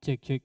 Cek cek.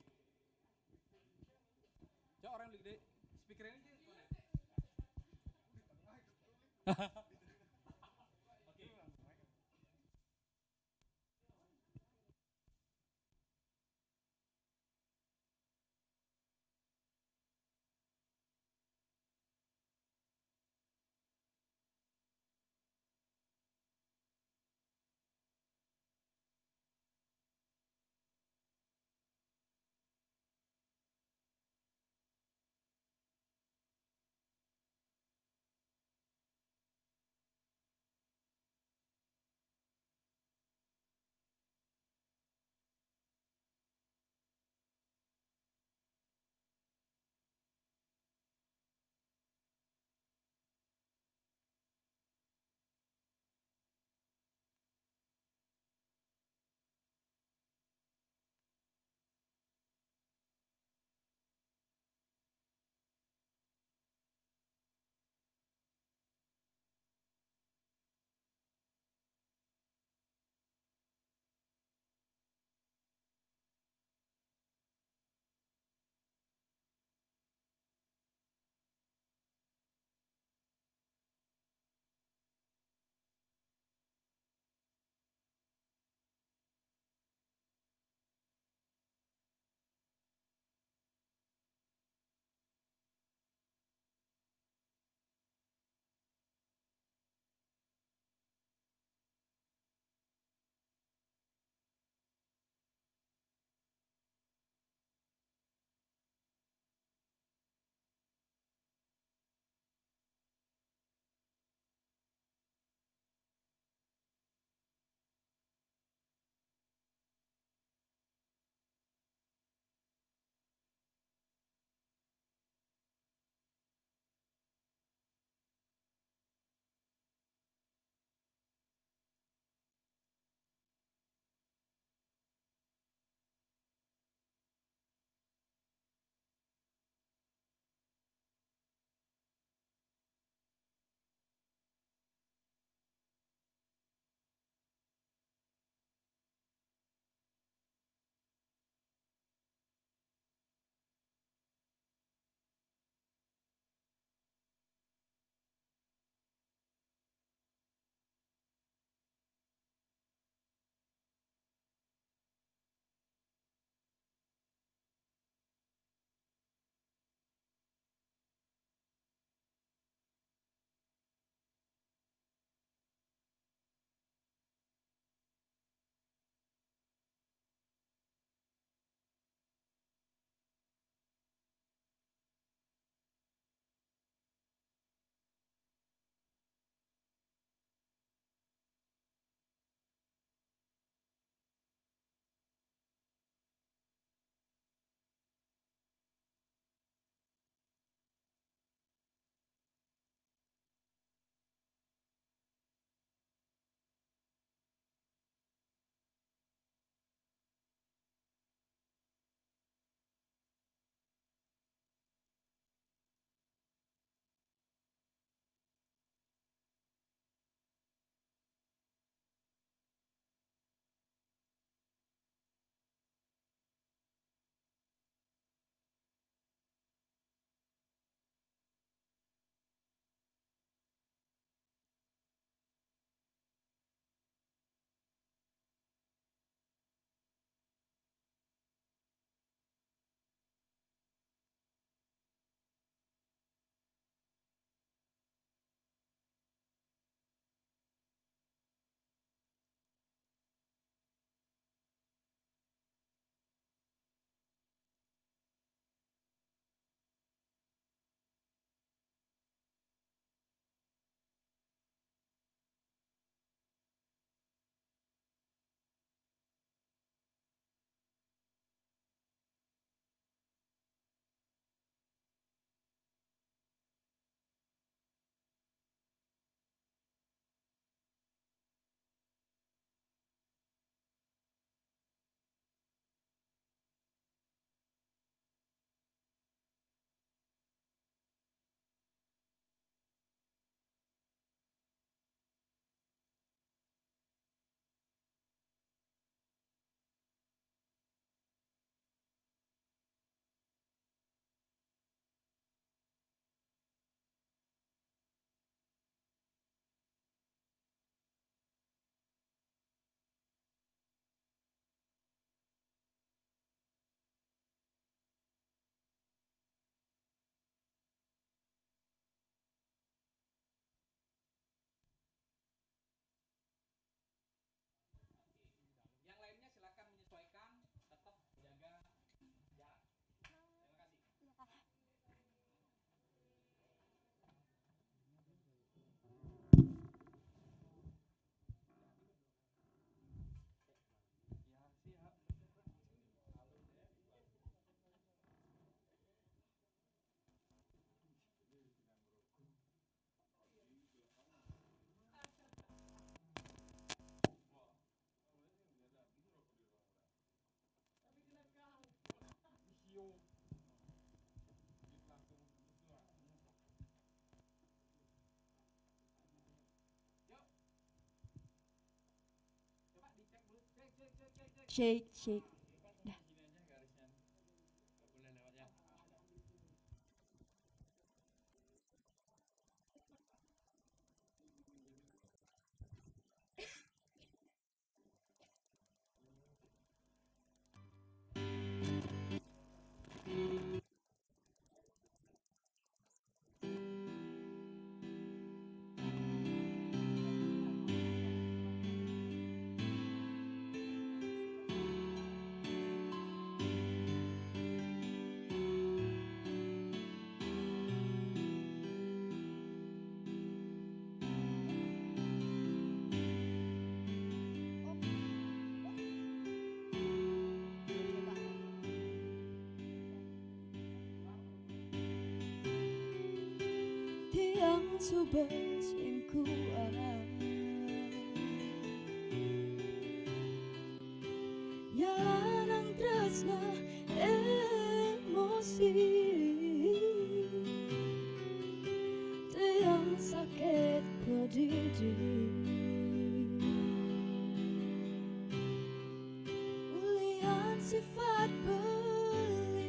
Shake, shake. Dah. Tiang subel sing kuat Yalanang tresna emosi Tiang sakit pedidi Ulian sifat beli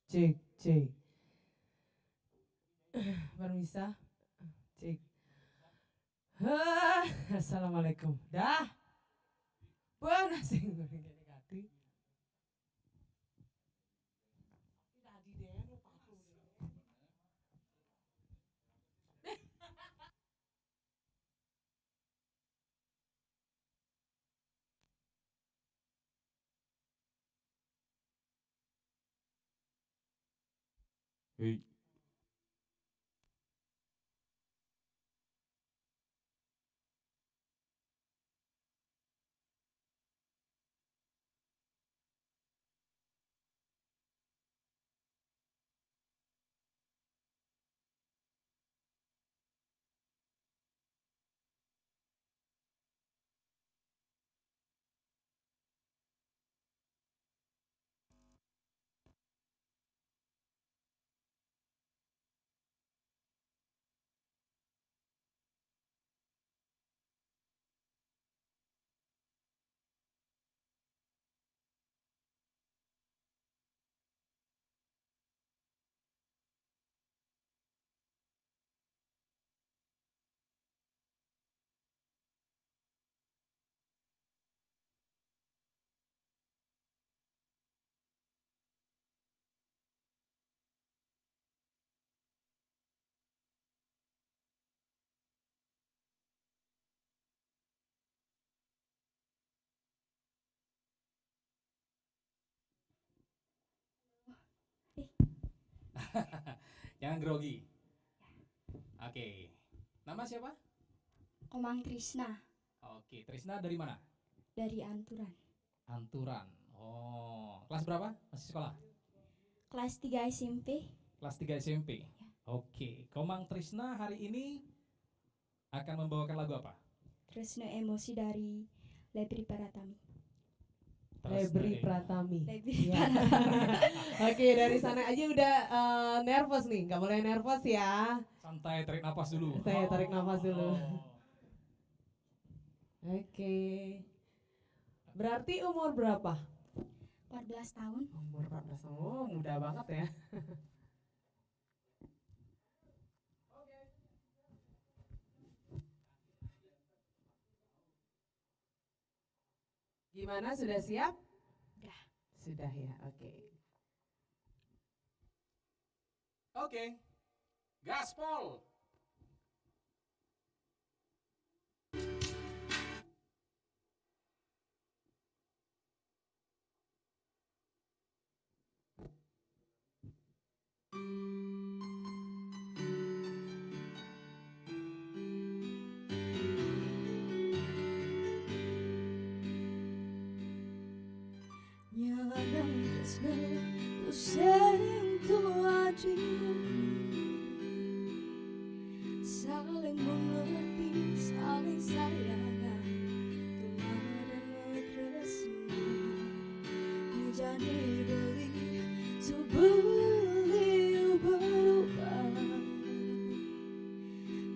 Cek, cek. Permisa. Cek. Assalamualaikum. Dah. Pun sing ngene kati. Tadi deh lupa aku. Hei, Yang grogi. Oke. Nama siapa? Komang Trisna Oke, Trisna dari mana? dari Anturan. Anturan. Oh, kelas berapa? Masih sekolah? Kelas 3 SMP. Kelas 3 SMP. Oke, Komang Trisna hari ini akan membawakan lagu apa? Tresno Emosi dari Lebri Pratami. Lebri Pratami. Lebri Iya. Oke, dari sana aja udah nervous nih, nggak boleh nervous ya. Santai, tarik nafas dulu. Saya tarik nafas dulu. Oh. Oke. Berarti umur berapa? 14 tahun. Umur 14 tahun. Oh, muda banget ya. Gimana, sudah siap? Udah. Sudah ya, oke. Oke. Gaspol. Nyalang tresno sing tuajimu, saling mengerti, saling sayangan, tumadan tresno. Jadi beli sebeli berubah,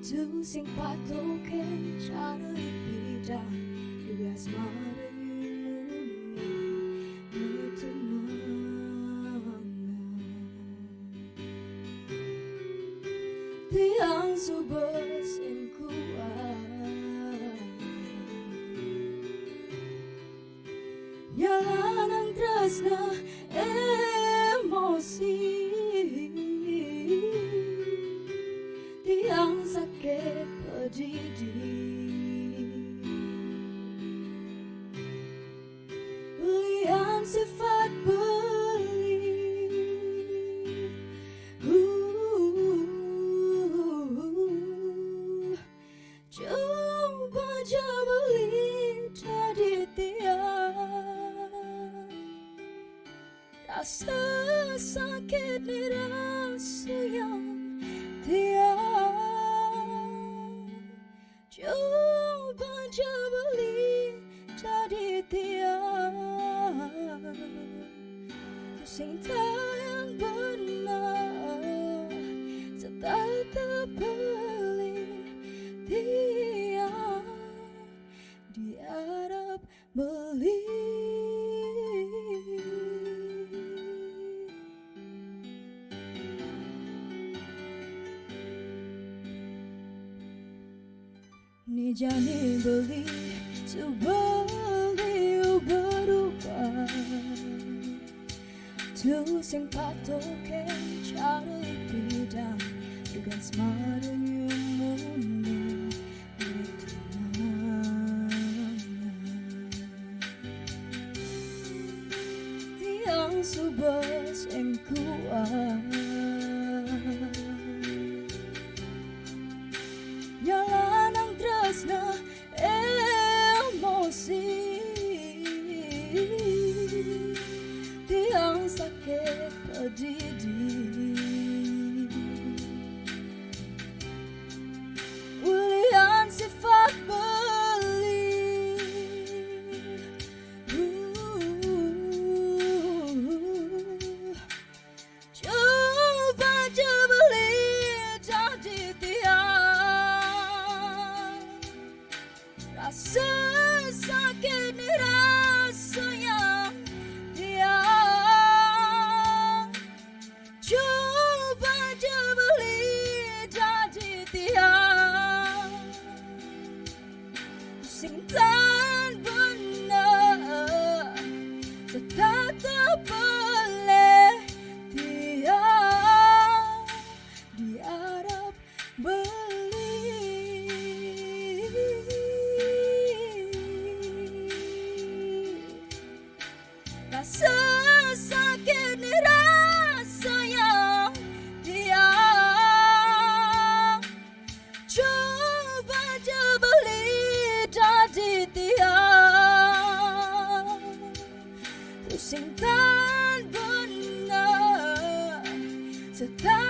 tu sing patoke cara bidang juga semara tiang subes yang kuat, jalanan tresna emosi, tiang sakit pedidi, lian sifat beli. Coba aja beli jadi tiang, rasa sakit nih rasa yang tiang. Coba aja beli jadi tiang, cinta yang benar tetap beli tiang diharap beli. Ni jani beli sebeli berubah, tu sing patoke cara bidang dengan semaran mundi itu tiang subes yang kuat, jalanan tresna emosi, tiang sakit pedidi,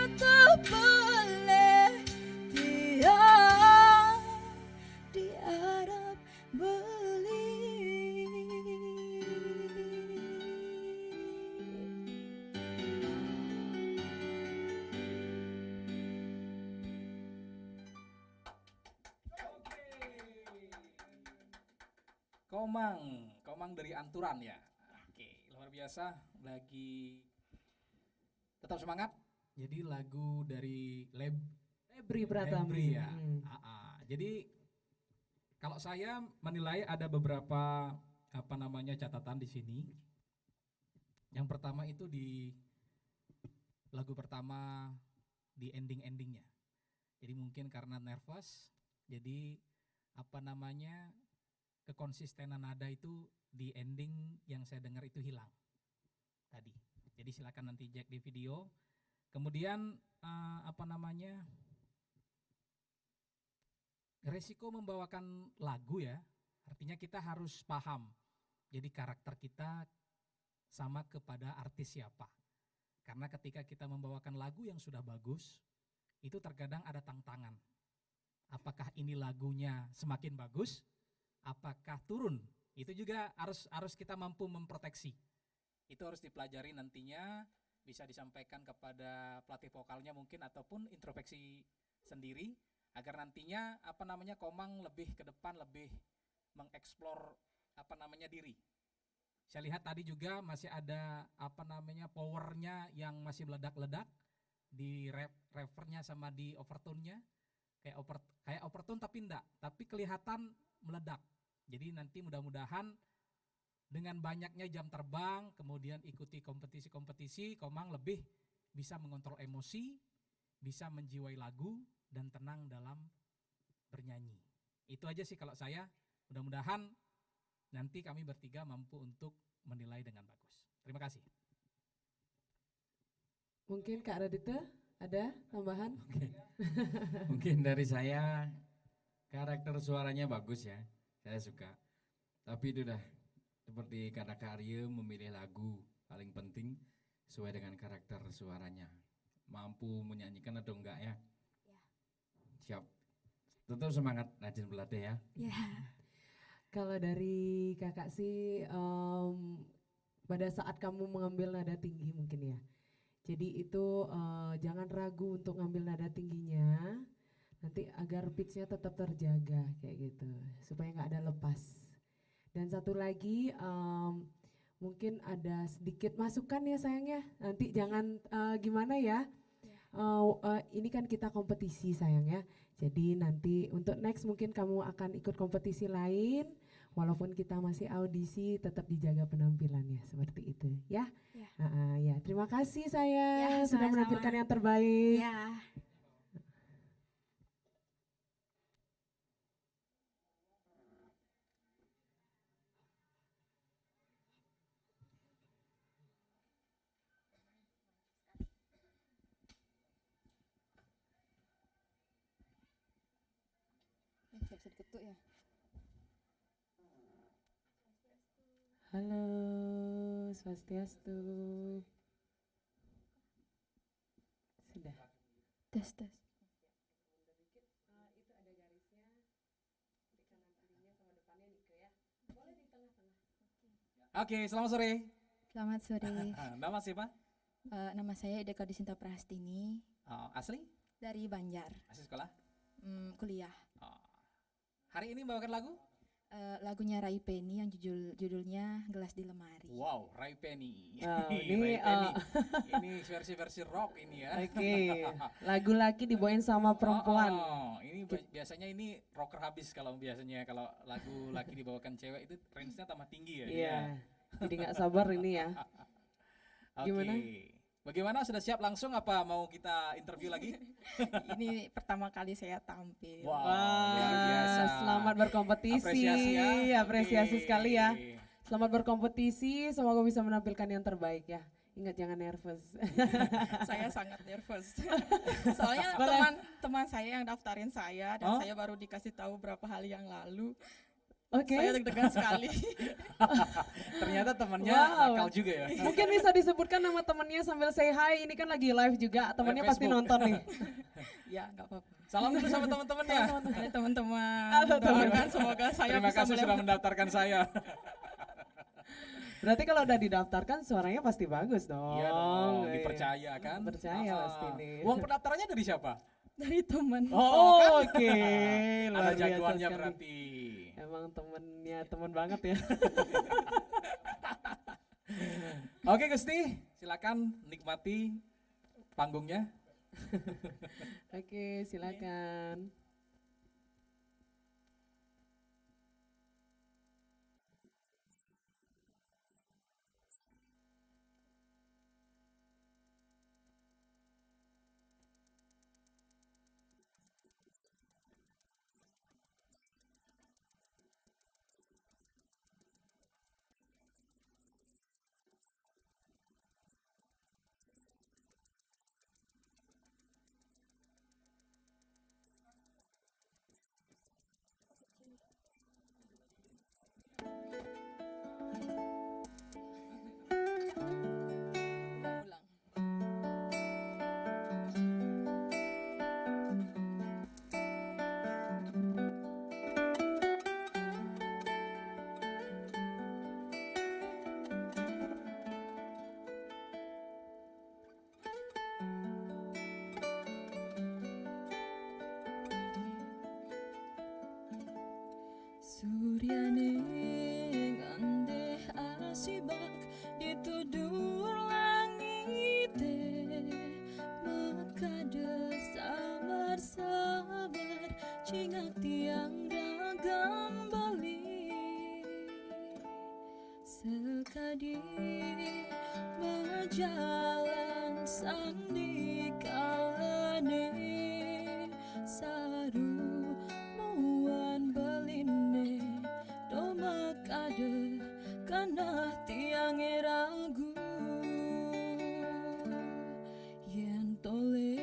tetap boleh dia diharap beli. Komang dari Anturan ya. Oke, luar biasa. Lagi tetap semangat. Jadi lagu dari Lebri Pratama. Lebri ya. Jadi kalau saya menilai ada beberapa catatan di sini. Yang pertama itu di lagu pertama di endingnya. Jadi mungkin karena nervous, jadi kekonsistenan nada itu di ending yang saya dengar itu hilang tadi. Jadi silakan nanti cek di video. Kemudian resiko membawakan lagu ya, artinya kita harus paham. Jadi karakter kita sama kepada artis siapa. Karena ketika kita membawakan lagu yang sudah bagus, itu terkadang ada tantangan. Apakah ini lagunya semakin bagus? Apakah turun? Itu juga harus kita mampu memproteksi. Itu harus dipelajari nantinya, bisa disampaikan kepada pelatih vokalnya mungkin ataupun introspeksi sendiri agar nantinya Komang lebih ke depan lebih mengeksplor diri. Saya lihat tadi juga masih ada powernya yang masih meledak-ledak di revernya sama di overtone-nya. Kayak overtone tapi kelihatan meledak. Jadi nanti mudah-mudahan dengan banyaknya jam terbang, kemudian ikuti kompetisi-kompetisi, Komang lebih bisa mengontrol emosi, bisa menjiwai lagu, dan tenang dalam bernyanyi. Itu aja sih kalau saya. Mudah-mudahan nanti kami bertiga mampu untuk menilai dengan bagus. Terima kasih. Mungkin Kak Radita ada tambahan? Mungkin dari saya karakter suaranya bagus ya, saya suka. Tapi itu dah seperti kata Kak Arya, memilih lagu paling penting sesuai dengan karakter suaranya. Mampu menyanyikan atau enggak ya? Siap. Tetap semangat rajin berlatih ya. Kalau dari kakak sih pada saat kamu mengambil nada tinggi mungkin ya. Jadi itu jangan ragu untuk ngambil nada tingginya. Nanti agar pitch-nya tetap terjaga kayak gitu. Supaya nggak ada lepas. Dan satu lagi mungkin ada sedikit masukan ya sayangnya. Nanti jangan gimana ya. Ini kan kita kompetisi sayang ya. Jadi nanti untuk next mungkin kamu akan ikut kompetisi lain. Walaupun kita masih audisi tetap dijaga penampilannya seperti itu ya. Ya, terima kasih saya sudah menampilkan yang terbaik. Bisa diketuk ya. Halo, Swastiastu. Sudah. Tes. Itu ada garisnya di kanan kirinya sama depannya Nike ya. Boleh di tengah-tengah. Oke, selamat sore. Selamat sore. Nama siapa? Nama saya Ida Kadinsinta Prastini. Asli? Dari Banjar. Asli sekolah? Kuliah. Hari ini bawakan lagu? Lagunya Rai Penny yang judulnya Gelas di Lemari. Wow, Rai Penny. Ini ini versi rock ini ya. Oke. Lagu laki dibawain sama perempuan. Ini biasanya ini rocker habis kalau lagu laki dibawakan cewek itu range-nya tambah tinggi ya. Iya. Jadi nggak sabar ini ya. Gimana? Bagaimana, sudah siap langsung apa mau kita interview lagi? Ini pertama kali saya tampil. Wow, luar biasa. Selamat berkompetisi. Apresiasi sekali ya. Selamat berkompetisi, semoga bisa menampilkan yang terbaik ya. Ingat jangan nervous. Saya sangat nervous. Soalnya teman saya yang daftarin saya dan saya baru dikasih tahu berapa hari yang lalu. Oke. Saya deg-degan sekali. Ternyata temannya Wow. nakal juga ya. Mungkin bisa disebutkan nama temannya sambil say hi. Ini kan lagi live juga. Temannya pasti Facebook. nonton nih. Ya, nggak apa-apa. Salam dulu sama teman-temannya. Hai teman-teman. Halo, teman. Doakan semoga saya Terima bisa kasih sudah melewati. mendaftarkan saya. Berarti kalau udah didaftarkan suaranya pasti bagus dong. Iya dong, Iya. dipercaya kan? Percaya Ah, pasti nih. Uang pendaftarannya dari siapa? Dari teman. Oh, oke. Ada Luar biasa jagoannya sekali. berarti. Emang temennya temen banget ya. Oke Gusti, silakan nikmati panggungnya. Oke, silakan. Ulang. Suryane ngandeh asibak ditudur langite makade sabar-sabar cingat tiang ragam bali sekadi berjalan sandi kalane saru muan beline domak ada kana tiang ragu yen tole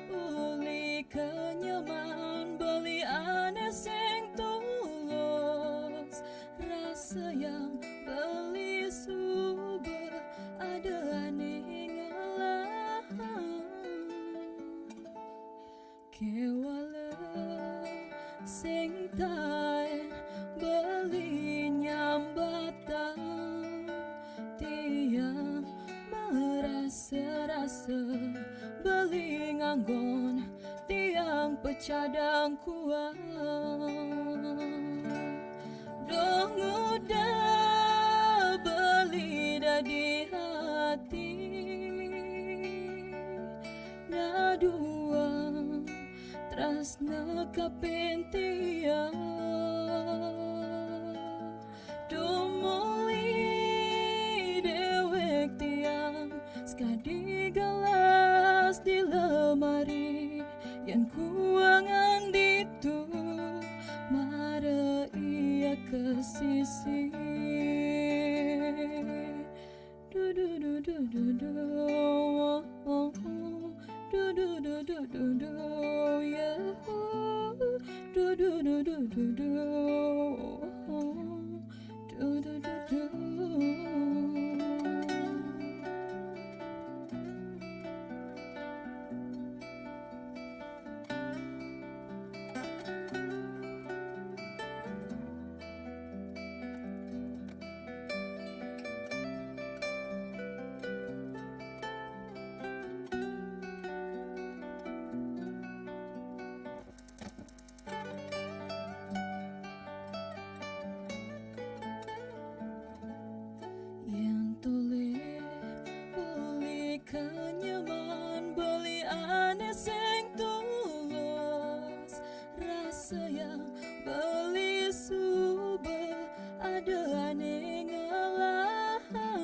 uli kenyaman beli aneh sing tulus rasa yang beli subur ada aneh ngalahan kewala sing taen beli nyambatan tiang merasa-rasa beli nganggon tiang pecadang kuat dong udah beli di hati naduang tresna kapintian dumuli dewek tiang sekadi gelas di lemari yang kuangan ditu mare iya ke sisi du du du du du du oh, oh, oh. Du du du du du du yeah du du du du du du du du du du yang tole beli kenyaman beli aneh sing tulus rasa yang beli subur ada aneh ngalahan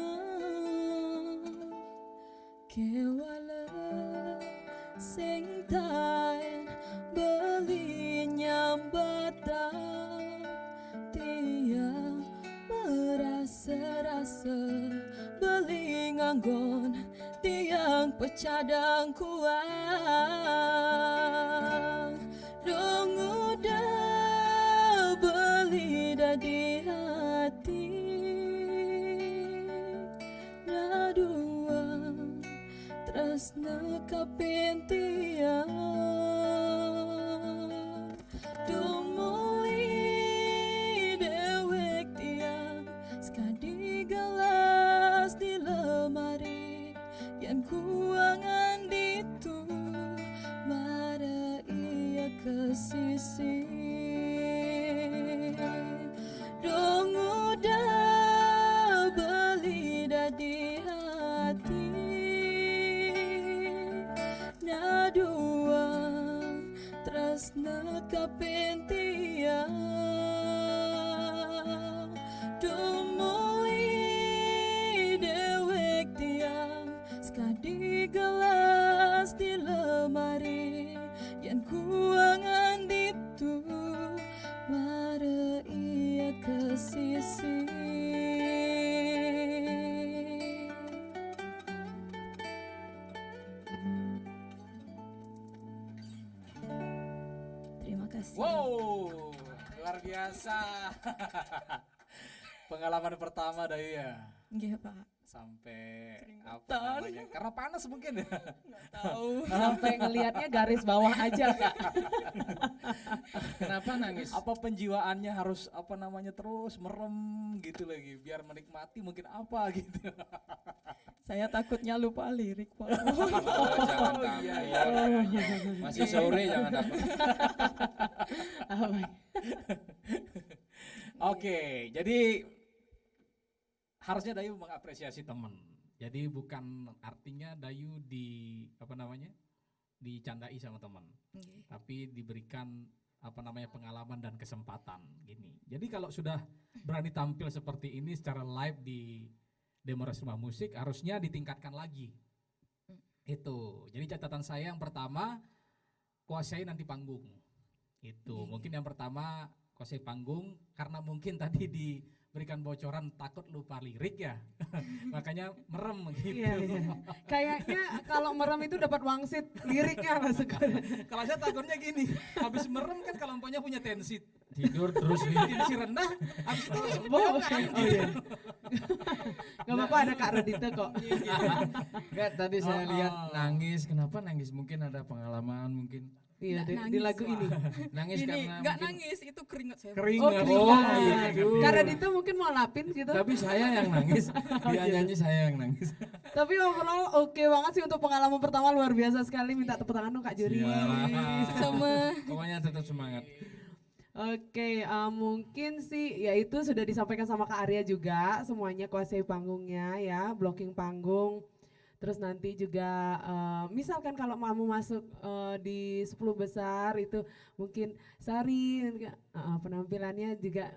kewala sing taen beli nyambatan tiang merasa-rasa beli nganggon tiang pecadang kuat dong udah beli kapintian dumuli dewek tiang sekadi gelas di lemari yang kuangan ditu mara ia ke sisi dong udah beli di hati na dua tresna kapintian dumuli dewek tiang sekadi gelas di lemari yang kuangan ditu mara ia ke sisi. Terima kasih. Wow, luar biasa. Pengalaman pertama Dayu ya. Nggih, Pak. Sampai apa Keringetan. namanya? Karena panas mungkin ya. Tahu. Sampai ngelihatnya garis bawah aja Kak. Kenapa nangis? Apa penjiwaannya harus apa namanya terus merem gitu lagi biar menikmati mungkin apa gitu. Saya takutnya lupa lirik, Pak. Jangan takut. Masih sore jangan takut. Apa? Oke, jadi harusnya Dayu mengapresiasi teman. Jadi bukan artinya Dayu dicandai sama teman, Nggih. tapi diberikan pengalaman dan kesempatan gini. Jadi kalau sudah berani tampil seperti ini secara live di Demores Rumah Musik harusnya ditingkatkan lagi. Itu. Jadi catatan saya yang pertama kuasai nanti panggung. Itu. Mungkin yang pertama kuasai panggung karena mungkin tadi diberikan bocoran takut lupa lirik ya. Makanya merem gitu. Iya, iya. Kayaknya kalau merem itu dapat wangsit liriknya masuk. Kalau saya takutnya gini, habis merem kan kalau umpamanya punya tensi Tidur terus nih. tensi rendah, habis itu Oh, bohongan. oh iya. Gak apa-apa ada Kak Rodita kok. Enggak, tadi saya lihat Oh. nangis. Kenapa nangis? Mungkin ada pengalaman mungkin. Iya, Nggak di nangis, lagu Wak. ini. Nangis Gini, karena nggak mungkin- nangis, itu keringat saya. Keringat. Oh, Oh, keringat. iya. Kak Rodita mungkin mau lapin gitu. Tapi saya yang nangis. Dia gitu. nyanyi saya yang nangis. Tapi overall oke banget sih untuk pengalaman pertama, luar biasa sekali. Minta tepuk tangan dong Kak Juri. Siap. Sama. Pokoknya tetap semangat. Oke, mungkin sih ya itu sudah disampaikan sama Kak Arya juga, semuanya kuasai panggungnya ya, blocking panggung. Terus nanti juga misalkan kalau kamu masuk di 10 besar itu mungkin Sari penampilannya juga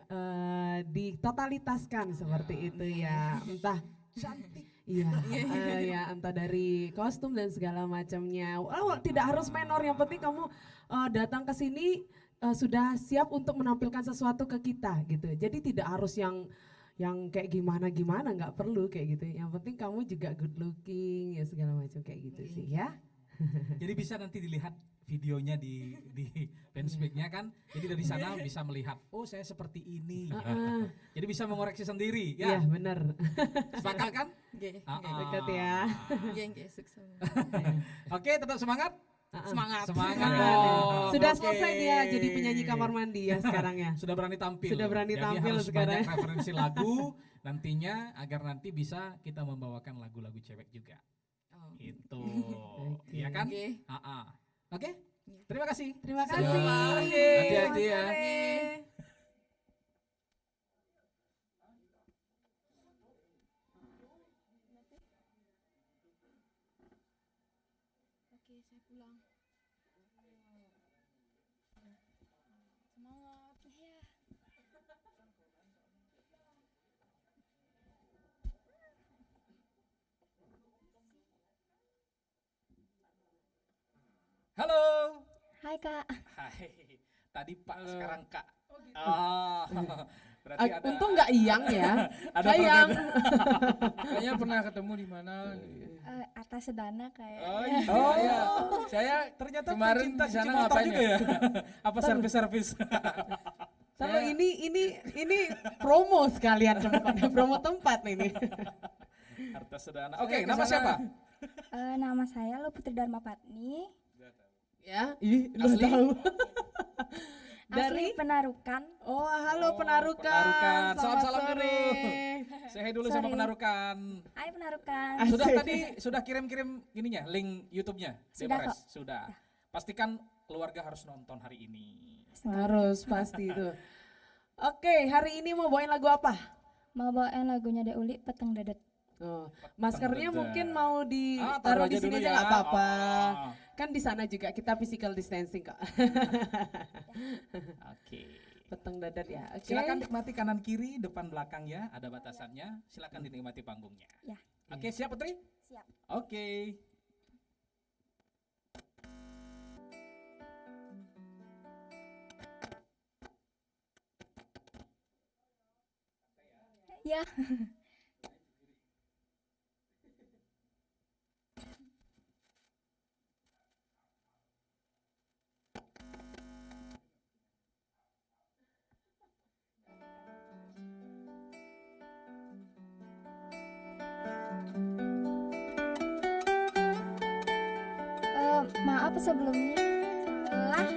ditotalitaskan seperti itu ya. Entah Cantik. iya, ya entah dari kostum dan segala macamnya. Oh, tidak harus menor, yang penting kamu datang ke sini sudah siap untuk menampilkan sesuatu ke kita gitu. Jadi tidak harus yang kayak gimana nggak perlu kayak gitu. Yang penting kamu juga good looking ya segala macam kayak gitu sih ya. Jadi bisa nanti dilihat videonya di fanspeaknya kan. Jadi dari sana bisa melihat, oh saya seperti ini. Jadi bisa mengoreksi sendiri Iya ya. benar. Sepakat kan? Nggih, Ah, nggih. ah. Dekat ya. Nggih, sukses. Oke, tetap semangat. Semangat. Semangat Nah, dong. sudah Oke. selesai dia jadi penyanyi kamar mandi ya sekarang ya. Sudah berani tampil. Sudah berani Jadi tampil harus sekarang. banyak referensi lagu nantinya agar nanti bisa kita membawakan lagu-lagu cewek juga. Oh. Itu. Oke. Iya kan? Nggih. Oke. Terima kasih. Terima Siap. kasih. Hati-hati ya. Selamat sore. Oke, saya pulang. Semangat. Iya. Halo. Hai Kak. Hai. Tadi Pak, sekarang Kak. Ah. Berarti ada Untung nggak Iyang ya. ada Sayang. Kayaknya pernah ketemu di mana? Atas Sedana kayak. Oh iya. Saya ternyata kemarin pecinta di sana cuci motor ngapain juga ya? Apa servis-servis? Kalau ini promo sekalian promo tempat ini. Harta Sedana. Oke, Saya nama kesana. siapa? Nama saya Lo Putri Dharma Patni. Ya, udah Asli? tahu. Asli Penarukan. Oh, halo Oh, Penarukan. Penarukan. Selamat Salam-salam sore. dulu. Saya dulu sama Sorry. Penarukan. Hai Penarukan. Sudah Asik. tadi sudah kirim-kirim ininya, link YouTube-nya. Sudah Depores? kok. Sudah. Pastikan keluarga harus nonton hari ini. Harus pasti itu. Oke, hari ini mau bawain lagu apa? Mau bawain lagunya De Uli, Peteng Dedet. Oh, maskernya Dedet. mungkin mau taruh ditaruh di aja sini dulu aja ya. nggak apa-apa. Oh, Kan di sana juga kita physical distancing kok. Oke. Peteng dadat ya. Oke. Silakan nikmati kanan kiri, depan belakang ya, ada batasannya. Silakan dinikmati panggungnya. Ya. Oke, siap Putri? Siap. Oke. Ya. Maaf sebelumnya. Salah.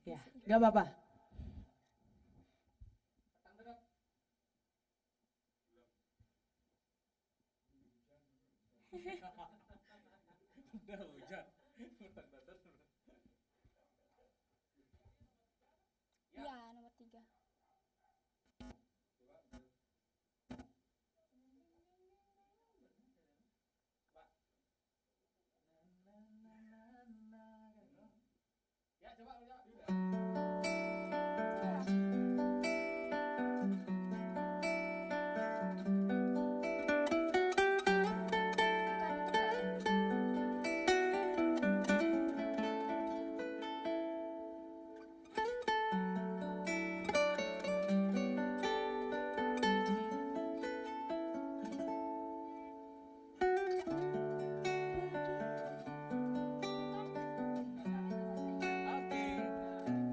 Ya, nggak apa-apa. Udah hujan. Ya, nomor 3.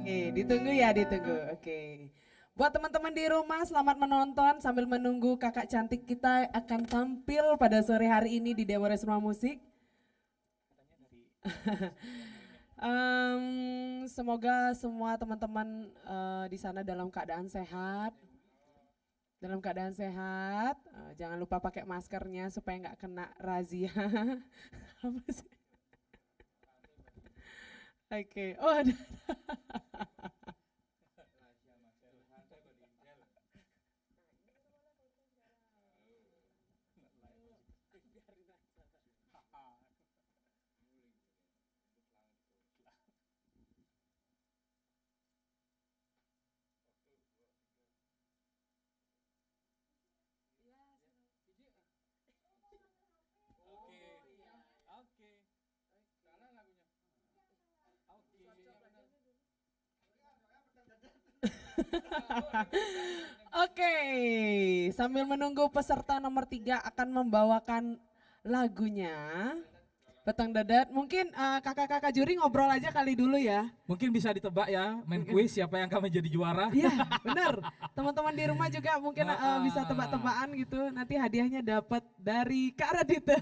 Oke, ditunggu ya, ditunggu. Oke. Buat teman-teman di rumah, selamat menonton sambil menunggu kakak cantik kita akan tampil pada sore hari ini di Depores Rumah Musik. Semoga semua teman-teman di sana dalam keadaan sehat. Dalam keadaan sehat, jangan lupa pakai maskernya supaya nggak kena razia. Apa sih? Oke, oh ada. Oke, sambil menunggu peserta nomor 3 akan membawakan lagunya. Petang Dadat, mungkin kakak-kakak juri ngobrol aja kali dulu ya. Mungkin bisa ditebak ya, main kuis siapa yang akan menjadi juara. Iya, benar. Teman-teman di rumah juga mungkin bisa tebak-tebakan gitu. Nanti hadiahnya dapat dari Kak Radita.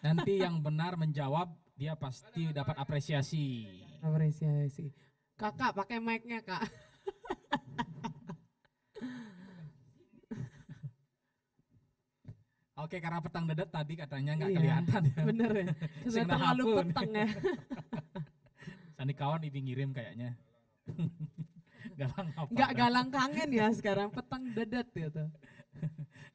Nanti yang benar menjawab, dia pasti dapat apresiasi. Apresiasi. Kakak pakai mic-nya, Kak. Oke, karena petang dedet tadi katanya nggak Iya, kelihatan ya. Bener ya. Sing Sudah terlalu nahapun. peteng ya. Sandi kawan ibi ngirim kayaknya. Galang apa? Nggak galang kangen ya sekarang, petang dedet gitu.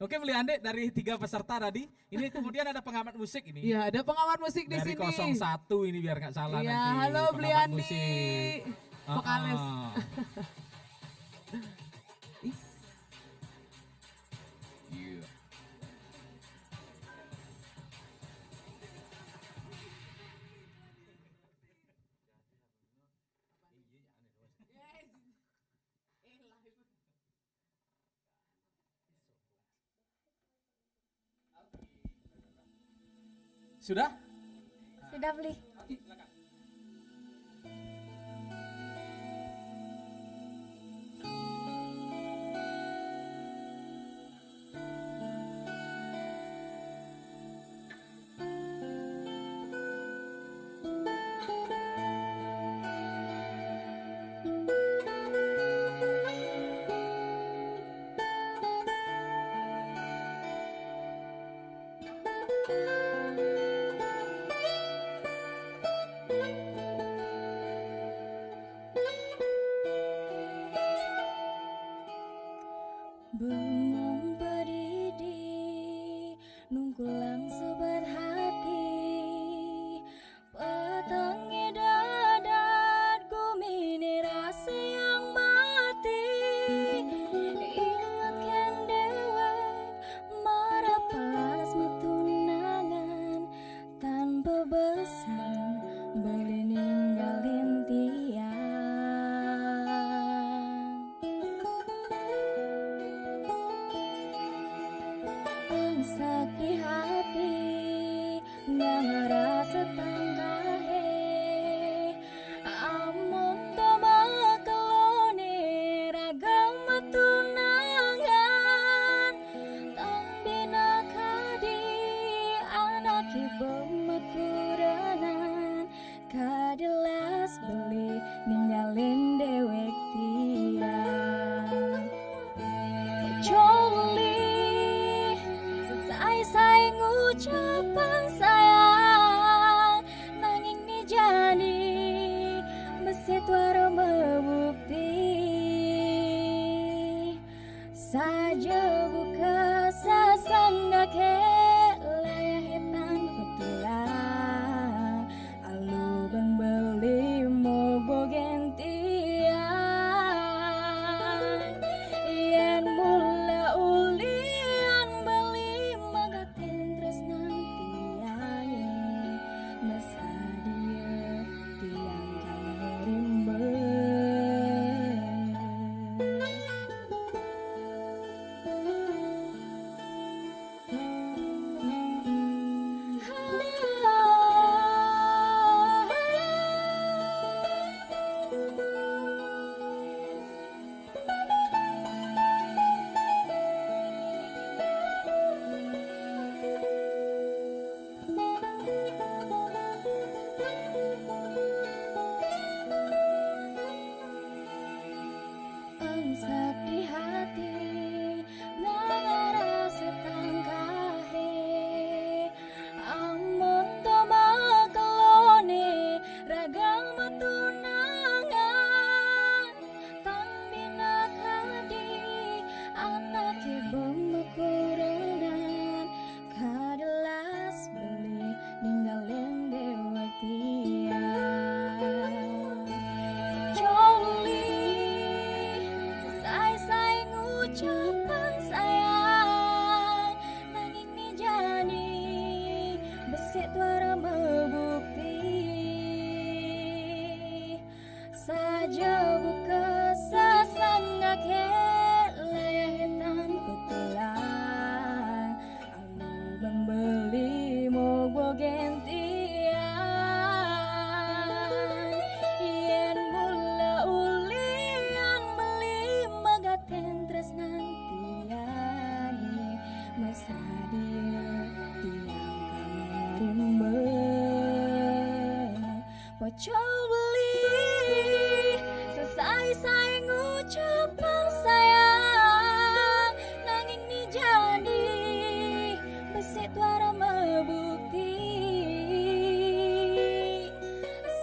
Oke, Beli Ande dari 3 peserta tadi. Ini kemudian ada pengamat musik ini. Iya, ada pengamat musik di Dari sini. 01 ini biar nggak salah Iya, nanti. halo pengamat Bliandi. musik. Vokalis. Iya. Sudah? Sudah beli. besen beli ninggalin tiang. Sakit hati nggak ngerasa tangkahe amun tama kelone ragam tunangan tang bina kadi anak ibu makuranan kadelas beli ninggalin dewek tiang. Coli saya ngucapan sayang nanging ni jani besit waro membukti saja buka sasangga ke layahitan betulan aluban beli mobo gentian yen mula ulian beli magatin tresnan tiang masa dia tiang kalimbe. Angsak di hati ngarasa tangkahe amun tama kelone ragang matunangan tang bina kadi anak ibu makuranan kadelas beli ninggalin dewa tiang. Joli say ngucapan sayang nanging ni jani besit wara membukti saja buka sasangga ke layahitan betulan aluban beli mogo gentian yen mula ulian beli magaten tresnan tiang masa dia tiang kamerimbe pocol beli sesai ngucapan sayang nanging ni jadi besit wara membukti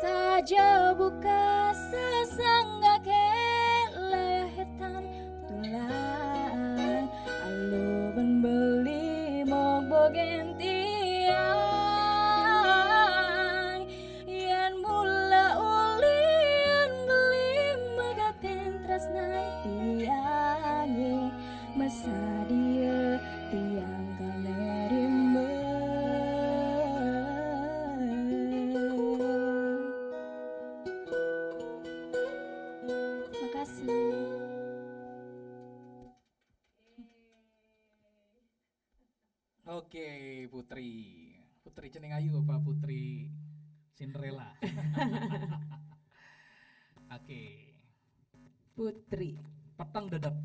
saja buka sesangga ke layahitan tulang aluban beli mogo gentian yen mula ulian beli magaten tresnan tiang masa dia tiang kamerimbe. Makasih. Oke, Putri Cening Ayu apa Putri Cinderella. Oke. Putri. Petang dadat.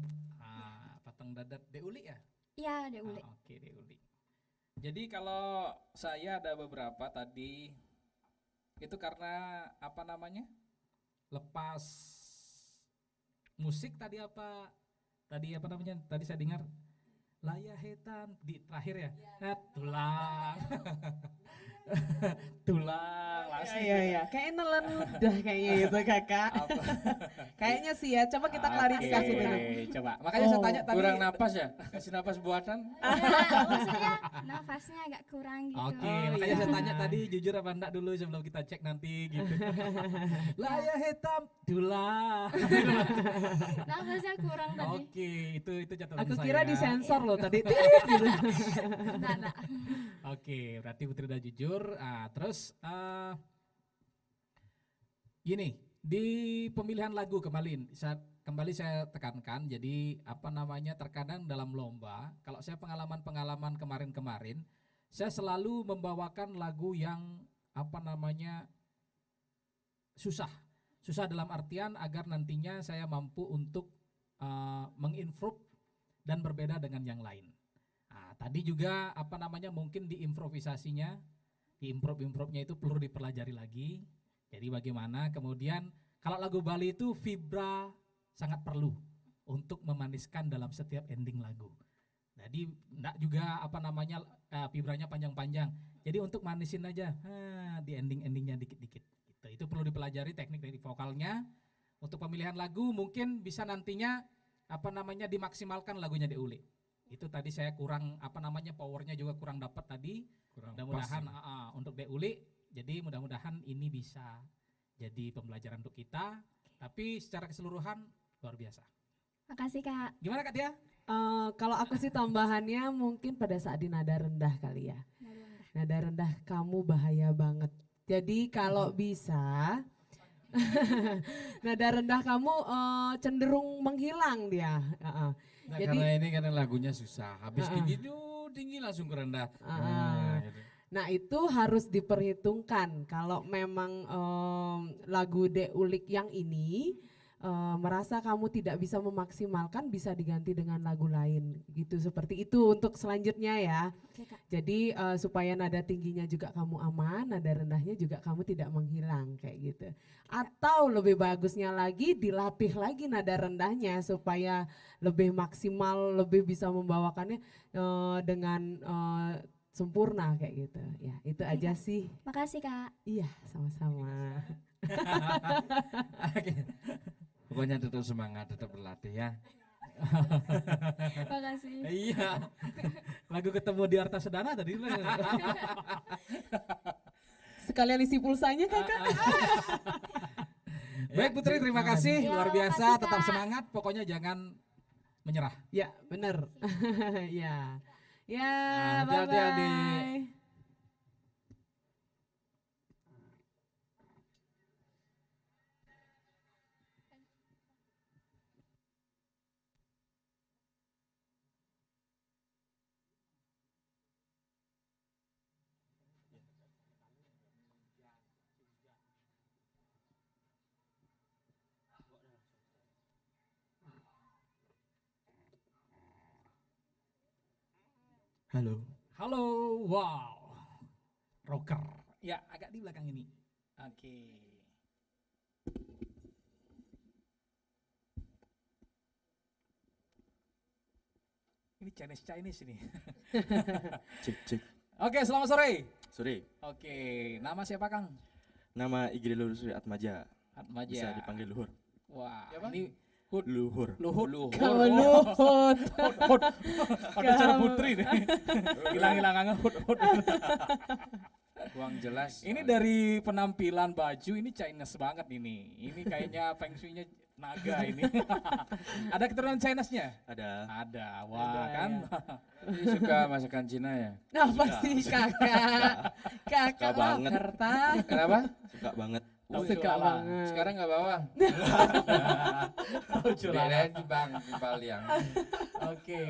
Petang dadat Deuli ya? Iya, Dek Uli. Oke, Deuli. Jadi kalau saya ada beberapa tadi itu karena apa namanya? Lepas musik tadi apa? Tadi apa namanya? Tadi saya dengar layahetan di terakhir ya. Tulang. Tulang langsung. Iya. Kayaknya nelan udah kayaknya itu kakak. Kayaknya sih ya. Coba kita klarifikasi dulu. Coba. Makanya saya tanya tadi. Kurang napas ya? Kasih napas buatan. Maksudnya nafasnya agak kurang gitu. Oke, makanya saya tanya tadi jujur apa enggak dulu sebelum kita cek nanti gitu. Layar hitam tulang. Nafasnya kurang tadi. Oke, itu catatan Aku saya. kira disensor loh tadi. Enggak. Oke, berarti Putri udah jujur. Luhur. Terus gini, di pemilihan lagu kembali saya tekankan, jadi terkadang dalam lomba, kalau saya pengalaman kemarin-kemarin, saya selalu membawakan lagu yang susah. Susah dalam artian agar nantinya saya mampu untuk mengimprove dan berbeda dengan yang lain. Tadi juga mungkin di improvisasinya, di improve-nya itu perlu dipelajari lagi. Jadi bagaimana kemudian kalau lagu Bali itu vibra sangat perlu untuk memaniskan dalam setiap ending lagu. Jadi enggak juga vibranya panjang-panjang. Jadi untuk manisin aja di ending-endingnya dikit-dikit. Gitu. Itu perlu dipelajari teknik dari vokalnya. Untuk pemilihan lagu mungkin bisa nantinya dimaksimalkan lagunya diulik. Itu tadi saya kurang powernya juga kurang dapat tadi. Mudah-mudahan untuk diulik. Jadi mudah-mudahan ini bisa jadi pembelajaran untuk kita. Tapi secara keseluruhan luar biasa. Makasih Kak. Gimana Kak Tia? Kalau aku sih tambahannya mungkin pada saat di nada rendah kali ya. Nada rendah kamu bahaya banget. Jadi kalau bisa nada rendah kamu cenderung menghilang dia. Jadi, karena lagunya susah. Habis tinggi langsung ke rendah. Gitu. Nah itu harus diperhitungkan kalau memang lagu Deulik yang ini merasa kamu tidak bisa memaksimalkan, bisa diganti dengan lagu lain gitu, seperti itu untuk selanjutnya ya. Oke, Kak. Jadi supaya nada tingginya juga kamu aman, nada rendahnya juga kamu tidak menghilang kayak gitu. Atau lebih bagusnya lagi dilatih lagi nada rendahnya supaya lebih maksimal, lebih bisa membawakannya dengan sempurna kayak gitu. Ya, itu Oke, aja Kak. sih. Makasih Kak. Iya, sama-sama. Pokoknya tetap semangat, tetap berlatih ya. Makasih. Iya. Lagu ketemu di Arta Sedana tadi. Sekalian isi pulsanya Kakak. Baik Putri, terima kasih. Ya, Luar biasa, makasih, tetap Kak. semangat. Pokoknya jangan menyerah. Ya, benar. Ya. Ya, Hati-hati, bye-bye. adik. Halo. Halo, wow. Rocker. Ya, agak di belakang ini. Oke. Ini Chinese ini. Cek. Oke, selamat sore. Sore. Oke, nama siapa Kang? Nama IG Luhur Atmaja. Atmaja. Bisa dipanggil Luhur. Wah, Siapa? ini Luhur. Luhut. Kamu Luhut. Hut. Ada cara putri nih. Hilang-hilang angin hut. Uang jelas. Ini dari penampilan baju ini Chinese banget ini. Ini kayaknya feng shui-nya naga ini. Ada keturunan Chinese-nya? Ada. Ada. Wah, Ada, kan? Ini suka masakan Cina ya? Nah, pasti Kakak. Kakak Suka banget. Kerta. Kenapa? Suka banget. Suka banget. Sekarang nggak bawa. Belain di Bang Paliang. Oke.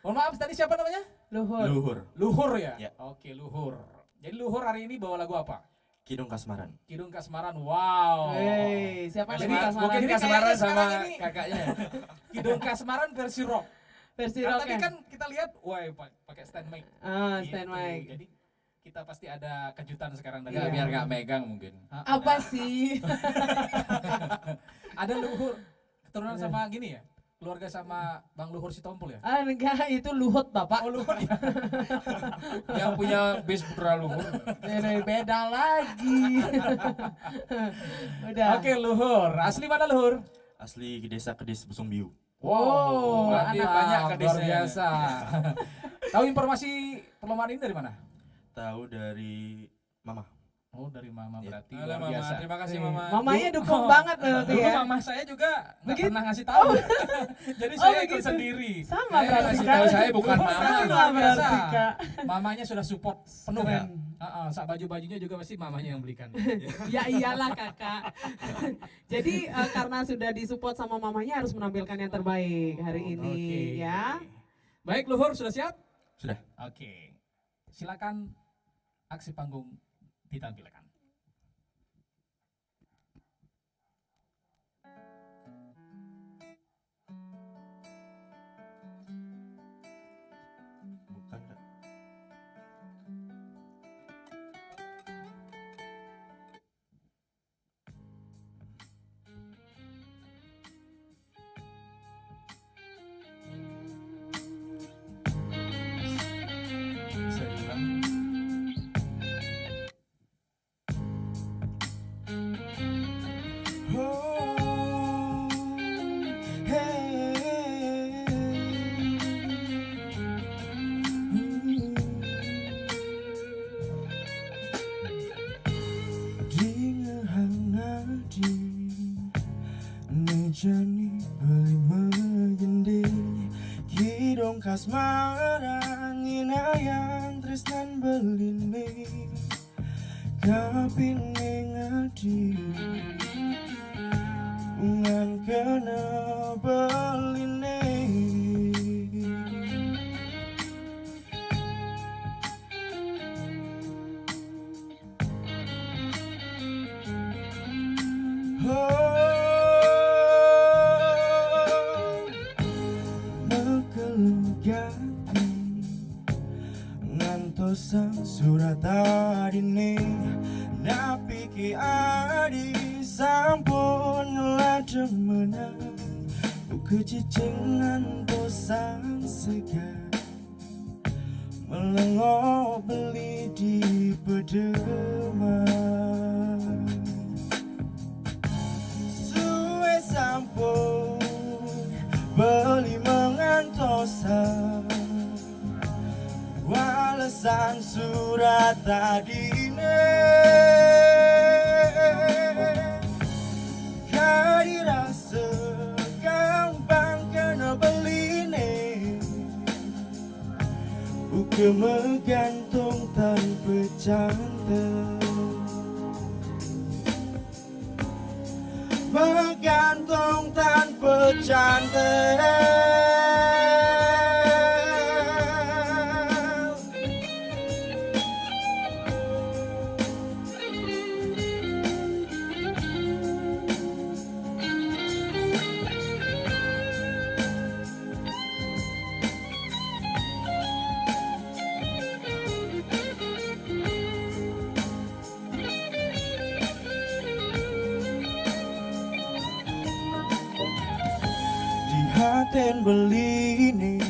Mohon maaf tadi siapa namanya? Luhut. Luhur. Luhur ya? Ya. Oke, Luhur. Jadi Luhur hari ini bawa lagu apa? Kidung Kasmaran. Kidung Kasmaran. Wow. Hei, siapa yang lebih kasmaran? Mungkin Ini kasmaran kayaknya sama sekarang ini- kakaknya. Kidung Kasmaran versi rock. Versi Karena rock tadi ya? kan kita lihat, wah pakai stand mic. Stand Gitu. mic. Jadi kita pasti ada kejutan sekarang dari Nggak, biar nggak megang mungkin. Apa sih? Ada Luhur keturunan sama gini ya? Keluarga sama Bang Luhur Sitompul ya? Enggak, itu Luhut Bapak. Oh Luhur ya? Yang punya bis putra luhur. Ini beda lagi. Udah. Oke Luhur, asli mana Luhur? Asli Desa Kedis Busung Biu. Wow, berarti anak. banyak Luar kedisnya. biasa. Tahu informasi perlombaan ini dari mana? Tahu dari Mama. Oh, dari mama berarti Halo luar Mama, biasa. terima kasih Mama. Mamanya dukung banget berarti Dulu ya. mama saya juga nggak Begitu? pernah ngasih tahu. Jadi Oh, saya ikut begitu. sendiri. Sama Saya berarti kasih Kak. tahu saya bukan mama. Luar Sama biasa. berarti Kak. Mamanya sudah support penuh ya. Keren. Sak baju-bajunya juga pasti mamanya yang belikan. Ya iyalah kakak. Jadi karena sudah disupport sama mamanya harus menampilkan yang terbaik hari ini Oke. ya. Baik Luhur, sudah siap? Sudah. Oke. Silakan aksi panggung ditampilkan. Bukan, Kak. Bisa diulang? Oh, Dingahangadi Nejani beli megending Kidong kasmaran Inayang tresnan beline Kapine ngadi Ungan kena beline Mekelugati ngantosang surat adine napiki adi sampun ngelademenan ukecicing ngantosang segar melengok beli di pedeman suwe sampun beli mengantosan walesan surat tadine kadirasa gampang kena beline bukan menggantung tanpa cantik bergantung tanpa cantik. Haten beline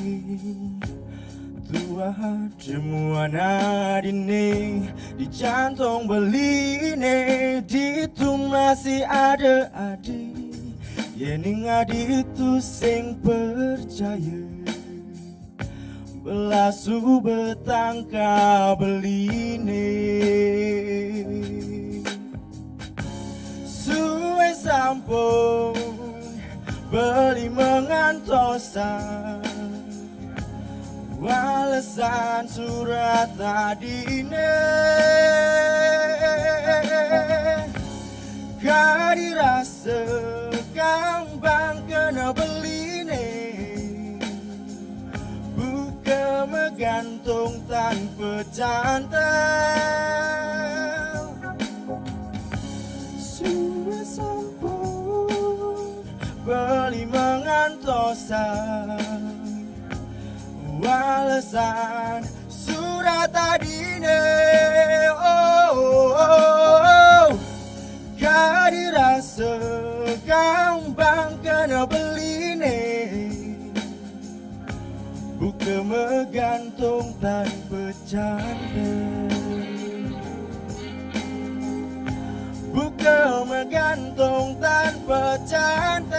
tua demuan adine di jantung beline ditu masih ada adi yening adi itu sing percaya belasu betangka beline suwe sampun beli mengantosan walesan surat tadine kadirasa gampang kena beline bukan menggantung tanpa cantik suwe sampun beli mengantosan walesan surat tadine kadirasa gampang kena beline bukan menggantung tanpa cantik bukan menggantung tanpa cantik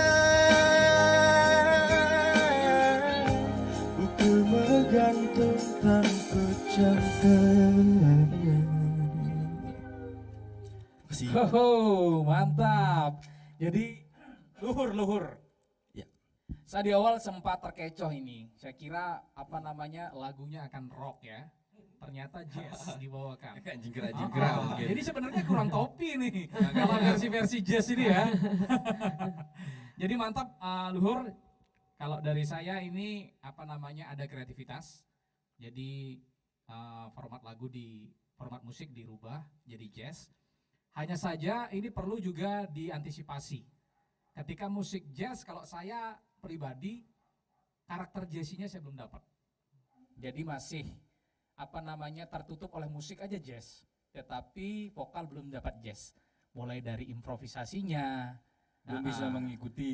bukan menggantung tanpa cantik. kasih. Oh, mantap. Jadi luhur. Ya. Saya di awal sempat terkecoh ini. Saya kira lagunya akan rock ya. Ternyata jazz dibawakan. Jingkrak-jingkrak mungkin. Jadi sebenarnya kurang topi nih kalau versi jazz ini ya. Jadi mantap Luhur. Kalau dari saya ini ada kreativitas. Jadi format musik dirubah jadi jazz. Hanya saja ini perlu juga diantisipasi. Ketika musik jazz, kalau saya pribadi karakter jazzinya saya belum dapat. Jadi masih tertutup oleh musik aja jazz, tetapi vokal belum dapat jazz. Mulai dari improvisasinya, Belum bisa mengikuti.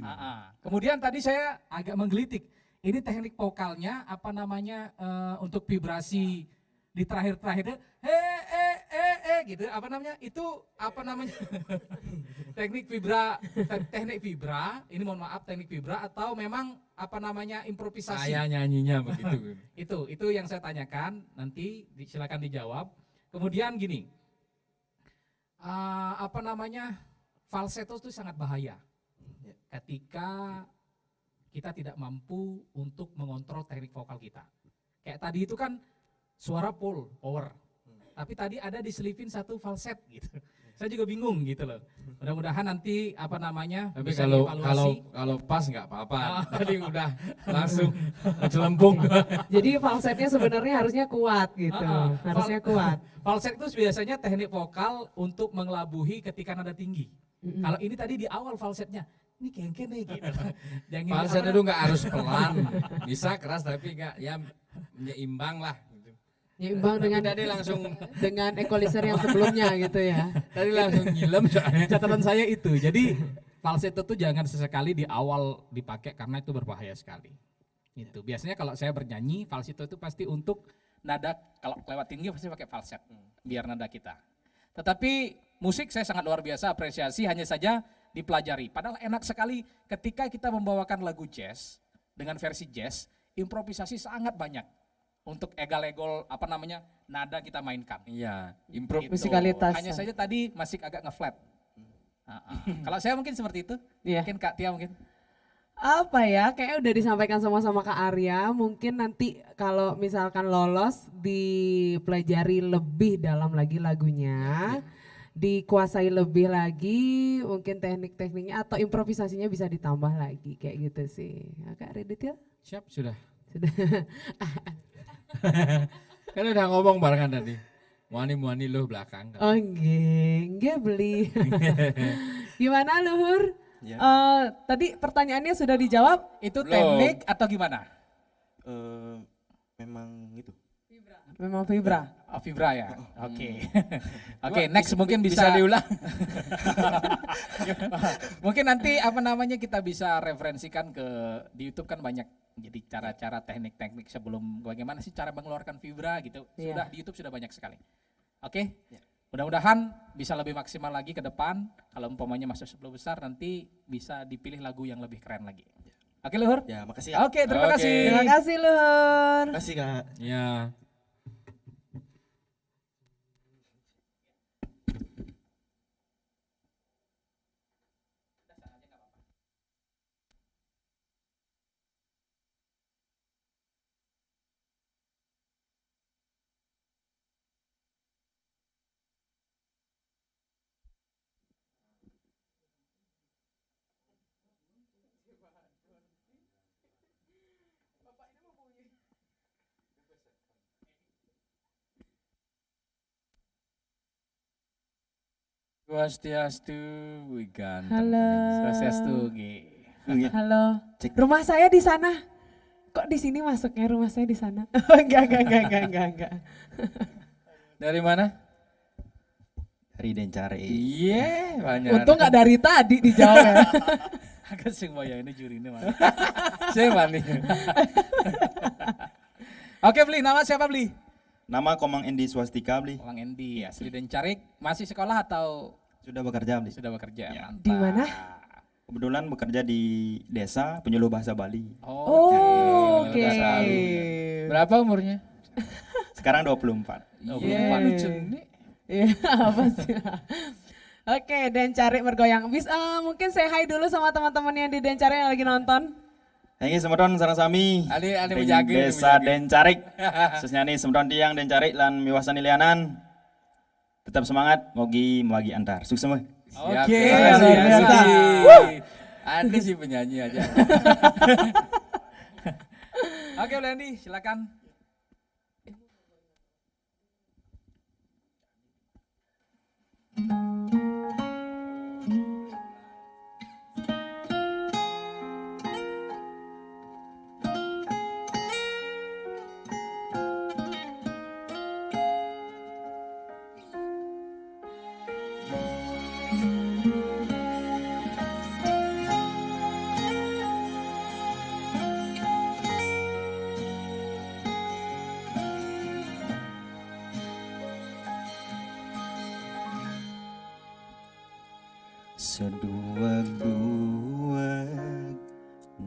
Kemudian tadi saya agak menggelitik. Ini teknik vokalnya untuk vibrasi di terakhir-terakhirnya gitu. Teknik vibra. Ini mohon maaf teknik vibra atau memang improvisasi. Saya nyanyinya begitu. Itu yang saya tanyakan, nanti silakan dijawab. Kemudian gini. Falsetto itu sangat bahaya. Ketika kita tidak mampu untuk mengontrol teknik vokal kita. Kayak tadi itu kan suara power. Tapi tadi ada diselipin satu falset gitu. Saya juga bingung gitu loh. Mudah-mudahan nanti Tapi bisa kalau dievaluasi. pas nggak apa-apa. Tadi udah langsung celempung. Jadi falsetnya sebenarnya harusnya kuat gitu. Harusnya kuat. Falset itu biasanya teknik vokal untuk mengelabuhi ketika nada tinggi. Kalau ini tadi di awal falsetnya, ini kengken nih gitu. Falset itu nggak harus pelan. Bisa keras tapi nggak ya imbang lah. Nyimbang dengan equalizer yang sebelumnya gitu ya. Tadi langsung nyilem soalnya. Catatan saya itu. Jadi falsetto itu jangan sesekali di awal dipakai karena itu berbahaya sekali. Itu biasanya kalau saya bernyanyi falsetto itu pasti untuk nada, kalau lewat tinggi pasti pakai falset biar nada kita. Tetapi musik saya sangat luar biasa apresiasi, hanya saja dipelajari. Padahal enak sekali ketika kita membawakan lagu jazz dengan versi jazz, improvisasi sangat banyak. Untuk egal-egal nada kita mainkan. Iya, Musikalitas. Hanya saja tadi masih agak ngeflat. Kalau saya mungkin seperti itu. Iya. Mungkin Kak Tia mungkin. Apa ya, kayaknya udah disampaikan sama Kak Arya. Mungkin nanti kalau misalkan lolos dipelajari lebih dalam lagi lagunya. Dikuasai lebih lagi, mungkin teknik-tekniknya atau improvisasinya bisa ditambah lagi kayak gitu sih. Kak Redit ya? Siap, sudah. Sudah. Kan udah ngomong barengan tadi. Muani lo belakang. Oh enggak beli. Gimana Luhur? Ya. Tadi pertanyaannya sudah dijawab? Itu teknik atau gimana? Memang itu. Memang vibra. Oh, vibra ya. Oke. Oke, next mungkin bisa diulang. Mungkin nanti kita bisa referensikan di YouTube kan banyak. Jadi cara-cara teknik-teknik sebelum bagaimana sih cara mengeluarkan vibra gitu. Sudah di YouTube sudah banyak sekali. Oke? Mudah-mudahan bisa lebih maksimal lagi ke depan. Kalau umpamanya masuk 10 besar nanti bisa dipilih lagu yang lebih keren lagi. Oke Luhur? Ya, makasih ya. Oke, terima kasih. Terima kasih Luhur. Makasih Kak. Ya. Swastiastu, wigan. Halo. Swastiastu, Halo. Rumah saya di sana. Kok di sini masuknya rumah saya di sana? Enggak. Dari mana? Dari Dencare. Iya, banyak. Untung nggak dari tadi dijawab ya. Agak sing bayang ini juri ini mana? Saya mana? Oke, Bli, nama siapa Bli? Nama Komang Endi Swastika Bli. Komang Endi, asli Dencarik. Masih sekolah atau Sudah bekerja Bli. sudah bekerja? Ya. Mantap. Di mana? Kebetulan bekerja di desa penyuluh bahasa Bali. Oh, oke. Berapa umurnya? Sekarang 24. Lupa lucu nih. Iya, apa sih? Oke, Dencarik bergoyang. Mungkin say hi dulu sama teman-teman yang di Dencarik yang lagi nonton. Ini semedon sareng sami. Ali Ting menjaga. Desa Dencarik. Khususnya nih semedon tiang Dencarik lan miwasan ilianan. Tetap semangat, ngogi melagi antar. Sukses semua. Oke, luar biasa. Ada sih penyanyi aja. Oke, Ulendi, silakan. Seduag-duag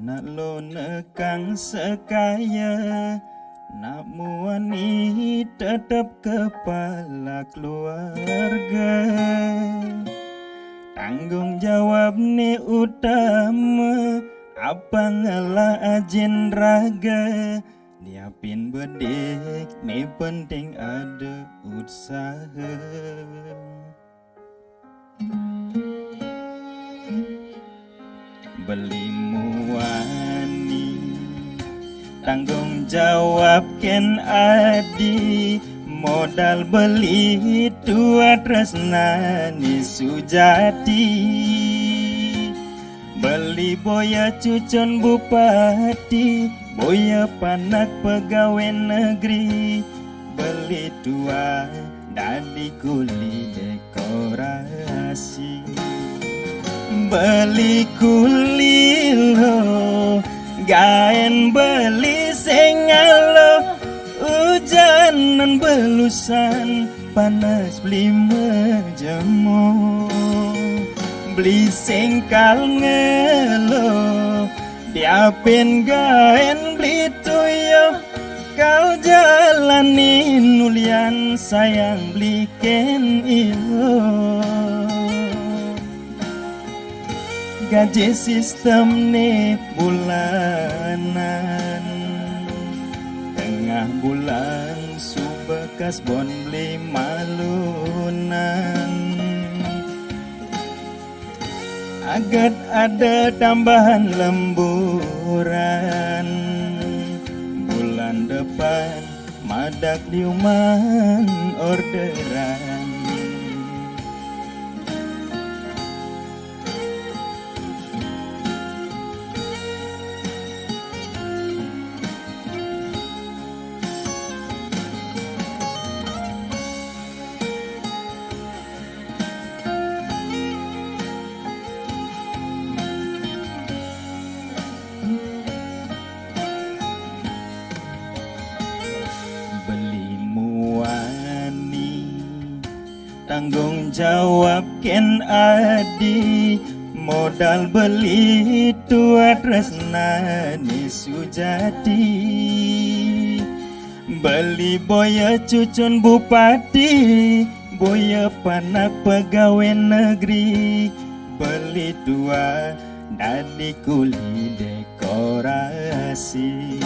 nak lo nekang sekaya, nak muani tetap kepala keluarga. Tanggung jawab ni utama, apa ngalah ajen raga. Nyiapin bedek ni penting ada usaha. Beli muani tanggung jawab ken adi, modal beli tua tresnani sujati. Beli boya cucun bupati, boya panak pegawai negeri. Beli tua dadi kuli dekorasi. Beli kulilo, gaen beli sengalo, hujanan belusan, panas beli menjemo. Beli sengkal ngelo, diapin gaen beli tuyo. Kau jalanin nulian sayang beli ken ilo. Gaji sistem nih bulanan, tengah bulan subekas bon beli malunan. Agat ada tambahan lemburan, bulan depan madak diuman orderan. Tanggung jawab ken adi, modal beli tua tresnani sujati. Beli boya cucun bupati, boya panak pegawai negeri. Beli tua dadi kuli dekorasi.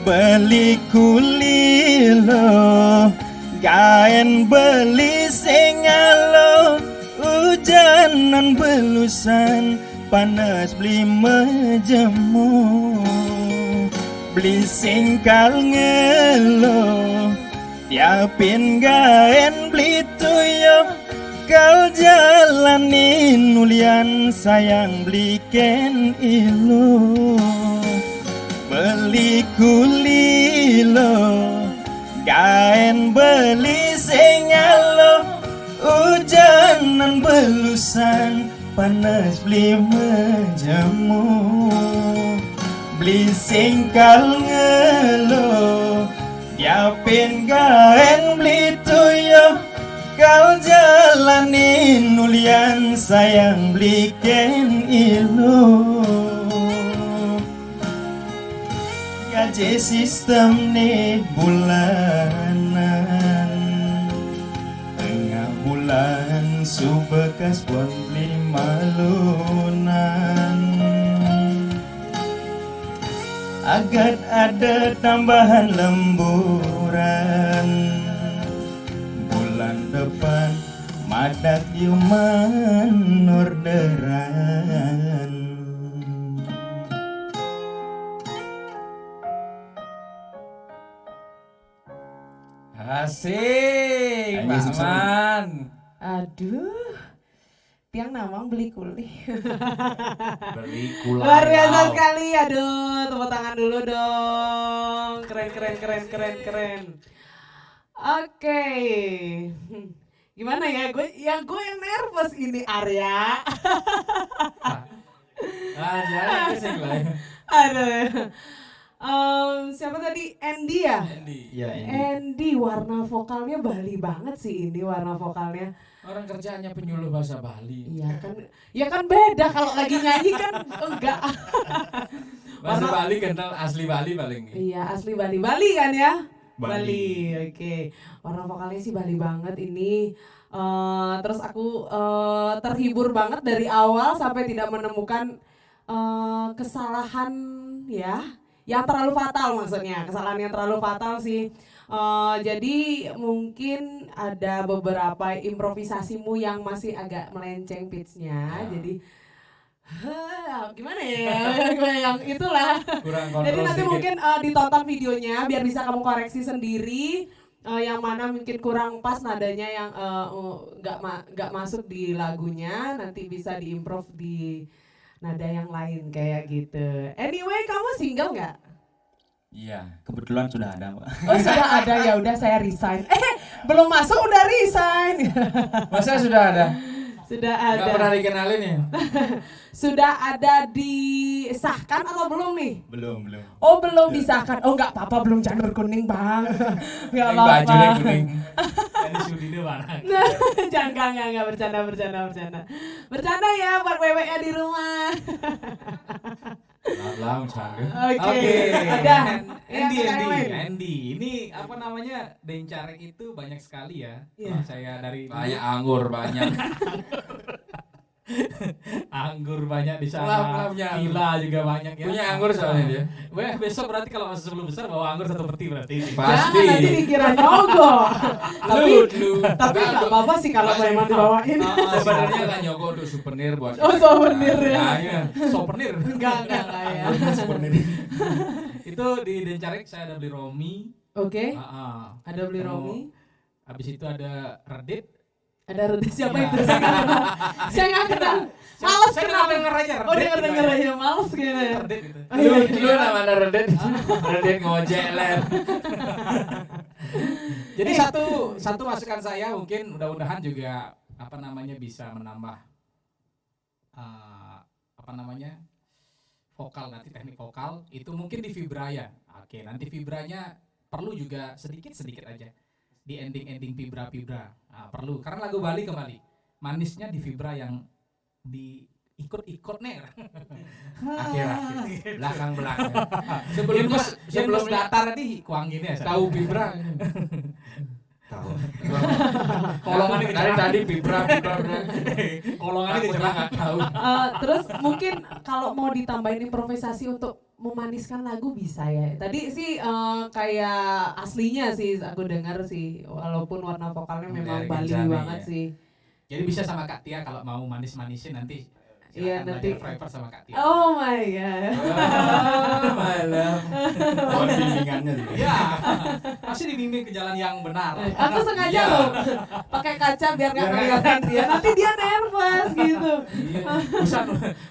Beli kulilo, gaen beli sengalo, hujanan belusan, panas beli menjemu. Beli sengkal ngelo, tiapin gaen beli tuyo. Kau jalanin nulian sayang beli ken ilo. Beli kulilo, gaen beli sengalo, hujanan belusan, panas beli menjemu. Beli sengkal ngelo, tiapin gaen beli tuyo. Kau jalanin nulian sayang beli ken ilo. Gaji sistem nih bulanan, Nya bulan subekas pun lima lunan, agak ada tambahan lemburan. Bulan depan madak yuman orderan. Asik, Ayo, Pak sukses. Man. Aduh, tiang namang beli kuli. Beli kulau. Luar biasa sekali, aduh, tepuk tangan dulu dong. Keren, keren, keren, keren, keren. Oke, gimana ya? Gue yang nervous ini Arya. Ah, jangan kesek lah. Aduh. Siapa tadi? Andy ya? Andy. Ya ini. Andy, warna vokalnya Bali banget sih ini warna vokalnya. Orang kerjaannya penyuluh bahasa Bali. Iya kan, ya kan beda kalau lagi nyanyi kan enggak. Bahasa Warna- Bali kental asli Bali paling. Iya asli Bali kan ya? Bali. Oke. Warna vokalnya sih Bali banget ini. Terus aku terhibur banget dari awal sampai tidak menemukan kesalahan ya, yang terlalu fatal maksudnya, kesalahan yang terlalu fatal sih. Jadi mungkin ada beberapa improvisasimu yang masih agak melenceng pitch-nya. Jadi gimana ya? Yang itulah. Kurang kontrol Jadi nanti sedikit. mungkin ditonton videonya biar bisa kamu koreksi sendiri yang mana mungkin kurang pas nadanya yang nggak masuk di lagunya, nanti bisa diimprove di nada yang lain kayak gitu. Anyway, kamu single nggak? Iya, kebetulan sudah ada, Pak. Oh sudah ada, ya udah saya resign. Belum masuk udah resign. Masa sudah ada? Sudah Nggak pernah ada. dikenalin ya? Sudah ada disahkan atau belum nih? Belum. Oh belum disahkan. Oh nggak apa-apa, belum janur kuning bang. Nggak Yang bajunya apa-apa. kuning. Ini Sudine barang. Jangan nggak bercanda. Bercanda ya buat wewe-nya di rumah. Lah, bercanda. Oke, ada. Andy, Ya, Kak Erwin. Andy. Ini apa namanya? Dencarek itu banyak sekali ya. Iya. Kalau saya dari Banyak anggur, banyak. anggur banyak di Pelap, sana. pelapnya anggur. Gila juga banyak ya. Punya anggur soalnya dia. Weh, besok berarti kalau masuk sebelum besar bawa anggur satu peti berarti. Pasti. Jangan nanti dikira nyogok. tapi Lu. tapi nggak apa-apa sih kalau memang dibawain. Sebenarnya nggak nyogok untuk souvenir buat. Oh, souvenir ya. Ya. Souvenir. Enggak ya. Itu di Dencarek saya ada beli Romi. Oke, Ah, ah. ada beli Romi. Habis itu ada Reddit. Ada Rudi siapa Ya. itu? Saya nggak kenal. Saya nggak kenal. Males Saya kenal. denger aja. Oh denger aja males gitu ya. Reddit gitu. Lu namanya Redet. Redet ngojek lem. Jadi satu masukan saya mungkin mudah-mudahan juga apa namanya bisa menambah apa namanya vokal nanti teknik vokal itu mungkin di vibra ya. Oke, nanti vibranya perlu juga sedikit aja di ending vibra. Nah, perlu karena lagu Bali kembali manisnya di vibra yang di ikut nih. Akhir-akhir. Belakang. Sebelum datar di kuang gini ya. Tahu Bibra. Tahu. Kolongan ini Tadi Bibra. kolongan ini Takutnya nggak tahu. Terus mungkin kalau mau ditambahin improvisasi untuk memaniskan lagu bisa ya. Tadi sih kayak aslinya sih aku dengar sih, walaupun warna vokalnya memang Dari Bali Genjani, banget ya. sih. Jadi bisa sama Kak Tia kalau mau manis-manisin nanti. Iya, silakan nanti. belajar Fiverr sama Kak Tia. Oh my god. Malam. Mohon bimbingannya juga. Iya. Pasti dibimbing ke jalan yang benar. Aku sengaja Iya. loh pakai kaca biar nggak kelihatan dia. Nanti dia nervous gitu.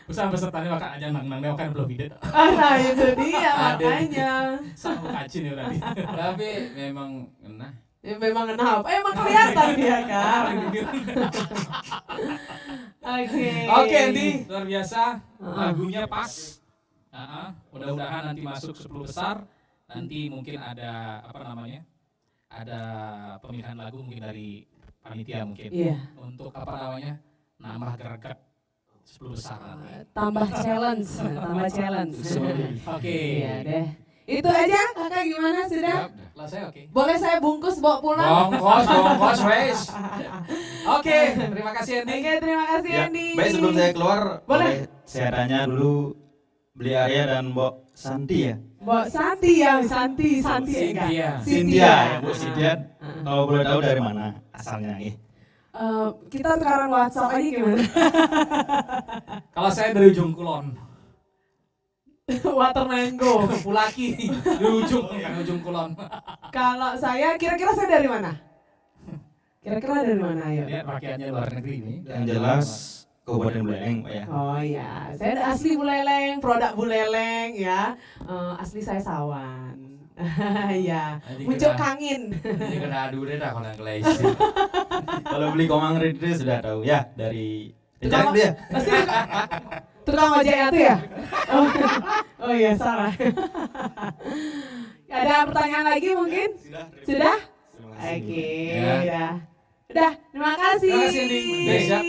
Usaha pesertanya makan aja nang kan belum ide. Nah itu dia Ada. makanya. Sama kacin ya berarti. Tapi memang nah. Ya, memang kenapa? Emang kelihatan dia kan. Oke. Oke, Andy, luar biasa. Heeh. Lagunya pas. Mudah-mudahan nanti masuk 10 besar. Nanti mungkin ada apa namanya? Ada pemilihan lagu mungkin dari panitia mungkin. Iya. Untuk apa namanya? Nambah gerak 10 besar nanti. Tambah challenge. Oke. Iya deh. Itu aja, kakak gimana sudah? Lah saya oke. Boleh saya bungkus bawa pulang? Bongkos, wes. Oke, terima kasih Andy. Oke, terima kasih Ya, Andy. baik sebelum saya keluar, Boleh. saya tanya dulu beli Arya dan Mbok Santi ya. Mbok Santi ya, Santi enggak? Cynthia ya, Bu Cynthia. Kalau boleh tahu dari mana asalnya ya? Kita sekarang WhatsApp aja gimana? Kalau saya dari ujung kulon. Water Mango. Pulaki di ujung, bukan ujung kulon. Kalau saya, kira-kira saya dari mana? Kira-kira dari mana ya? Lihat rakyatnya luar negeri ini. Yang jelas Kabupaten Buleleng, Pak ya. Oh ya, saya asli Buleleng, produk Buleleng ya. Asli saya Sawan. Ya, muncul kangin. Ini kena adu deh dah kalau yang kelais. Kalau beli Komang Rede sudah tahu ya dari Tukang- dia. Pasti tukang ojek itu ya? Oh iya, salah. Ada pertanyaan lagi mungkin? Sudah? Terima kasih. Oke, Ya. ya. Udah, terima kasih. Terima kasih, Andi. Baik, siap.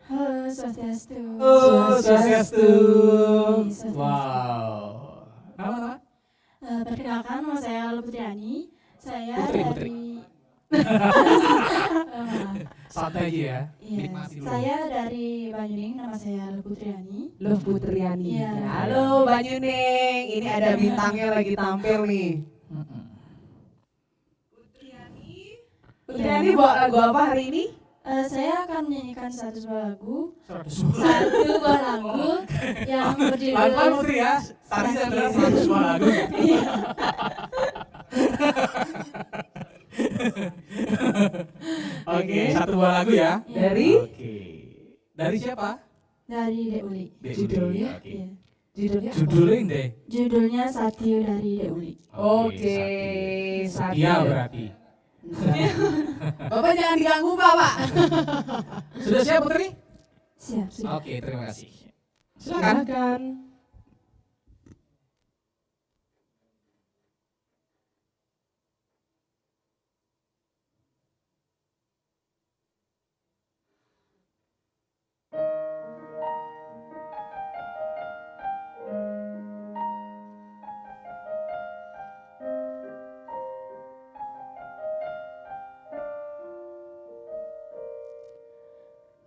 Halo, Swastiastu. Swastiastu. Swastiastu. Wow. Nama? Perkenalkan, nama saya Luputriani. Saya Putri. dari Santai aja ya. Iya, Nikmati dulu. saya dari Banyuning, nama saya Luputriani. Loh Putriani. Iya. Halo Banyuning, ini ada bintangnya lagi tampil nih. Putriani bawa lagu apa hari ini? Saya akan menyanyikan satu buah lagu yang berjudul Pelan-pelan Putri ya. Tadi saya dengar 100 buah lagu. Oke, satu buah lagu ya. Dari? Oke. Dari siapa? dari Deuli. Judulnya? Oke. Iya. Judulnya? Judulnya deh. Judulnya Satio dari Deuli. Oke, Setia berarti. Bapak jangan diganggu Bapak. Sudah siap Putri? Siap, sudah. Oke, terima kasih. Silakan.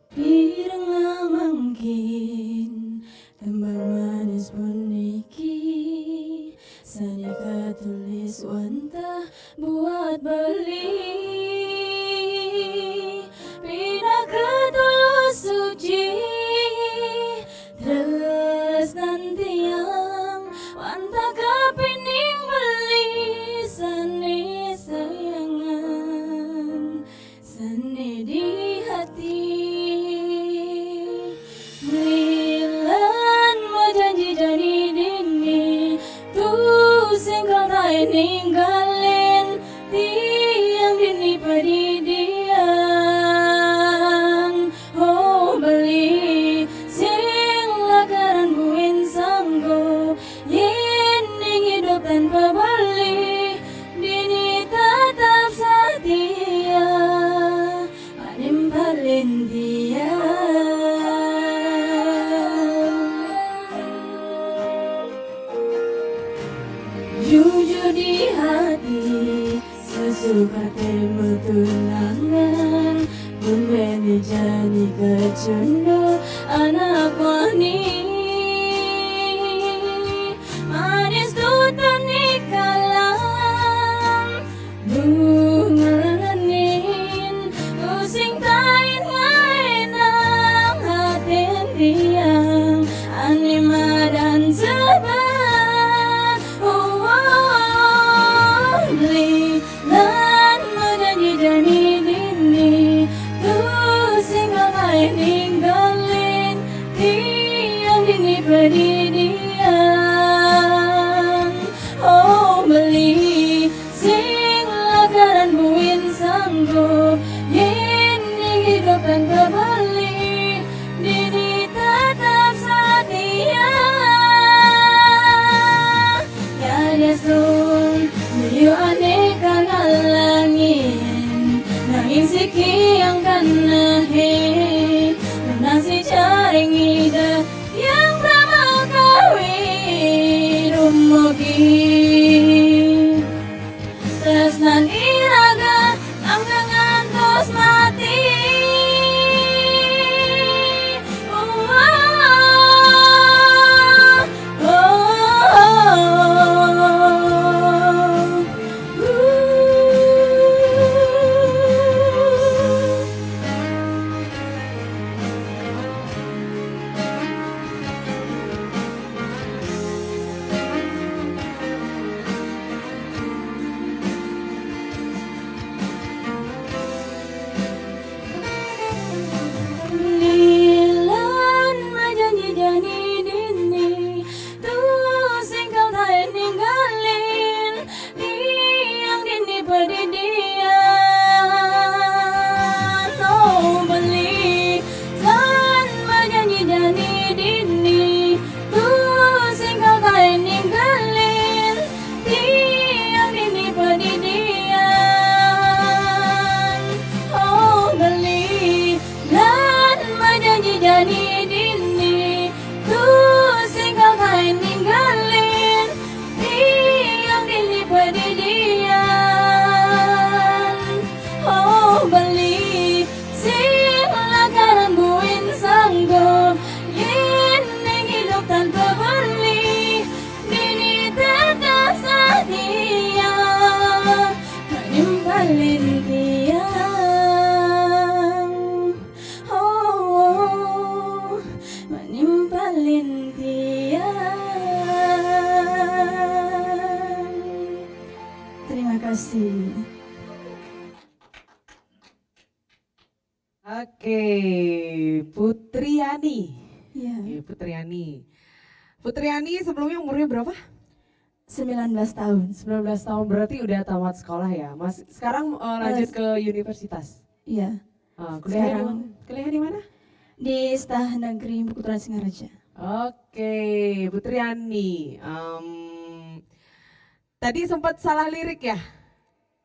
Bila mungkin tembang manis pun niki Sanika tulis wanta buat beli Pindah ke tulus suci Terus nanti yang wanta kepining beli Sani sayangan Sani di hati Milan mau janji jadi dini Tuh singkong tak ninggalin Tiang dini pedidian Oh beli Sing lakaran buin sanggo Yening hidup tanpa beli Dini tetap setia Manimpalin dia Jujur di hati Sesuka temu tunangan Membeli jadi kecundo Anak wani Manis tutan nikalam Bunganin Using tain ngainang Hatin tiang Anima dan sebat Lan menjanji dini Tuh singgah main ninggalin Tiang dini pedidian hidupan kembali, Dini tetap setia. Tiada sun beliau aneka ngalangin, nanging siki yang kanahe, nasi jaring ida yang pramal kawin umugi. Tresnan iraga angga ngantos mati. Oh, oh, oh, Nilan majanji-janji dini, tuh singkau tak ninggalin, yang dini pedidian. Oh beli, san majanji-janji dini, tuh singkau tak ninggalin, yang dini pedidian. Oh beli, dan majanji-janji dini, tuh singkau kain ninggalin, yang dini pedidian. Oh beli, sing lakaran buin sanggup, yin ning hidup tanpa beli, dini tetap setia, menimbalin tiang. Oh, menimbalin tiang. Terima kasih. Oke, Putriani. Ya, Oke, Putriani. Putriani sebelumnya umurnya berapa? 19 tahun. 19 tahun berarti udah tamat sekolah ya. Mas sekarang lanjut ke universitas. Iya, Kuliah di mana? di Stah Negeri Pukuturan Singaraja. Oke, Putriani. Tadi sempat salah lirik ya?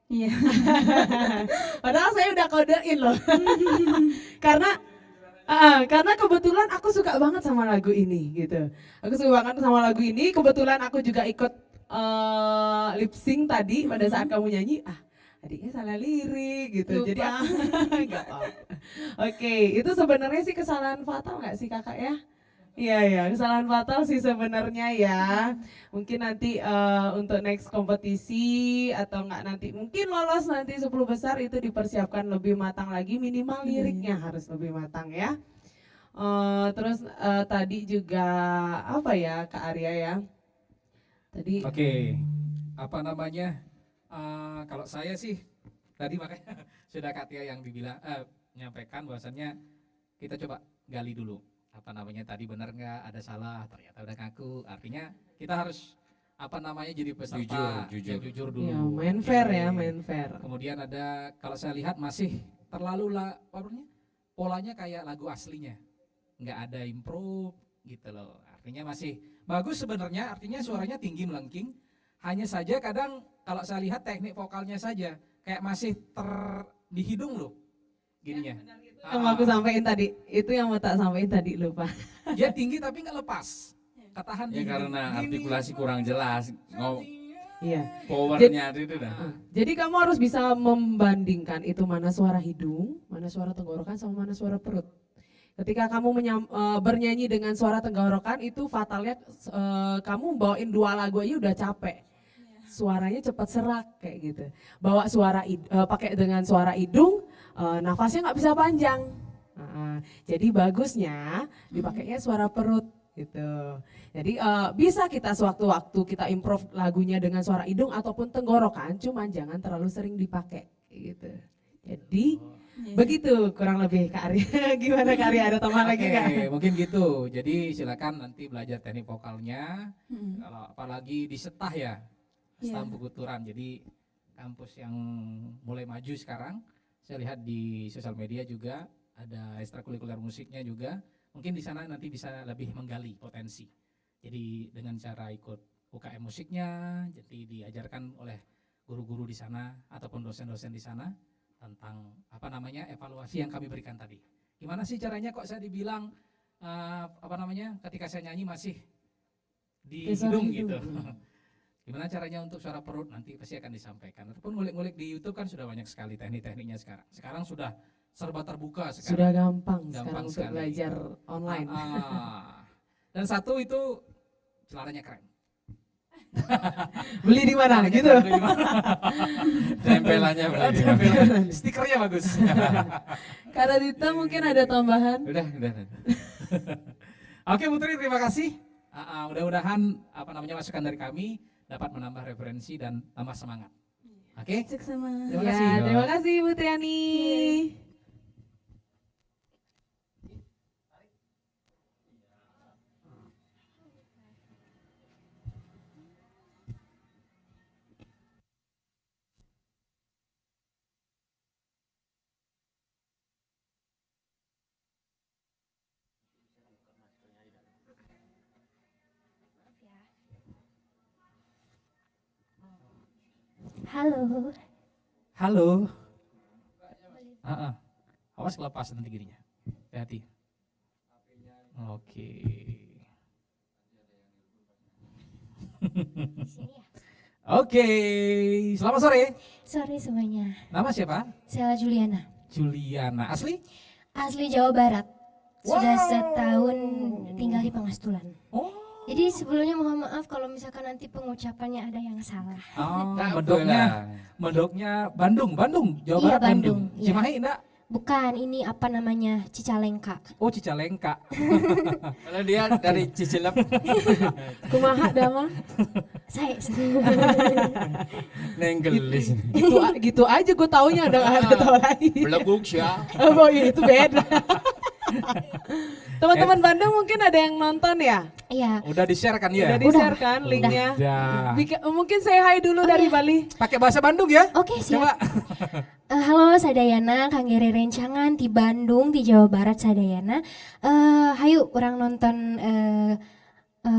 Iya. Padahal saya udah kodein loh. karena kebetulan aku suka banget sama lagu ini gitu. Aku suka banget sama lagu ini. Kebetulan aku juga ikut lip sync tadi pada saat kamu nyanyi. Adiknya salah lirik gitu. Lupa. Jadi aku nggak apa-apa. Oke, itu sebenarnya sih kesalahan fatal nggak sih kakak ya? Iya, kesalahan fatal sih sebenarnya ya. Mungkin nanti untuk next kompetisi atau enggak nanti mungkin lolos nanti 10 besar itu dipersiapkan lebih matang lagi, minimal liriknya harus lebih matang ya. Terus tadi juga apa ya Kak Arya ya? Tadi Oke, apa namanya? Kalau saya sih tadi makanya sudah Kak Tia yang menyampaikan bahwasannya kita coba gali dulu apa namanya tadi benar nggak ada salah, ternyata udah ngaku, artinya kita harus apa namanya jadi peserta Jujur. yang jujur dulu. ya, main fair Oke. ya, main fair. Kemudian ada kalau saya lihat masih terlalu polanya kayak lagu aslinya, nggak ada improve gitu loh. Artinya masih bagus sebenarnya, artinya suaranya tinggi melengking. Hanya saja kadang kalau saya lihat teknik vokalnya saja kayak masih di hidung loh, gininya. Yang mau aku sampaikan tadi, itu yang mau tak sampaikan tadi lupa. Dia tinggi tapi nggak lepas, ketahan Ya di hidung. karena Gini. artikulasi kurang jelas, Iya. powernya itu dah. Jadi kamu harus bisa membandingkan itu mana suara hidung, mana suara tenggorokan, sama mana suara perut. Ketika kamu bernyanyi dengan suara tenggorokan itu fatalnya kamu bawain 2 lagu aja udah capek. Suaranya cepat serak kayak gitu. Bawa suara pakai dengan suara hidung, nafasnya nggak bisa panjang. Jadi bagusnya dipakainya suara perut gitu. Jadi bisa kita sewaktu-waktu kita improve lagunya dengan suara hidung ataupun tenggorokan, cuman jangan terlalu sering dipakai gitu. Jadi begitu kurang lebih Kak Arya. Gimana Kak Arya, ada tambahan lagi nggak? Oke, mungkin gitu. Jadi silakan nanti belajar teknik vokalnya. Kalau apalagi di Setah ya, Setah Pukuturan. Jadi kampus yang mulai maju sekarang. Saya lihat di sosial media juga ada ekstrakurikuler musiknya juga. Mungkin di sana nanti bisa lebih menggali potensi. Jadi dengan cara ikut UKM musiknya, jadi diajarkan oleh guru-guru di sana ataupun dosen-dosen di sana tentang evaluasi yang kami berikan tadi. Gimana sih caranya kok saya dibilang ketika saya nyanyi masih di hidung gitu. Gimana caranya untuk suara perut nanti pasti akan disampaikan. Ataupun ngulik-ngulik di YouTube kan sudah banyak sekali teknik-tekniknya sekarang. Sekarang sudah serba terbuka sekarang. Sudah gampang sekarang untuk sekali. belajar online. Dan satu itu celananya keren. Beli di mana gitu? Tempelannya berarti. Stikernya bagus. Karena Dita mungkin ada tambahan. Udah. Oke Putri, terima kasih. Mudah-mudahan masukan dari kami dapat menambah referensi dan tambah semangat. Oke? Sama. Terima Ya, kasih. terima kasih Ibu Triani. Halo. Halo. Awas kelepas nanti gininya. Hati-hati. Oke. Sini ya. Oke, selamat sore. Sore semuanya. Nama siapa? Saya Juliana. Juliana. Asli? Asli Jawa Barat. Sudah Wow. setahun tinggal di Pangastulan. Oh. Jadi sebelumnya mohon maaf kalau misalkan nanti pengucapannya ada yang salah. Mendoknya Bandung, Jawa Iya, Barat, Bandung, iya. Cimahi enggak? Bukan, ini apa namanya, Cicalengka. Oh, Cicalengka. Kalau dia dari Cicilep. Kumaha dama? Saya. Nenggelis. Gitu aja gue taunya udah gak ada tau lagi. Beleguk ya. Oh iya itu beda. Teman-teman Bandung mungkin ada yang nonton ya? Iya. Udah di-share kan ya? Udah di-share kan Udah. linknya? Udah. Mungkin saya hai dulu dari iya. Bali. Pakai bahasa Bandung ya? Oke, siap. Coba. Halo Sadayana, Kanggere Rencangan di Bandung, di Jawa Barat Sadayana. Hayu orang nonton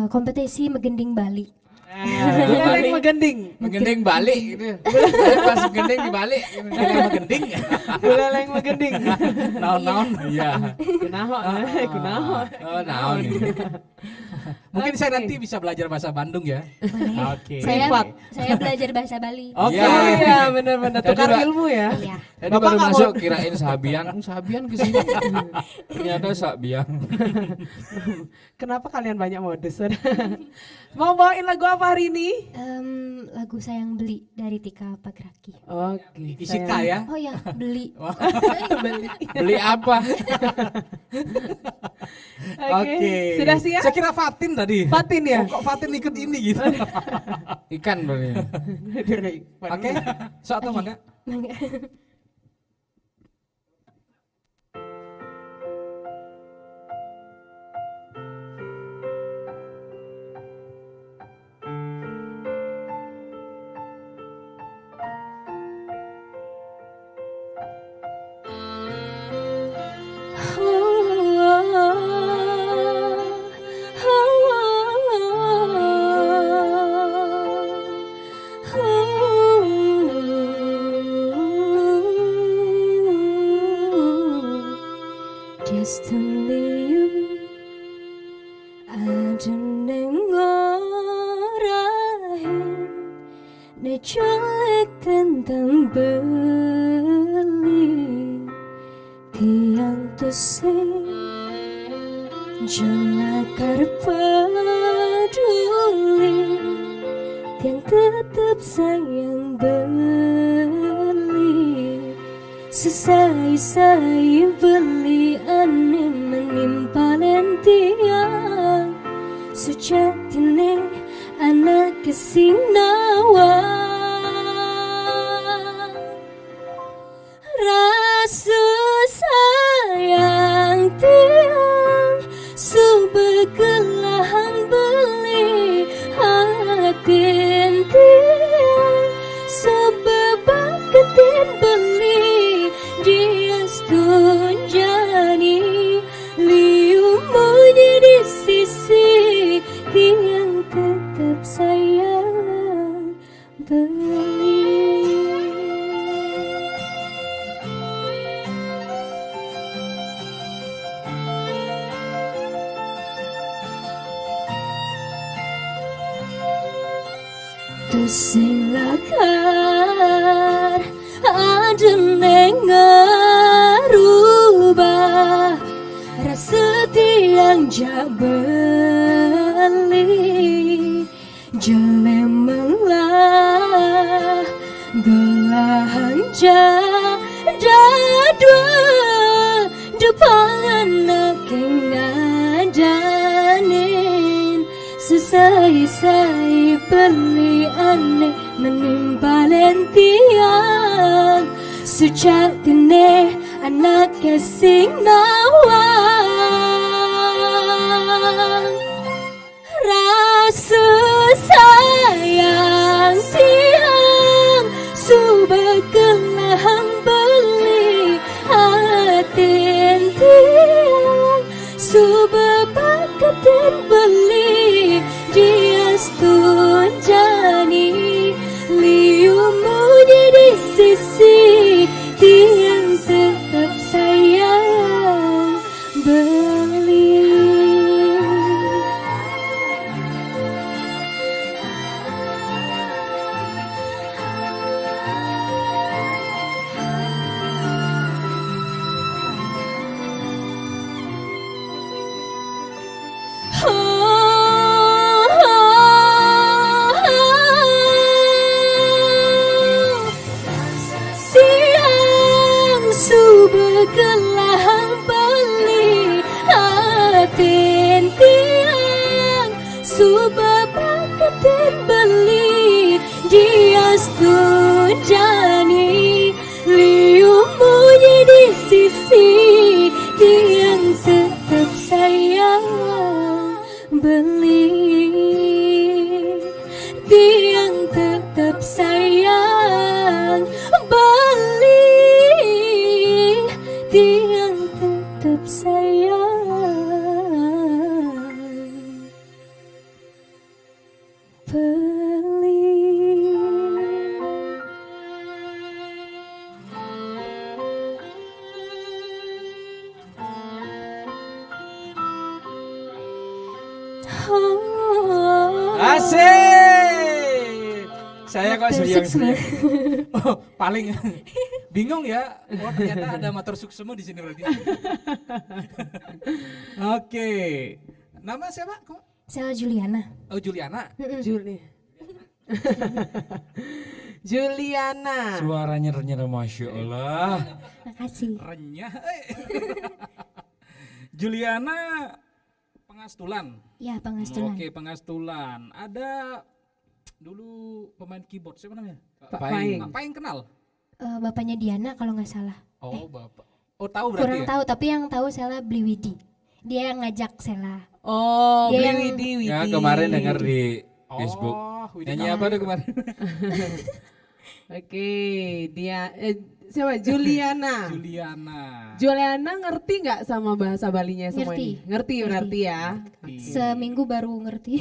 kompetisi Megending Bali. Bukan megending. Menggending balik gitu. Saya pas gending dibalik. Gending. Buleleng megending. Naon-naon. Iya. Kunaho, kunaho. Oh, naon. Mungkin saya Oke. nanti bisa belajar bahasa Bandung ya. Boleh. Oke. Saya belajar bahasa Bali. Oke. Iya. Oh iya benar-benar Tadi tukar Mbak. ilmu ya. Iya. Tadi Bapak baru nggak masuk kirain Sabian. Sabian ke sini. Ternyata Sabian. Kenapa kalian banyak modus? Mau bawain lagu apa hari ini? Lagu Sayang Beli dari Tika Pagraki. Oke. Isika ya. Oh ya, beli. Beli apa? Oke. Sudah siap? Saya kira Fatin tadi. Fatin ya? Kok Fatin ikut ini gitu. Ikan berarti. Oke. Sok atau mangga? Just only you ada neng orahin diculik tentang beli tiang tusing jelakar peduli yang tetap sayang beli sesai-sai beli ane menimpa lentiang sejatine anak kesinawa rasa sayang tiang subekelahan beli hatin tiang sebab ketin beli dia setuju sing lakar ada neng ngerubah rasa tiang jak beli jelemelah gelahan jadwa depan naking ngadanin sesai-sai beli aneh menimpalen tiang sejak kene anak kesing nawang rasa sayang tiang subekelahan beli hatin tiang subepakatin beli dia stunjani liumu di sisi tiang tetap sayang beli. Tiang subekelahan beli hatin tiang subepakatin beli dia stunjani liumu di sisi tiang tetap sayang beli tiang tetap sayang beli tiang tetap sayang beli. Asik. Saya kok Six, serius. Oh, paling bingung ya. Oh, ternyata ada motor suksemo di sini berarti. Oke. Nama siapa? Kok? Saya Juliana. Oh, Juliana. Juliana. Suaranya renyah, Masya Allah. Makasih. Renyah. Juliana Pengastulan. Ya, Pengastulan. Oke, Pengastulan. Ada dulu pemain keyboard siapa namanya? Pak Paing. Pak Paing kenal? Bapaknya Diana kalau nggak salah. Oh, Bapak. Oh, tahu berarti Kurang ya? tahu, tapi yang tahu Sela beli Widi. Dia yang ngajak Sela. Oh, Dia Beli yang- Widi, Widi. Ya kemarin dengar di Facebook. Oh, Widi Nyanyi Kamal. apa tuh kemarin? Oke, dia siapa? Juliana. Juliana. Juliana ngerti nggak sama bahasa Balinya semua Ngerti. ini? Ngerti berarti ya. Seminggu baru ngerti.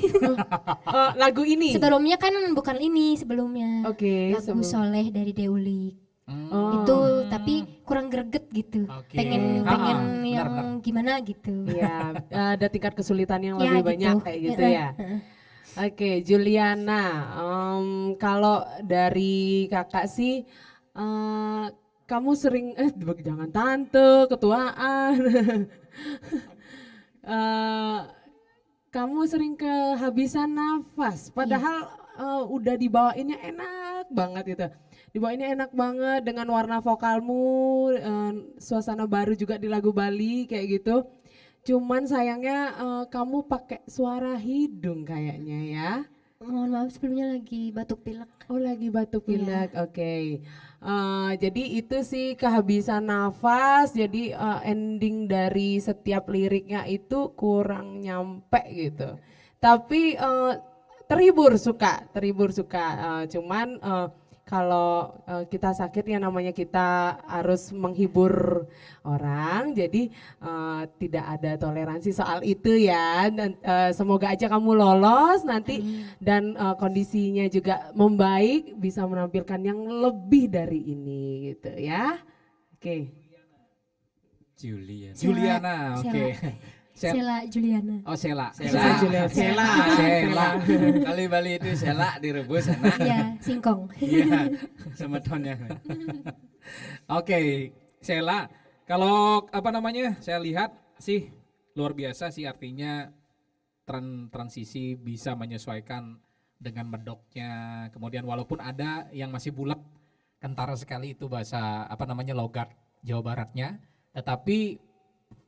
Oh, lagu ini. Sebelumnya kan bukan ini, sebelumnya. Oke, Lagu Soleh dari Deulik. Oh. Itu tapi kurang greget gitu. Oke. Pengen Ah, pengen benar, yang benar. gimana gitu. Iya, ada tingkat kesulitan yang Ya, lebih banyak kayak gitu ya. Heeh. Oke, Juliana. Kalau dari kakak sih, kamu sering jangan tante, ketuaan. Kamu sering kehabisan nafas, padahal udah dibawainnya enak banget gitu. Dibawainnya enak banget dengan warna vokalmu, suasana baru juga di lagu Bali kayak gitu. Cuman sayangnya kamu pakai suara hidung kayaknya ya. Mohon maaf sebelumnya lagi batuk pilek. Oh lagi batuk pilek, oke. Jadi itu sih kehabisan nafas, jadi ending dari setiap liriknya itu kurang nyampe gitu. Tapi terhibur suka. Cuman kalau kita sakit ya namanya kita harus menghibur orang, jadi tidak ada toleransi soal itu ya. Dan semoga aja kamu lolos nanti dan kondisinya juga membaik, bisa menampilkan yang lebih dari ini gitu ya. Oke. Julian. Juliana, Sela. oke. Sela Juliana. Oh, Sela. Sela. Sela. Kali Bali itu sela direbus enak. Iya, singkong. Iya, semetonnya. Oke, Sela. Kalau apa namanya? Saya lihat sih luar biasa sih, artinya transisi bisa menyesuaikan dengan medoknya. Kemudian walaupun ada yang masih bulat, kentara sekali itu bahasa apa namanya logat Jawa Baratnya, tetapi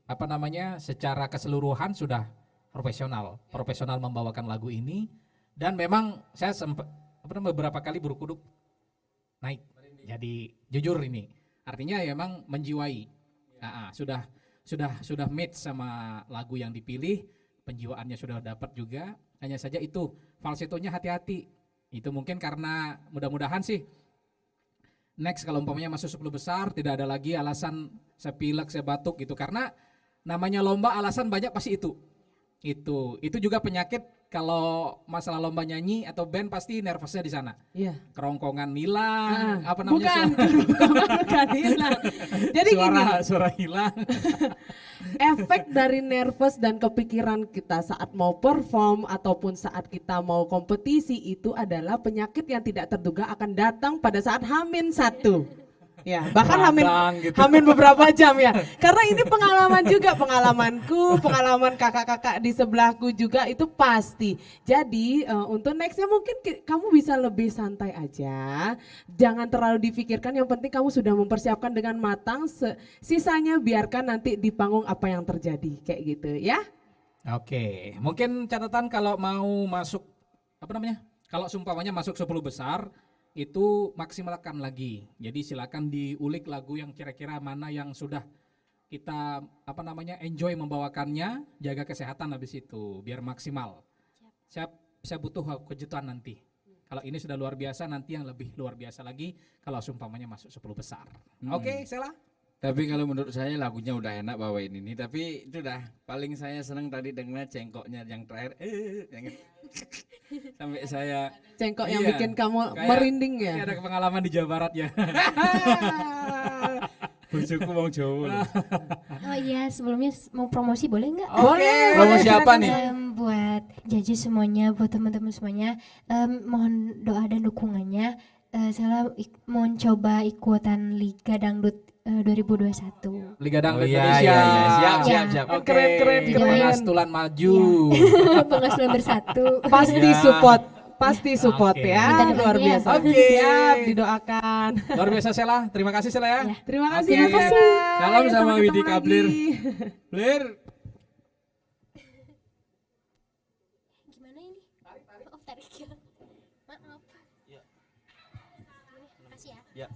apa namanya secara keseluruhan sudah profesional membawakan lagu ini, dan memang saya sempat beberapa kali berkuduk naik. Jadi jujur ini artinya memang menjiwai. Sudah match sama lagu yang dipilih, penjiwaannya sudah dapat juga. Hanya saja itu falsetonya hati-hati. Itu mungkin karena mudah-mudahan sih next kalau umpamanya masuk 10 besar tidak ada lagi alasan saya pilek, saya batuk gitu, karena namanya lomba alasan banyak pasti itu. Itu juga penyakit kalau masalah lomba nyanyi atau band, pasti nervousnya di sana. Iya. Kerongkongan hilang, apa namanya? Bukan hilang. Jadi suara hilang. efek dari nervous dan kepikiran kita saat mau perform ataupun saat kita mau kompetisi itu adalah penyakit yang tidak terduga akan datang pada saat H-1. Ya, bahkan hamin beberapa jam ya. Karena ini pengalaman juga, pengalamanku, pengalaman kakak-kakak di sebelahku juga itu pasti. Jadi untuk nextnya mungkin kamu bisa lebih santai aja. Jangan terlalu difikirkan, yang penting kamu sudah mempersiapkan dengan matang. Sisanya biarkan nanti di panggung apa yang terjadi, kayak gitu ya. Oke, mungkin catatan kalau mau masuk, apa namanya? Kalau seumpamanya masuk 10 besar, itu maksimalkan lagi. Jadi silakan diulik lagu yang kira-kira mana yang sudah kita apa namanya enjoy membawakannya, jaga kesehatan habis itu biar maksimal. Saya butuh kejutan nanti. Kalau ini sudah luar biasa, nanti yang lebih luar biasa lagi kalau seumpamanya masuk 10 besar. Oke, Sela. Tapi kalau menurut saya lagunya udah enak bawain ini, tapi itu dah paling saya senang tadi dengar cengkoknya yang terakhir sampai saya Cengkok yang Iya, bikin kamu kayak- merinding ya. Kayak ada pengalaman di Jawa Barat ya. bojoku wong Jawa loh. Oh iya, sebelumnya mau promosi boleh nggak? Boleh. Promosi apa silakan. nih? Buat Jaji semuanya, buat teman-teman semuanya, mohon doa dan dukungannya. Saya mau coba ikutan Liga Dangdut 2021. Liga Dangdut iya, Indonesia. iya, iya. Siap, Ya. siap, siap. Oke. Keren. Pengastulan maju. Pengasuhan bersatu. Pasti support Oke. ya. Minta Luar doanya. biasa. Oke. Siap, didoakan. Luar biasa Sela. Terima kasih Sela ya. Ya. Terima kasih. Oke. ya, Sela. Salam sama Sampai Widi ketemu Kablir. lagi. Blir. Gimana ini? Oh, tarik ya. Maaf. Ya. Makasih ya. Ya.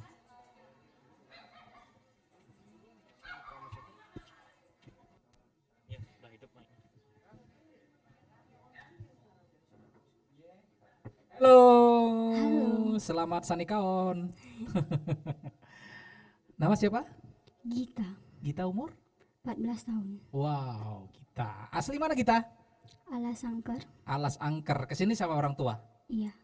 Halo. Selamat Sanikaon. Nama siapa? Gita, Gita umur? 14 tahun. Wow, Gita. Asli mana Gita? Alas Angker. Alas Angker. Kesini sama orang tua. Iya.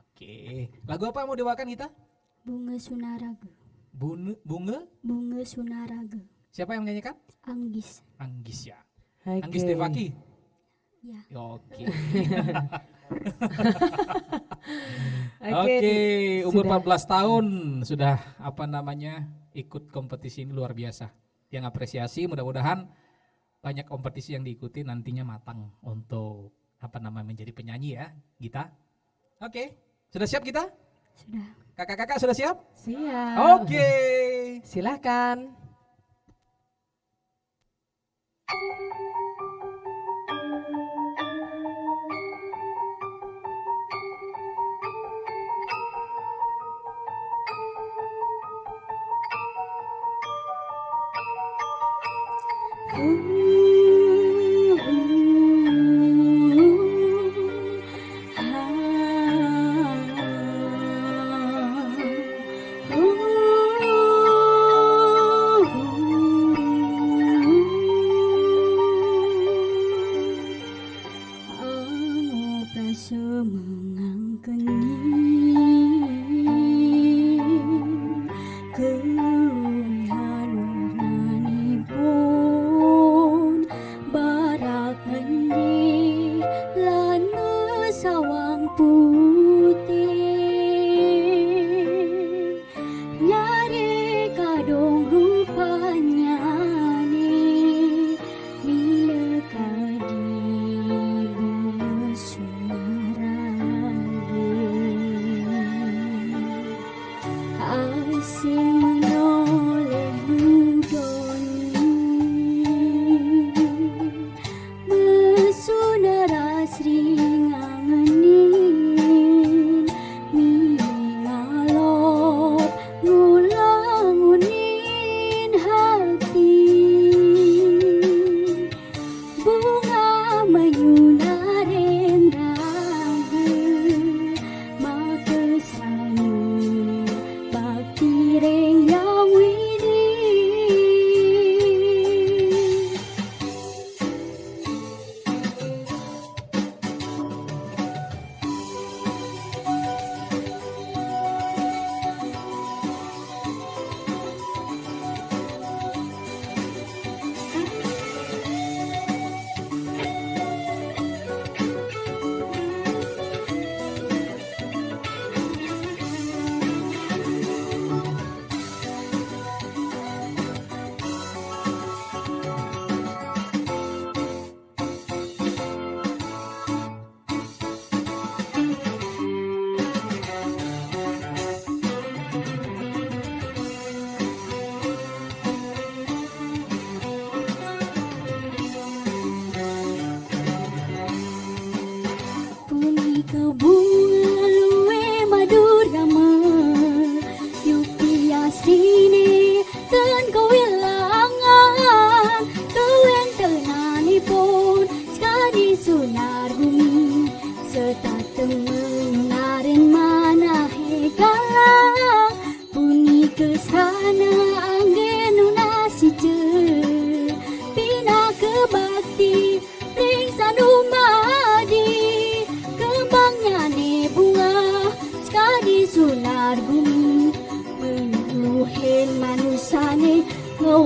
Oke. Lagu apa yang mau dibawakan Gita? Bunga Sunaraga. Bunga? Bunga Sunaraga. Siapa yang menyanyikan? Anggis. Anggis ya. Oke. Anggis Devaki. Ya. Oke. Oke. Oke, umur Sudah. 14 tahun sudah apa namanya ikut kompetisi ini luar biasa. Yang apresiasi, mudah-mudahan banyak kompetisi yang diikuti nantinya matang untuk apa namanya menjadi penyanyi ya, Gita. Oke, sudah siap kita? Sudah. Kakak-kakak sudah siap? Siap. Oke. Silakan. Keluhan warnani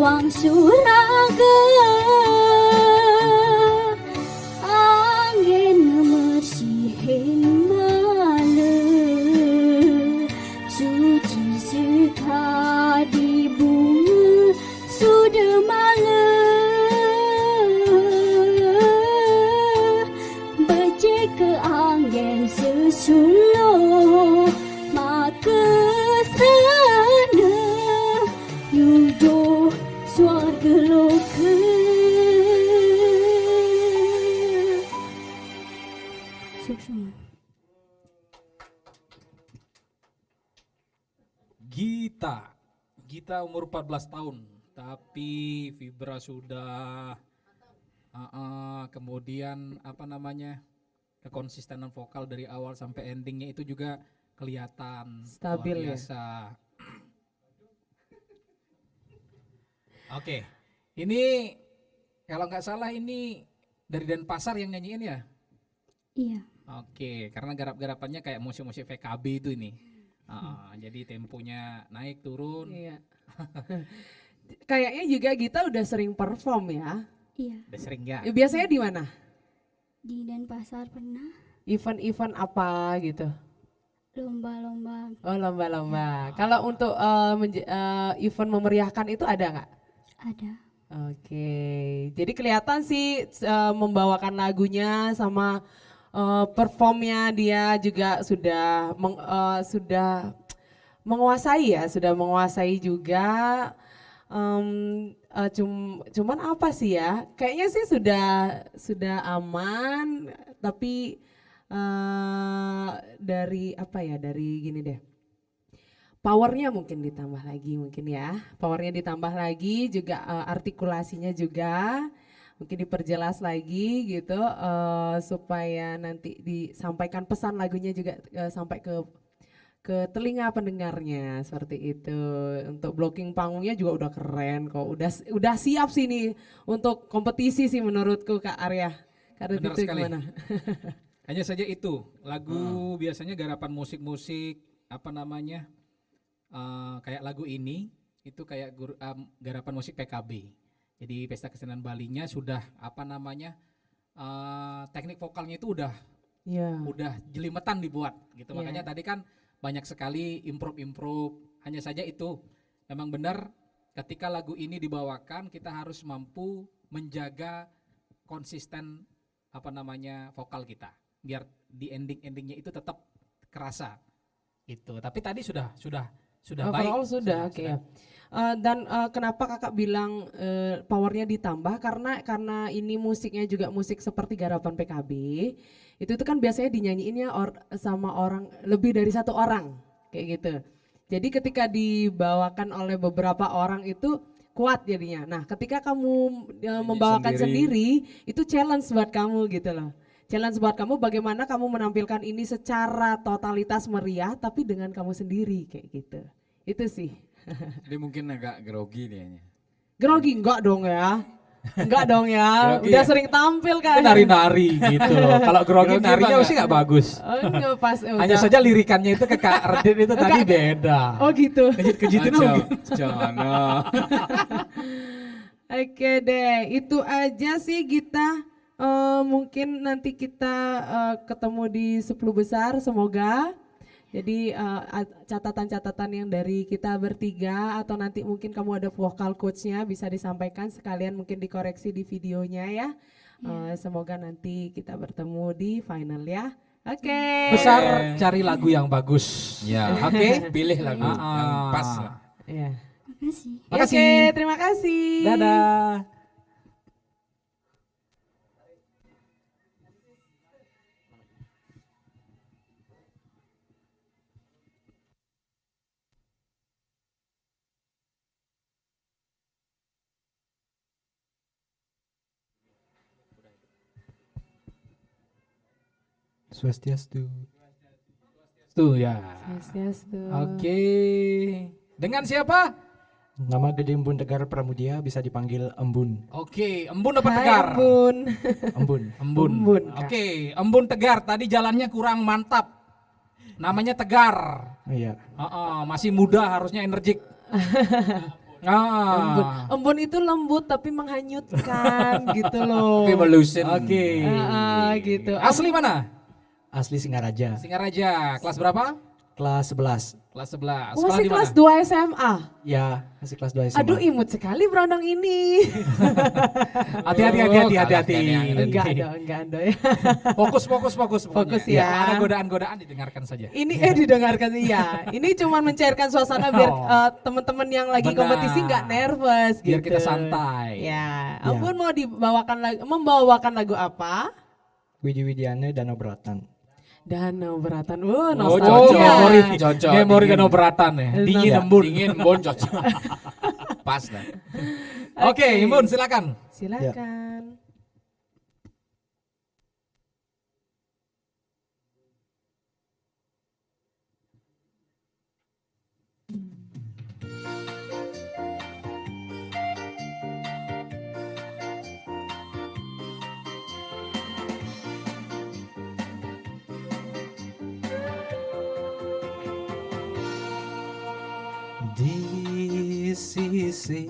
Lawang suraga angin mersihin mala suci sekali bunga sudah mala berjika angin sesulur maka sana nuju swarga loka. Sukses. Gita umur 14 tahun, tapi Vibra sudah kemudian apa namanya? Kekonsistenan vokal dari awal sampai endingnya itu juga kelihatan Stabil luar ya? biasa. Oke, ini kalau nggak salah ini dari Denpasar yang nyanyiin ya? Iya. Oke, karena garap-garapannya kayak musik-musik VKB itu ini. Jadi temponya naik turun. Iya. Kayaknya juga Gita udah sering perform ya. Iya. Udah sering ya? Biasanya di mana? Di Denpasar pernah Event-event apa gitu? lomba-lomba. Oh, lomba-lomba. Kalau untuk event memeriahkan itu ada nggak? Ada. Oke, jadi kelihatan sih membawakan lagunya sama performnya dia juga sudah menguasai ya, sudah menguasai juga. Cuman apa sih ya? Kayaknya sih sudah aman, tapi dari apa ya? Dari gini deh. Powernya mungkin ditambah lagi mungkin ya. Powernya ditambah lagi juga artikulasinya juga mungkin diperjelas lagi gitu supaya nanti disampaikan pesan lagunya juga sampai ke telinga pendengarnya seperti itu. Untuk blocking panggungnya juga udah keren kok. Udah siap sih nih untuk kompetisi sih menurutku Kak Arya. Karena Benar itu sekali. gimana? Hanya saja itu lagu biasanya garapan musik-musik apa namanya kayak lagu ini itu kayak garapan musik PKB. Jadi Pesta Kesenian Balinya sudah apa namanya teknik vokalnya itu udah jelimetan dibuat gitu. Iya. Makanya tadi kan banyak sekali improve. Hanya saja itu memang benar ketika lagu ini dibawakan kita harus mampu menjaga konsisten apa namanya vokal kita biar di endingnya itu tetap kerasa gitu. Tapi tadi sudah baik. Overall sudah, oke ya. Dan kenapa kakak bilang powernya ditambah karena ini musiknya juga musik seperti garapan PKB. Itu kan biasanya dinyanyiinnya sama orang lebih dari satu orang kayak gitu. Jadi ketika dibawakan oleh beberapa orang itu kuat jadinya. Nah, ketika kamu membawakan sendiri itu challenge buat kamu gitu loh. Challenge buat kamu bagaimana kamu menampilkan ini secara totalitas meriah tapi dengan kamu sendiri kayak gitu. Itu sih. Jadi mungkin agak grogi dia. Grogi enggak dong ya. Enggak dong ya. Grogi Udah ya? sering tampil kan. Nari-nari gitu loh. Kalau grogi Grogi narinya apa pasti nggak bagus. Oh, enggak pas. Hanya saja lirikannya itu ke Kak Radit itu tadi beda. Oh gitu. Kejut-kejutin mungkin. Jangan. Oke deh, itu aja sih kita. Mungkin nanti kita ketemu di 10 besar semoga. Jadi catatan-catatan yang dari kita bertiga atau nanti mungkin kamu ada vokal coachnya bisa disampaikan sekalian mungkin dikoreksi di videonya ya. Semoga nanti kita bertemu di final ya. Oke. Besar cari lagu yang bagus. Ya, Oke. pilih lagu yang pas lah. Ya. Makasih. Oke, terima kasih. Dadah. Swastiastu. Tuh ya. Swastiastu. Oke. Dengan siapa? Nama Gede Embun Tegar Pramudia bisa dipanggil Embun. Oke, Embun apa Hai, Tegar? Bun. Embun. Embun. Embun, Kak. Oke, Embun Tegar. Tadi jalannya kurang mantap. Namanya Tegar. Iya. Masih muda harusnya energik. Embun. Ah, Embun itu lembut tapi menghanyutkan gitu loh. tapi melusin. Oke. Gitu. Asli mana? Asli Singaraja. Singaraja. Kelas berapa? Kelas 11. Kelas 11. Oh, Sekolah masih di kelas mana? 2 SMA. Ya, masih kelas 2 SMA. Aduh, imut sekali berondong ini. Hati-hati, Oh, hati-hati, kalah hati-hati. dengan yang ini. enggak dong ya. Fokus, fokus, fokus. pokoknya. Fokus ya. Kalau ada godaan-godaan didengarkan saja. Ini didengarkan iya. Ini cuma mencairkan suasana biar teman-teman yang lagi Benar. kompetisi nggak nervous gitu. Biar kita santai. Ya, Ya. ampun mau membawakan lagu apa? Widi Widiane Danau Beratan. Danau Beratan. Oh, Nostalgia. cocok. Cocok. Memori Dingin. dan operatan ya. Dingin Ya. embun. Dingin, bon cocok. Pas lah. Oke, Imun silakan. Silakan. Di sisi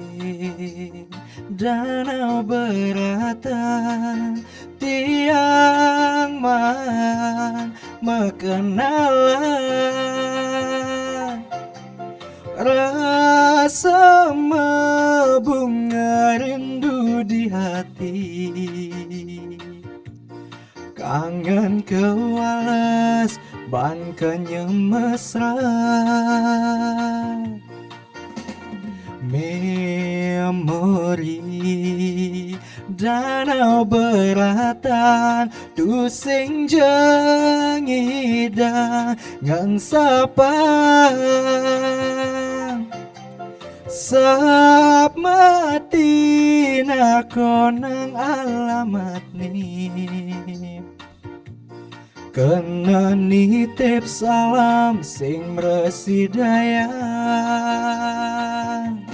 danau beratan tiang man mengenalan rasa membunga rindu di hati kangen kewalas ban mesra memori danau beratan tusing jengida ngang sapang sap mati nakonang alamat ni kena nitip salam sing meresidayang.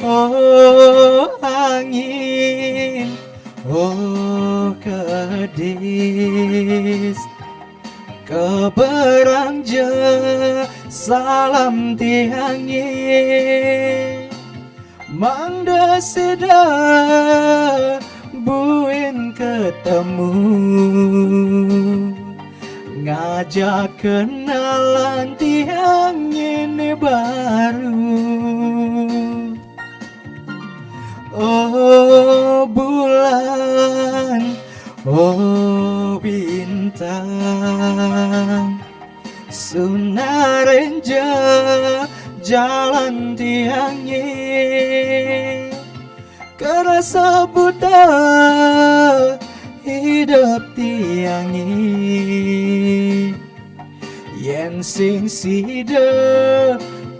Oh angin, oh kedis, keberang je salam tiangi, mangda seda buin ketemu, ngajak kenalan tiang ini baru. Oh bulan, oh bintang, sunarenja jalan tiangi, kerasa buta hidup tiangi, yen sing sida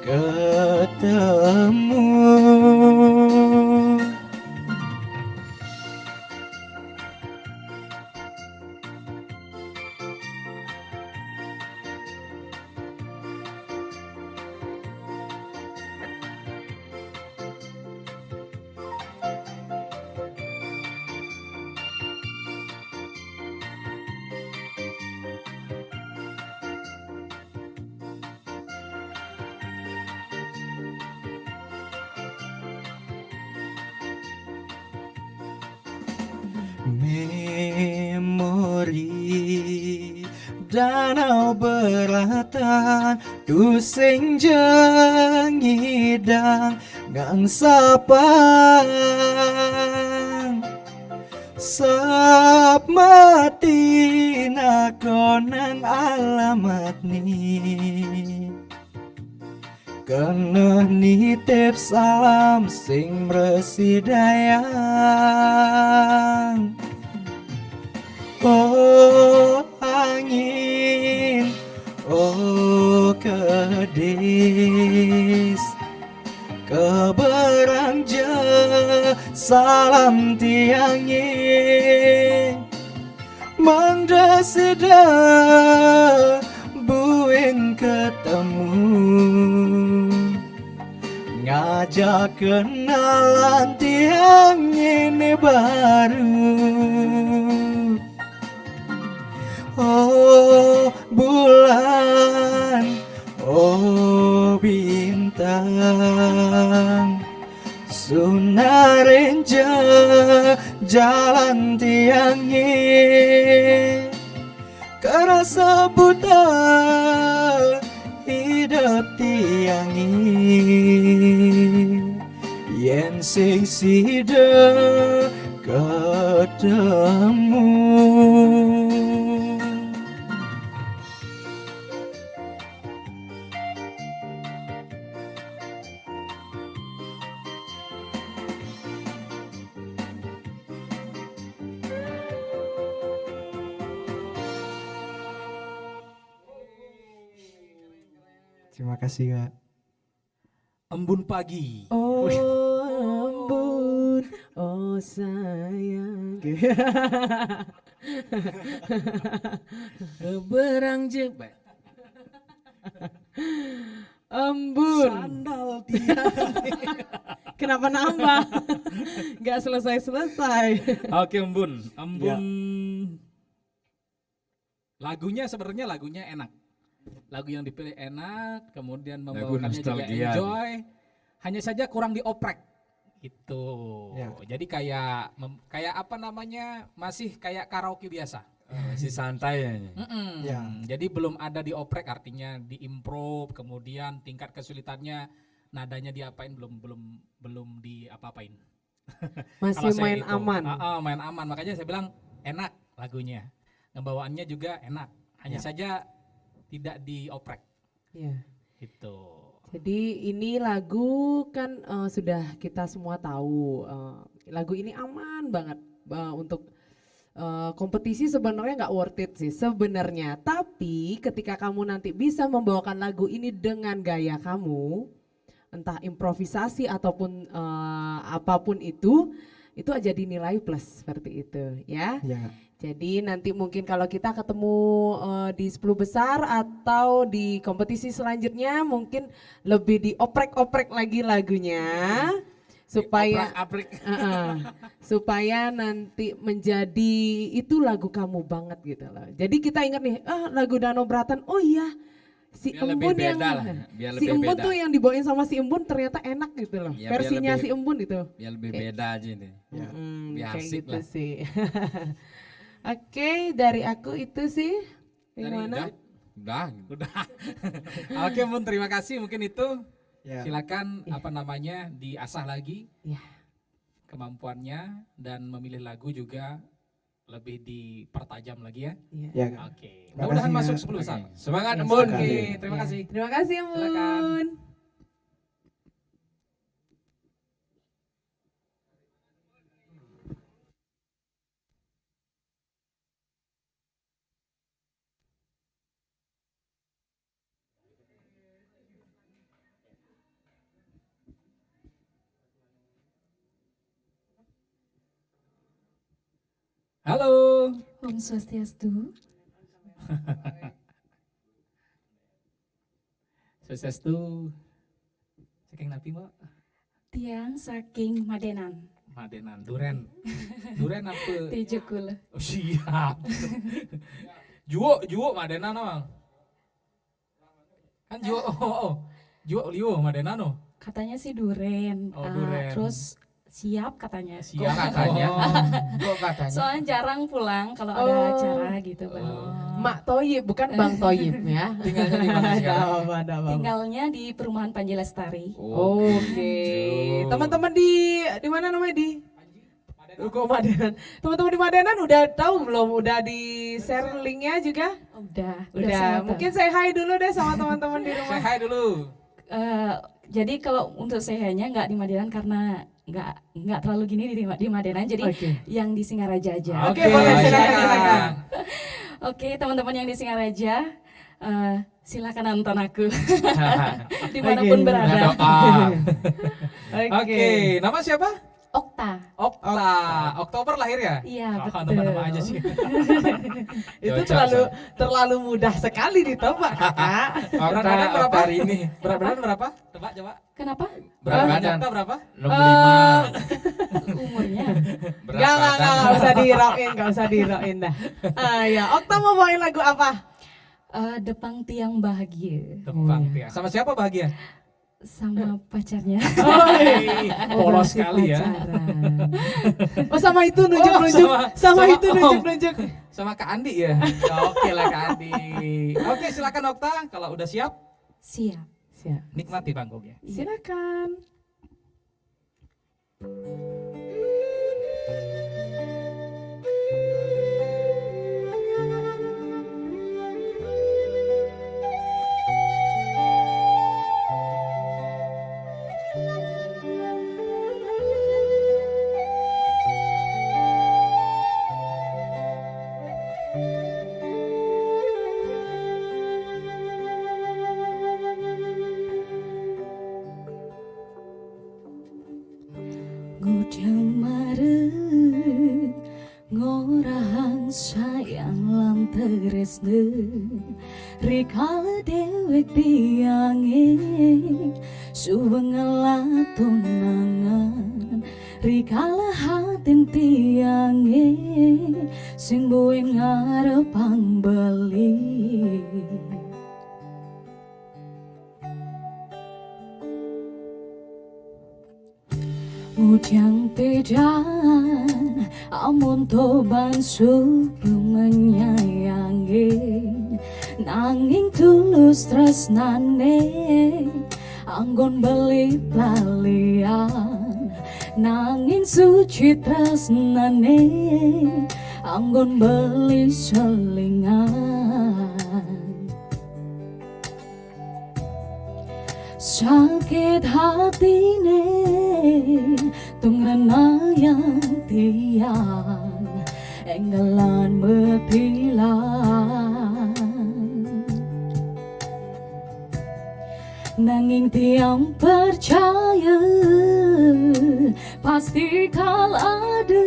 ketemu. Memori danau beratan tusing jengidang ngang sapang sap mati nakonang alamat ni kena nitip salam sing meresidayang. Oh angin, oh kedis, keberang je salam tiangi, mangda seda buin ketemu, ngajak kenalan tiang ini baru. Oh bulan, oh bintang, jalan tiangi, kerasa buta hidup tiangi, yen sing sida ketemu. Terima kasih Kak. Embun pagi. Oh embun, oh sayang. Berang jebak. Embun. Sandal tiang. Kenapa nambah? Gak selesai-selesai. Oke, Embun. Embun. Lagunya sebenarnya lagunya enak. Lagu yang dipilih enak, kemudian membawakannya juga nostalgia. enjoy. Hanya saja kurang dioprek. Gitu. Ya. Jadi kayak kayak apa namanya? Masih kayak karaoke biasa. Masih santai ya. Mm-mm. Ya. Jadi belum ada dioprek, artinya diimprove, kemudian tingkat kesulitannya nadanya diapain belum diapa-apain. Masih Kalau saya main itu, aman. main aman. Makanya saya bilang enak lagunya. Ngebawaannya juga enak. Hanya saja tidak dioprek. Iya. Gitu. Jadi ini lagu kan sudah kita semua tahu. Lagu ini aman banget untuk kompetisi sebenarnya nggak worth it sih sebenarnya. Tapi ketika kamu nanti bisa membawakan lagu ini dengan gaya kamu, entah improvisasi ataupun apapun itu aja dinilai plus seperti itu ya. Ya. Jadi nanti mungkin kalau kita ketemu di 10 besar atau di kompetisi selanjutnya mungkin lebih dioprek-oprek lagi lagunya supaya supaya nanti menjadi itu lagu kamu banget gitu loh. Jadi kita ingat nih, lagu Danau Bratan, oh iya si Biar lebih Embun yang beda lah, biar si lebih Embun beda. tuh yang dibawain sama si Embun ternyata enak gitu loh. Ya, biar Versinya lebih- si Embun itu. Biar lebih beda aja nih. Ya. Biar Kayak asik gitu lah. sih. Oke, dari aku itu sih. Gimana? Udah. Oke, Bun, terima kasih. Mungkin itu Ya. silakan apa namanya diasah lagi Ya. kemampuannya dan memilih lagu juga lebih dipertajam lagi ya. Iya. Ya. Oke. Terima Mudah-mudahan kasih, masuk Kak. 10 besar. Semangat Ya, Embun. Oke, sekali. terima Ya. kasih. Terima kasih Embun. Silakan. Halo. Om Swastiastu. Swastiastu. Saking napi, Mbak? Tiang saking Madenan. Madenan, Duren. Duren apa? Tijukul. Oh, siap. Juwo Madenan Bang. Kan Juwo, Juwo Liwo Madenan no. Katanya sih Duren. Oh, Duren. Terus siap katanya. Siap katanya. Oh. Gua katanya. Soalnya jarang pulang kalau ada Oh. acara gitu Bang. Mak Toyib bukan Bang Toyib ya. Tinggalnya di mana sekarang? Ada apa-apa. Tinggalnya di perumahan Panji Lestari. Oke. Teman-teman di mana namanya di Ruko Madenan. Teman-teman di Madenan udah tahu belum? Udah di share linknya juga? Udah Udah. semua Mungkin saya hi dulu deh sama teman-teman di Say rumah. hi dulu. Jadi kalau untuk sehanya nggak di Madenan karena nggak terlalu gini di Madenan. Jadi Oke. yang di Singaraja aja. Oke, boleh, silakan, silakan. Oke, teman-teman yang di Singaraja, silakan nonton aku dimanapun Oke. berada. Oke, nama siapa? Okta. Okta. Oktober lahir ya? Iya, Oh, betul. nama-nama aja sih. Itu Cocok, terlalu mudah sekali ditebak, Kakak. Berat badan Okta berapa? hari ini. Berat badan berapa? Coba. Kenapa? Berat badan Okta berapa? 65. Umurnya? Berat Enggak badan. usah enggak usah diroin dah. Ya, Okta mau bawain lagu apa? Depang Tiang Bahagia. Tepang ya. Sama siapa bahagia? sama pacarnya. Polos sekali ya. Pacaran. Oh sama itu nunjuk-nunjuk, sama itu nunjuk-nunjuk. Sama Kak Andi ya. Oke lah Kak Andi. Oke silakan Okta, kalau udah siap Siap. Siap. nikmati panggungnya. Silakan. Gudang mareh ngorahang sayang lan tresne rikala dewek biyange suwengela tunangan rikala hatin tiange sing boe ngarepang bali. Ujang pedan amun toban subuh menyayangi nanging tulus tresnane anggon beli lalian nanging suci tresnane anggon beli selingan. Sakit hatine tung renayang tiang enggalan metilan nanging tiang percaya pasti kal ada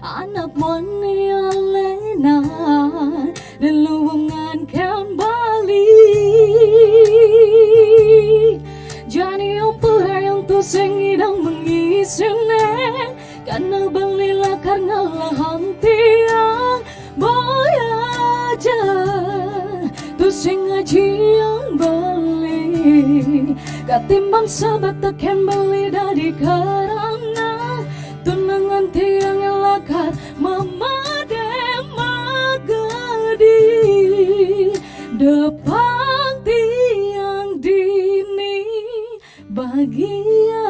anak moni alena leluhungan kembali. Jani yang perayang tu sengidang mengisine karena belilah karena lahang tiang boya aja tu sing ngaji yang beli katimbang sahabat tekan beli dari karena tunangan tiang yang lakar memade magadi depan tiang dini bahagia.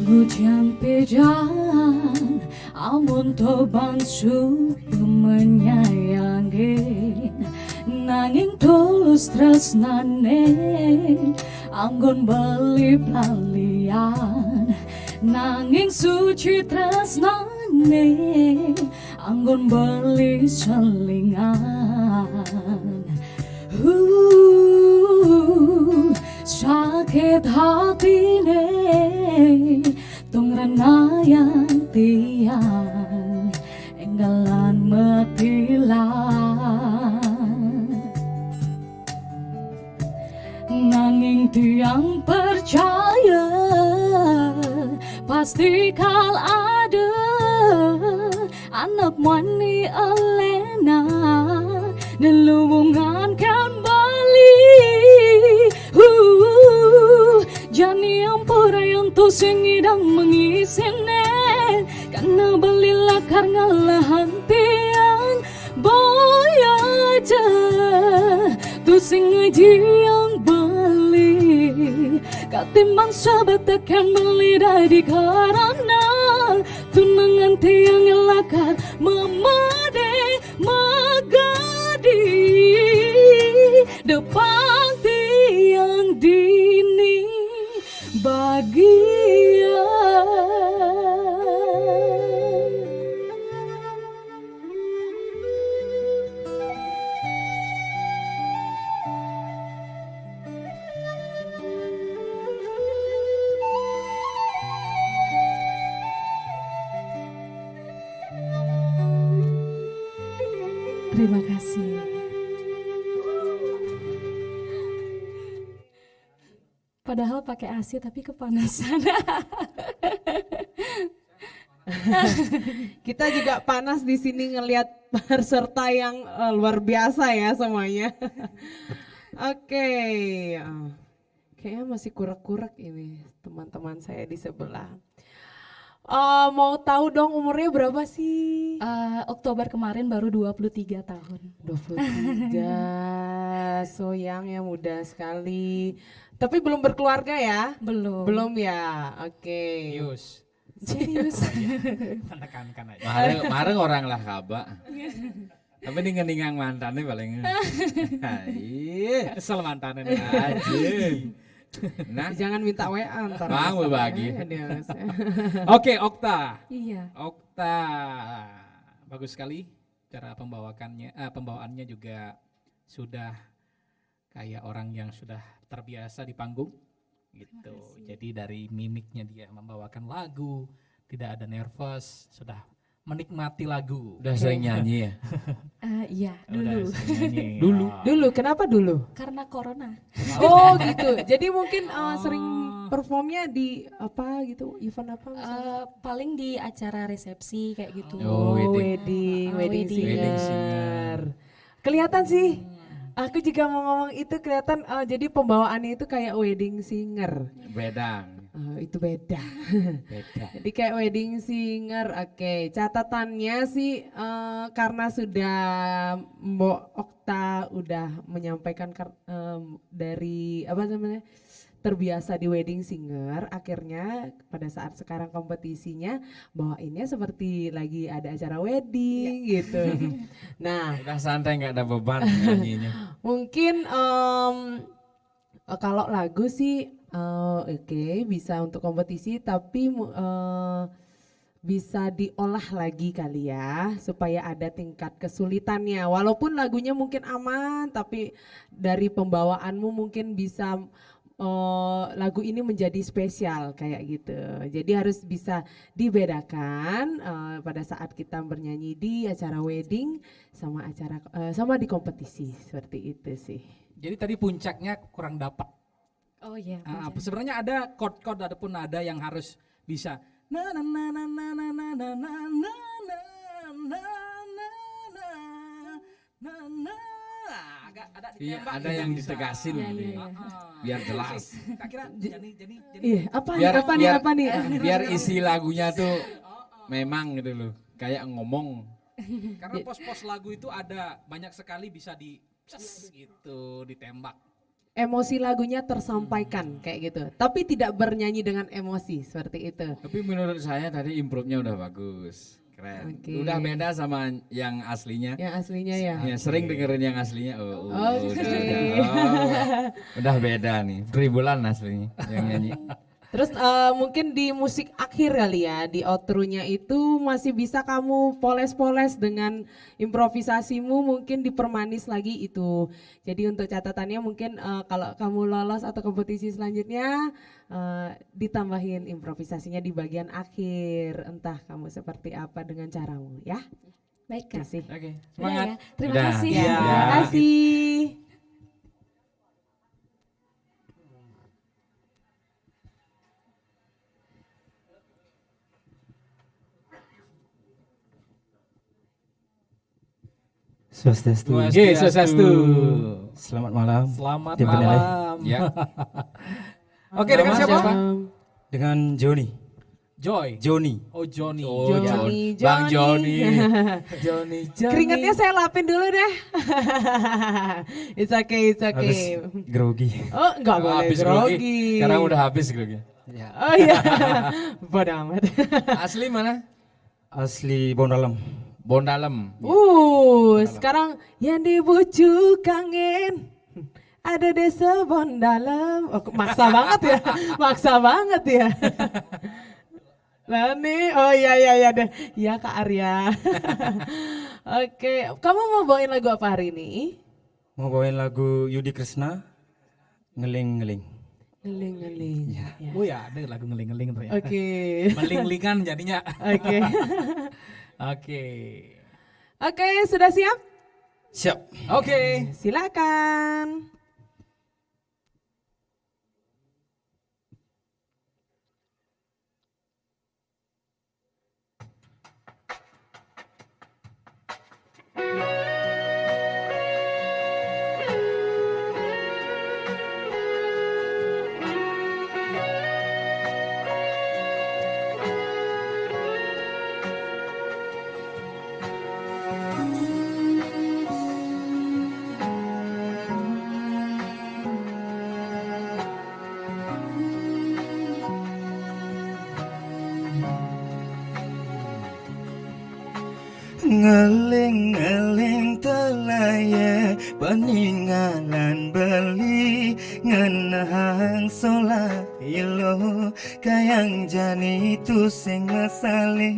Hujan pedan amun toban subuh menyayangi nanging tulus tresnane anggon beli lalian nanging suci tresnane anggon beli selingan. Sakit hatine tung renayang tiang enggalan metilan nanging tiang percaya pasti kal ada anak mani alena nelubungan kembali. Jani yang perayang tu sengidang mengisine karena belilah karena lahan tiang boya aja tu sing ngaji yang beli katimbang sahabat tekan beli dari karena tunangan tiang yang lakar memade maga di depan tiang dini bahagia. Terima kasih. Padahal pakai AC tapi kepanasan. Kita juga panas di sini ngelihat peserta yang luar biasa ya semuanya. Oke, kayaknya masih kurek-kurek ini teman-teman saya di sebelah. Mau tahu dong umurnya berapa sih? Oktober kemarin baru 23 tahun. 23, so young ya, muda sekali. Tapi belum berkeluarga ya? Belum. Belum ya, oke. Yus. Serius. Menekankan aja. Mareng orang lah kaba. Tapi ini ngeningang mantannya paling. Hai. Kesel mantannya. Anjing. Nah, Jangan minta WA ntar. Bang, masalah berbagi. ya, dia masalah. Oke, Okta. Iya. Okta. Bagus sekali cara pembawaannya juga sudah kayak orang yang sudah terbiasa di panggung gitu. Jadi dari mimiknya dia membawakan lagu, tidak ada nervous, sudah menikmati lagu. udah sering nyanyi ya. Iya, Udah dulu. sering nyanyi. Dulu, Oh. dulu, kenapa dulu? Karena corona. Oh gitu, jadi mungkin sering performnya di apa gitu, event apa misalnya? Paling di acara resepsi kayak gitu. Oh, wedding wedding. Wedding singer. Kelihatan sih, aku juga mau ngomong itu kelihatan, jadi pembawaannya itu kayak wedding singer. Bedang. Itu beda. Beda. Jadi kayak wedding singer, oke. Catatannya sih karena sudah Mbok Okta udah menyampaikan dari apa namanya terbiasa di wedding singer, akhirnya pada saat sekarang kompetisinya bawainnya seperti lagi ada acara wedding gitu. Nah, Udah santai nggak ada beban nyanyinya. mungkin kalau lagu sih oke, bisa untuk kompetisi tapi bisa diolah lagi kali ya supaya ada tingkat kesulitannya. Walaupun lagunya mungkin aman tapi dari pembawaanmu mungkin bisa lagu ini menjadi spesial kayak gitu. Jadi harus bisa dibedakan pada saat kita bernyanyi di acara wedding sama di kompetisi seperti itu sih. Jadi tadi puncaknya kurang dapat. Oh iya. Sebenarnya ada chord-chord ataupun ada yang harus bisa na na na na na na na na na na na na na agak ada Iya, ditembak ada juga yang bisa. ditegasin Iya, gitu iya, ya. iya. Biar jelas. Kira-kira jadi Iya, apa nih, Biar- apa nih, biar- apa nih? Biar isi lagunya tuh memang gitu loh. Kayak ngomong. karena pos-pos lagu itu ada banyak sekali bisa di gitu ditembak. Emosi lagunya tersampaikan kayak gitu. Tapi tidak bernyanyi dengan emosi seperti itu. Tapi menurut saya tadi improve-nya udah bagus. Keren. Oke. Udah beda sama yang aslinya. Yang aslinya ya. Ya, sering dengerin yang aslinya. Oke. Udah beda nih. Tribulan aslinya yang nyanyi. Terus mungkin di musik akhir kali ya, di outro-nya itu masih bisa kamu poles-poles dengan improvisasimu, mungkin dipermanis lagi itu. Jadi untuk catatannya mungkin kalau kamu lolos atau kompetisi selanjutnya ditambahin improvisasinya di bagian akhir. Entah kamu seperti apa dengan caramu ya. Baik, Oke Kak. sih. Oke, Udah semangat. ya. Terima Udah. kasih. Ya, terima kasih. Swastiastu. Swastiastu. Selamat malam. Selamat Dia penilai. malam. Ya. Oke, dengan Nama siapa? Dengan Joni. Joy. Joni. Oh, Johnny. Oh, Johnny, Bang Johnny. Johnny. Keringatnya saya lapin dulu deh. It's okay, it's Harus okay. grogi. Oh, enggak boleh Habis grogi. Sekarang udah habis grogi. Oh iya. Bodoh amat. Asli mana? Asli Bondalam. Bondalem. Sekarang yang dibujuk kangen ada desa Bondalem. Oh, maksa banget ya, maksa banget ya. Nah nih, oh iya deh, ya Kak Arya. Oke, kamu mau bawain lagu apa hari ini? Mau bawain lagu Yudi Krisna, Ngeling-ngeling. Ngeling-ngeling. Ya. Ya. Oh ya, ada lagu ngeling-ngeling tuh ya. Oke. Meling-lingan jadinya. Oke. Oke. Oke, sudah siap? Siap. Oke. Silakan. Ngeling-ngeling telaya peninggalan beli ngenahang sola ilo kayang jani tu sing mesali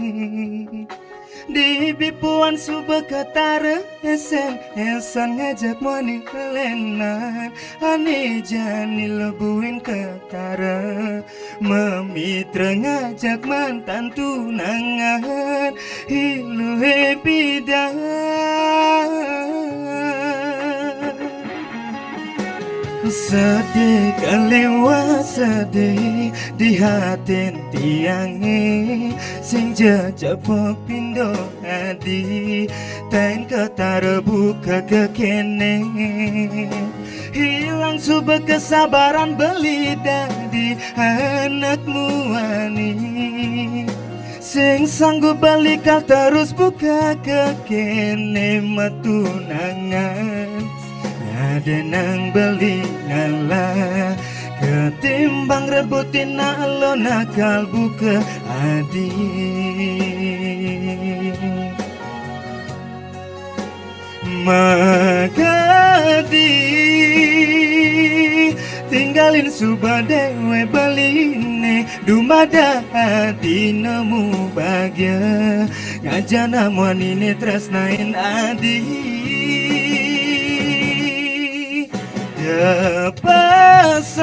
di bipuan subakatara esan ngajak mani kelenan ani jani lebuin ketara memitra ngajak mantan tunangan hilu bidan sedih kalewa sedih di hati tiange sing jajapok pindo adi ten ketara buka kekene hilang subah kesabaran beli dadi anakmu ani sing sanggup balikal terus buka kekene matunangan ada nang beli ngalah ketimbang rebutin lo nakal buka adi magadi tinggalin subah dewe baline dumada hati nemu bahagia ngajana muanine tresnain adi pesan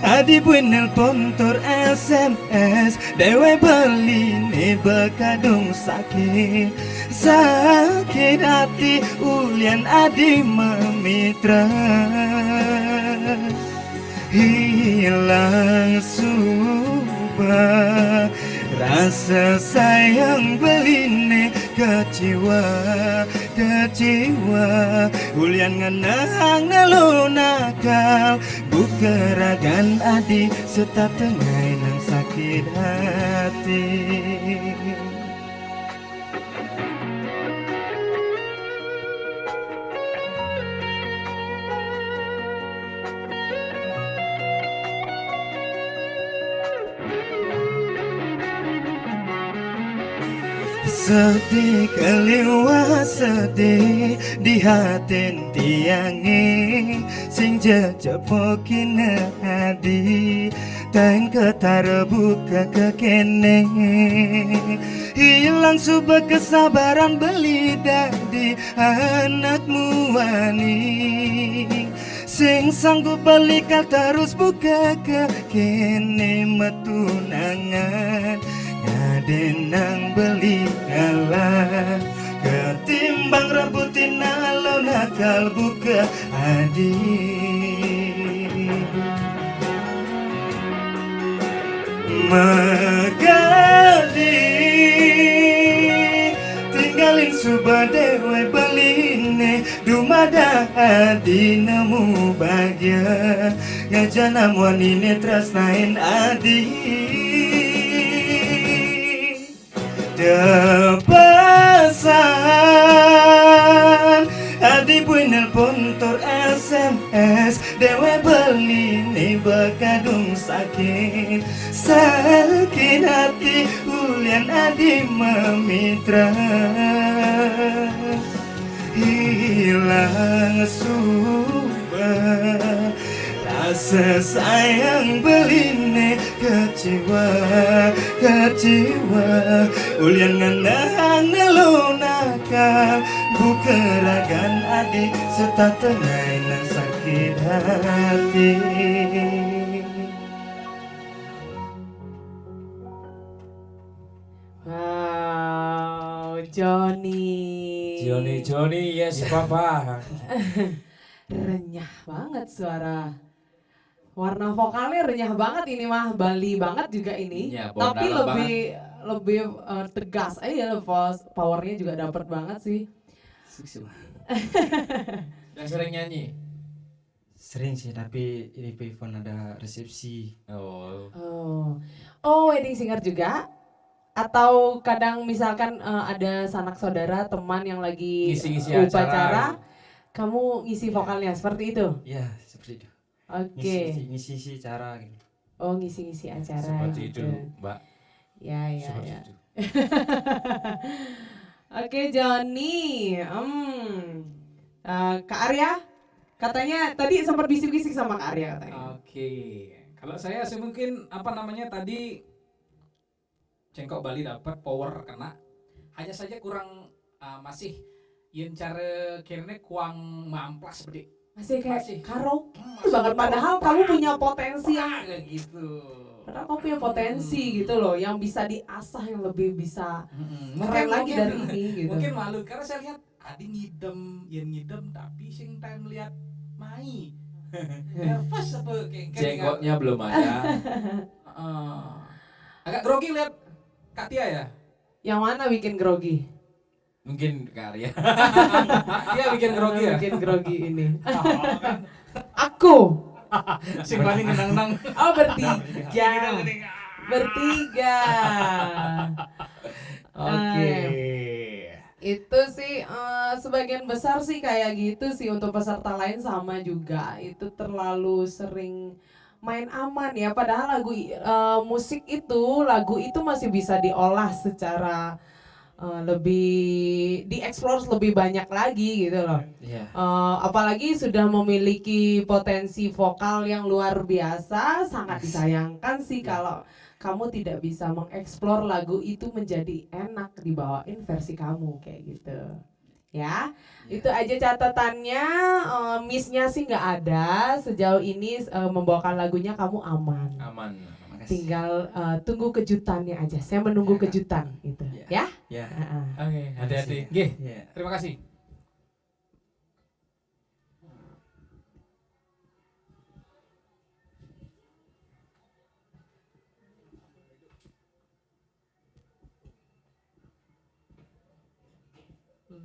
adi buin nelpon tur SMS dewe beline bekadung sakit hati ulian adi memitra hilang subah rasa sayang beline kecewa ulian ngenang ngelo nakal bukeragan adi serta tengai nang sakit hati sedih kelewa sedih di hati tiange sing jajapokin adi tan ketara buka kekene hilang subah kesabaran beli dadi anakmu wani sing sanggup balikal terus buka kekene matunangan nang beli ngalah ketimbang rebutin lo nakal buka adi magadi tinggalin subah dewe beline dumada adi nemu bahagia ngajana muanine tresnain adi pesan adi buin nelpon tur SMS es dewe beli ni bekadung sakit hati ulian adi memitra hilang subah rasa sayang beline kecewa ulian ngendang ngelunakal bukeragan adik serta tenai nan sakit hati. Wow, Johnny, yes papa. renyah banget suara. Warna vokalnya renyah banget ini mah, Bali banget juga ini. Iya, bawa Tapi dalam lebih tegas aja, powernya juga dapet banget sih. Yang sering nyanyi. Sering sih, tapi ini Payphone ada resepsi. Oh, wedding singer juga? Atau kadang misalkan ada sanak saudara, teman yang lagi Ngisi-ngisi upacara, kamu ngisi vokalnya seperti itu? Ya, seperti itu. Oke. Ngisi cara gitu. Oh, ngisi-ngisi acara. Seperti itu, gitu. Mbak. Ya. Seperti itu. Oke, Johnny. Kak Arya, katanya tadi sempat bisik-bisik sama Kak Arya katanya. Oke, kalau saya sih mungkin tadi Cengkok Bali dapat power kena, hanya saja kurang masih yang cara kayaknya kuang mamplas seperti Masih kayak karaoke banget, padahal kamu punya potensi yang kayak gitu. Padahal kamu punya potensi gitu loh, yang bisa diasah, yang lebih bisa keren lagi dari ini gitu. Mungkin malu karena saya lihat Adi ngidem tapi sing time lihat Mai. Nervous apa kayak Jenggotnya belum ada. Agak grogi lihat Katia ya. Yang mana bikin grogi? Mungkin karya. Dia bikin grogi ya. Bikin grogi ini. Aku. Sing paling ngenang-nang. Oh, bertiga. Oke. Itu sih sebagian besar sih kayak gitu sih, untuk peserta lain sama juga. Itu terlalu sering main aman ya, padahal lagu itu masih bisa diolah secara lebih dieksplor lebih banyak lagi gitu loh. Iya. Apalagi sudah memiliki potensi vokal yang luar biasa, sangat disayangkan sih kalau kamu tidak bisa mengeksplor lagu itu menjadi enak dibawain versi kamu kayak gitu. Ya, itu aja catatannya. Miss-nya sih nggak ada sejauh ini. Membawakan lagunya kamu aman. Aman. Tinggal tunggu kejutannya aja. Saya menunggu kejutan itu. Ya. Ya. Oke, hati-hati. Nggih. Ya. Terima kasih.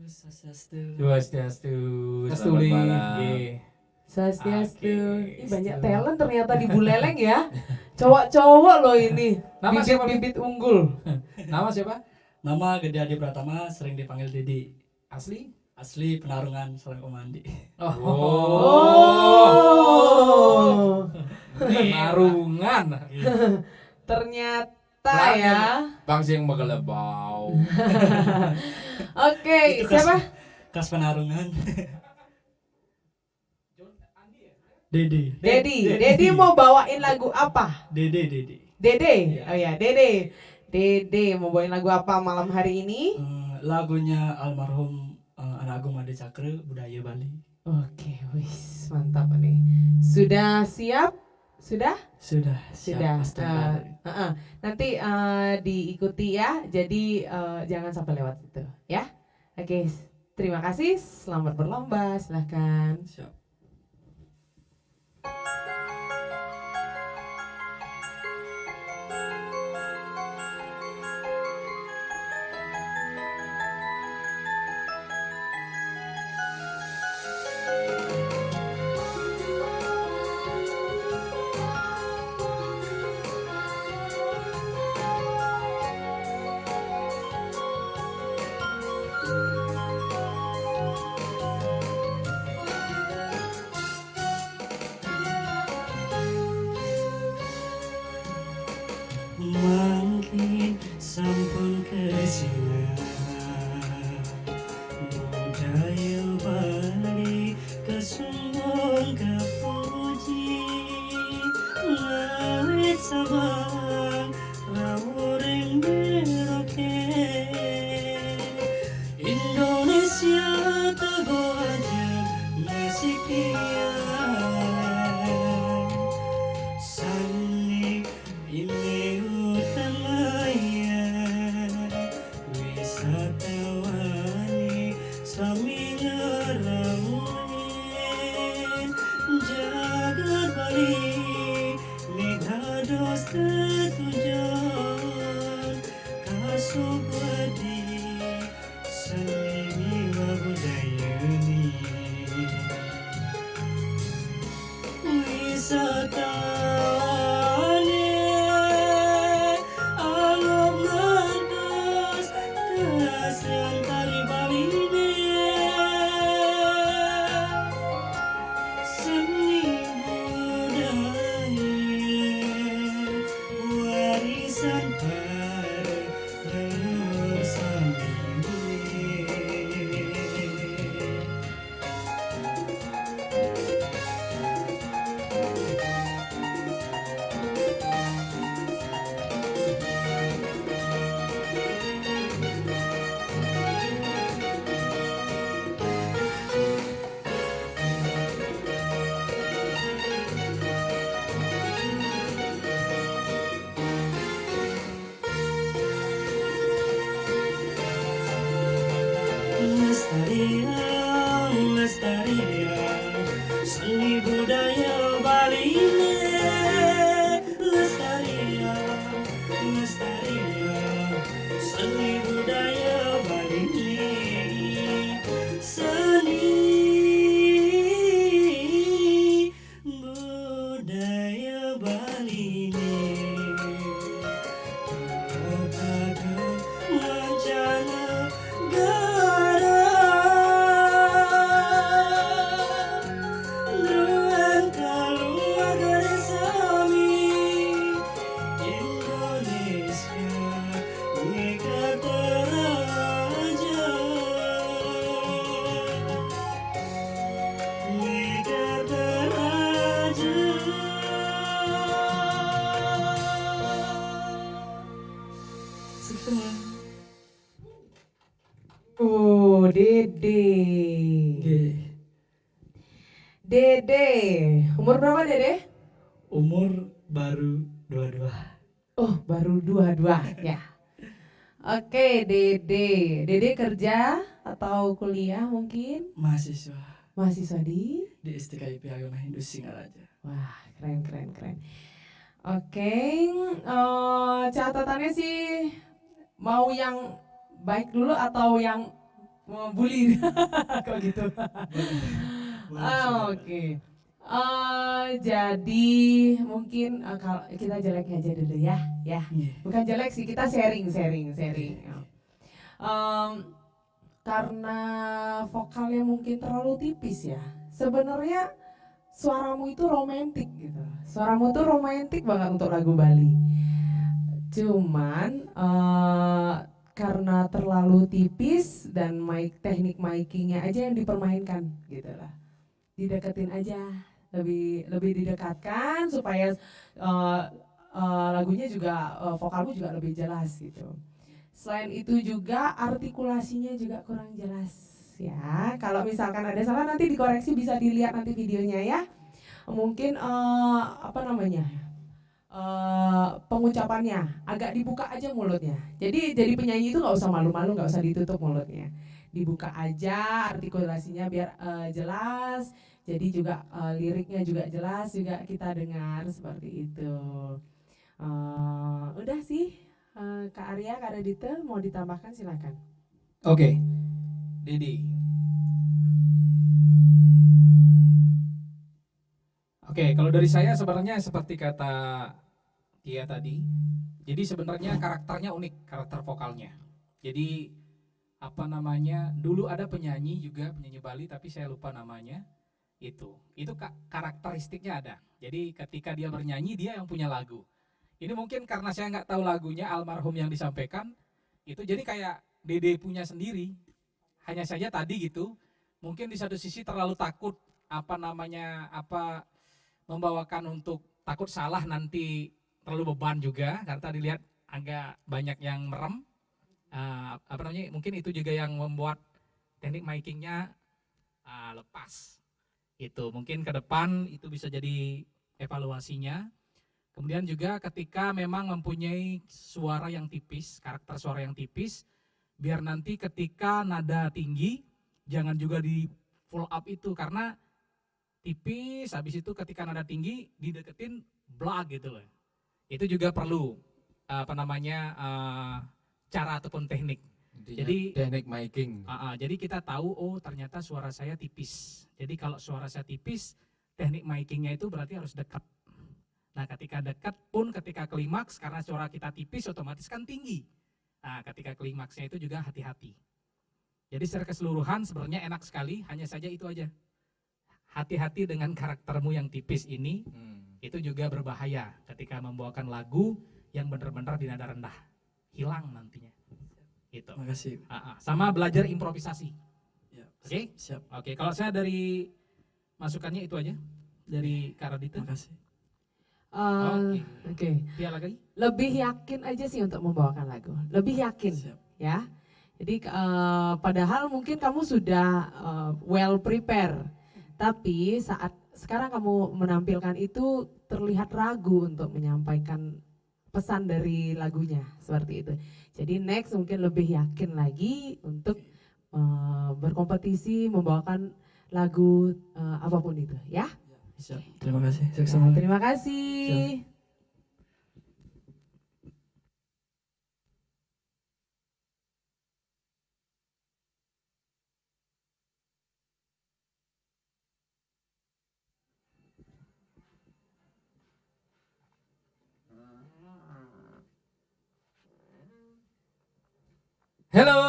Swastiastu. Astuli. Selamat malam. Nggih. Swastiastu. Oke, Ih, banyak talent ternyata di Buleleng ya. Cowok-cowok loh ini. Nama siapa? Bibit unggul. Nama siapa? Nama Gede Adi Pratama, sering dipanggil Dedi. Asli? Asli Penarungan, Selang Komandi. Oh. Penarungan. Ternyata ya. Bang sing megelebau. Oke, siapa? Kas Penarungan. Dedi mau bawain lagu apa? Dede. Dede. Oh ya, Dede mau bawain lagu apa malam hari ini? Lagunya almarhum Anak Agung Ade Cakra, Budaya Bali. Oke, wis mantap nih. Sudah siap? Sudah. Nanti diikuti ya. Jadi jangan sampai lewat itu, ya. Oke, terima kasih. Selamat berlomba. Silahkan. Siap. sabang rawuring beroke Indonesia teguh aja masih kian Sani ini hutan maya wisatawani sami ngeramuin jagat Bali Meghados tertujuan kasubadi seni miwa budayani wisatawani alum ngantos keaslian tari Bali seni budaya warisan para leluhur sami Lestarian seni budaya Bali lestarian seni budaya Bali seni budaya Bali merupakan mancanegara Druan keluarga resami Indonesia Mega Teraja Mega Teraja Semua Oh, Dede. Dede, umur berapa Dede? Umur baru 22. Oh, baru 22 ya. Oke, Dede. Dede kerja atau kuliah mungkin? Mahasiswa Mahasiswa di? di STKIP Agama Hindu Singaraja. Wah, keren. Oke, catatannya sih mau yang baik dulu atau yang mau bully? Kok gitu? Oke. Jadi mungkin kalau kita jeleknya aja dulu ya. Bukan jelek sih, kita sharing. Karena vokalnya mungkin terlalu tipis ya. Sebenarnya suaramu itu romantis gitu. Suaramu tuh romantis banget untuk lagu Bali. Cuman karena terlalu tipis dan teknik micingnya aja yang dipermainkan gitu lah. Dideketin aja, lebih didekatkan supaya lagunya juga vokalmu juga lebih jelas gitu. Selain itu juga artikulasinya juga kurang jelas ya. Kalau misalkan ada salah nanti dikoreksi, bisa dilihat nanti videonya ya. Mungkin pengucapannya agak dibuka aja mulutnya. Jadi penyanyi itu nggak usah malu-malu, nggak usah ditutup mulutnya. Dibuka aja artikulasinya biar jelas. Jadi juga liriknya juga jelas juga kita dengar seperti itu. Udah sih, Kak Arya, Kak Radita mau ditambahkan silakan. Oke, Dedi. Oke, kalau dari saya sebenarnya seperti kata Tia tadi. Jadi sebenarnya karakternya unik, karakter vokalnya. Jadi dulu ada penyanyi Bali tapi saya lupa namanya. Itu karakteristiknya ada. Jadi ketika dia bernyanyi, dia yang punya lagu. Ini mungkin karena saya nggak tahu lagunya almarhum yang disampaikan, itu jadi kayak Dede punya sendiri. Hanya saja tadi gitu, mungkin di satu sisi terlalu takut membawakan untuk takut salah nanti terlalu beban juga karena tadi lihat agak banyak yang merem. Mungkin itu juga yang membuat teknik makingnya lepas. Itu mungkin ke depan itu bisa jadi evaluasinya. Kemudian juga ketika memang mempunyai suara yang tipis, karakter suara yang tipis, biar nanti ketika nada tinggi jangan juga di full up itu, karena tipis habis itu ketika nada tinggi dideketin blag gitu loh. Itu juga perlu cara ataupun teknik. Intinya Jadi teknik miking. jadi kita tahu oh ternyata suara saya tipis. Jadi kalau suara saya tipis, teknik makingnya itu berarti harus dekat. Nah ketika dekat pun ketika klimaks, karena suara kita tipis otomatis kan tinggi. Nah ketika klimaksnya itu juga hati-hati. Jadi secara keseluruhan sebenarnya enak sekali, hanya saja itu aja. Hati-hati dengan karaktermu yang tipis ini, itu juga berbahaya ketika membawakan lagu yang benar-benar di nada rendah. Hilang nantinya. Gitu. Makasih. Sama belajar improvisasi. Ya, Oke? siap. Oke, kalau saya dari masukannya itu aja. Dari Kak Radita. Makasih. Oke. Dia lagi? Lebih yakin aja sih untuk membawakan lagu. Lebih yakin, Siap. ya. Jadi padahal mungkin kamu sudah well prepare, tapi saat sekarang kamu menampilkan itu terlihat ragu untuk menyampaikan pesan dari lagunya seperti itu. Jadi next mungkin lebih yakin lagi untuk berkompetisi membawakan lagu apapun itu, ya. Siap. Terima kasih. Ya, terima kasih. Halo.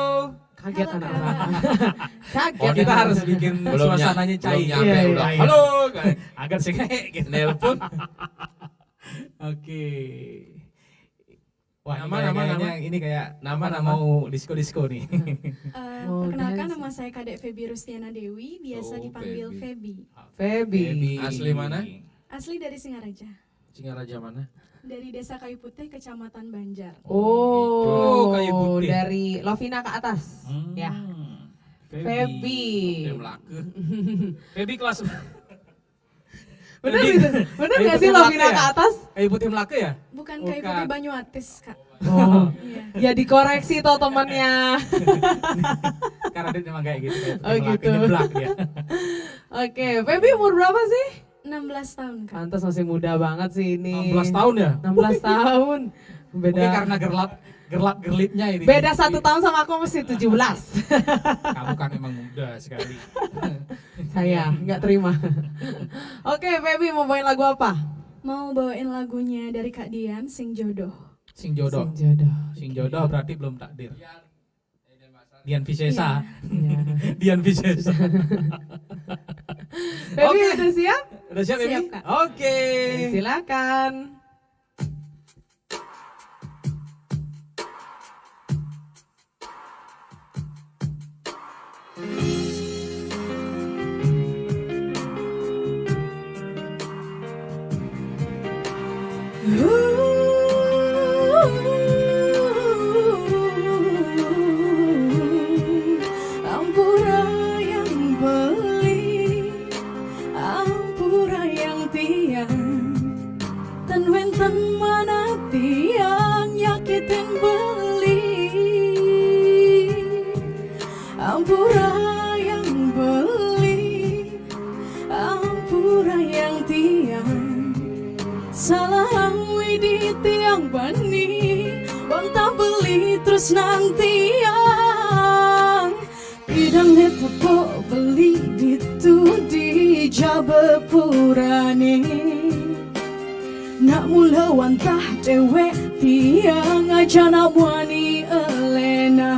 Kaget Halo, anak-anak. Kak. Kaget. Kita harus bikin suasananya cair. nyampe Iya, udah. iya. Halo. Agak sih kayak gitu. Nelpon. Oke. Wah, Nama. ini kayak Nama. mau disco-disco nih. Oh, Perkenalkan dance. nama saya Kadek Febi Rustiana Dewi, biasa Oh, dipanggil Febi. Febi. Feby. Asli mana? Asli dari Singaraja. Singaraja mana? Dari Desa Kayu Putih, Kecamatan Banjar. Oh, Kayu Putih. dari Lovina ke atas. Ya. Feby. Febi kelas. Bener Feby. itu? Bener Kayu gak sih Putih Lovina Melaka ke ya? atas? Kayu Putih Melaka ya? Bukan Kayu Bukan. Putih Banyuatis, Kak. Oh, Iya. ya dikoreksi toh temannya. Karena dia memang kayak gitu. Kayu Putih Oh, Melaka, gitu. nyeblak dia. Oke, Feby umur berapa sih? 16 tahun, Kak. Pantas masih muda banget sih ini. 16 tahun ya? 16 tahun. Mungkin Beda karena gerlap-gerlipnya ini. beda 1 tahun sama aku mesti 17. Kamu kan emang muda sekali. Saya nggak terima. Oke, Feby mau bawain lagu apa? Mau bawain lagunya dari Kak Dian, Sing Jodoh. Sing jodoh. Sing jodoh. Sing jodoh berarti belum takdir. Dian Visesa. Iya. Dian Visesa. Feby udah siap? Udah siap ya? Siap, Bi? Kak. Oke. Silakan. Ampura yang beli, ampura yang tiang, dan wenten mana tiang nyakitin beli. Ampura yang beli, ampura yang tiang, salah widi tiang bani, bang tak beli terus nanti yang bidang tepuk beli itu di Jabepurane. Nak mula wantah dewe tiang aja nak wani elena.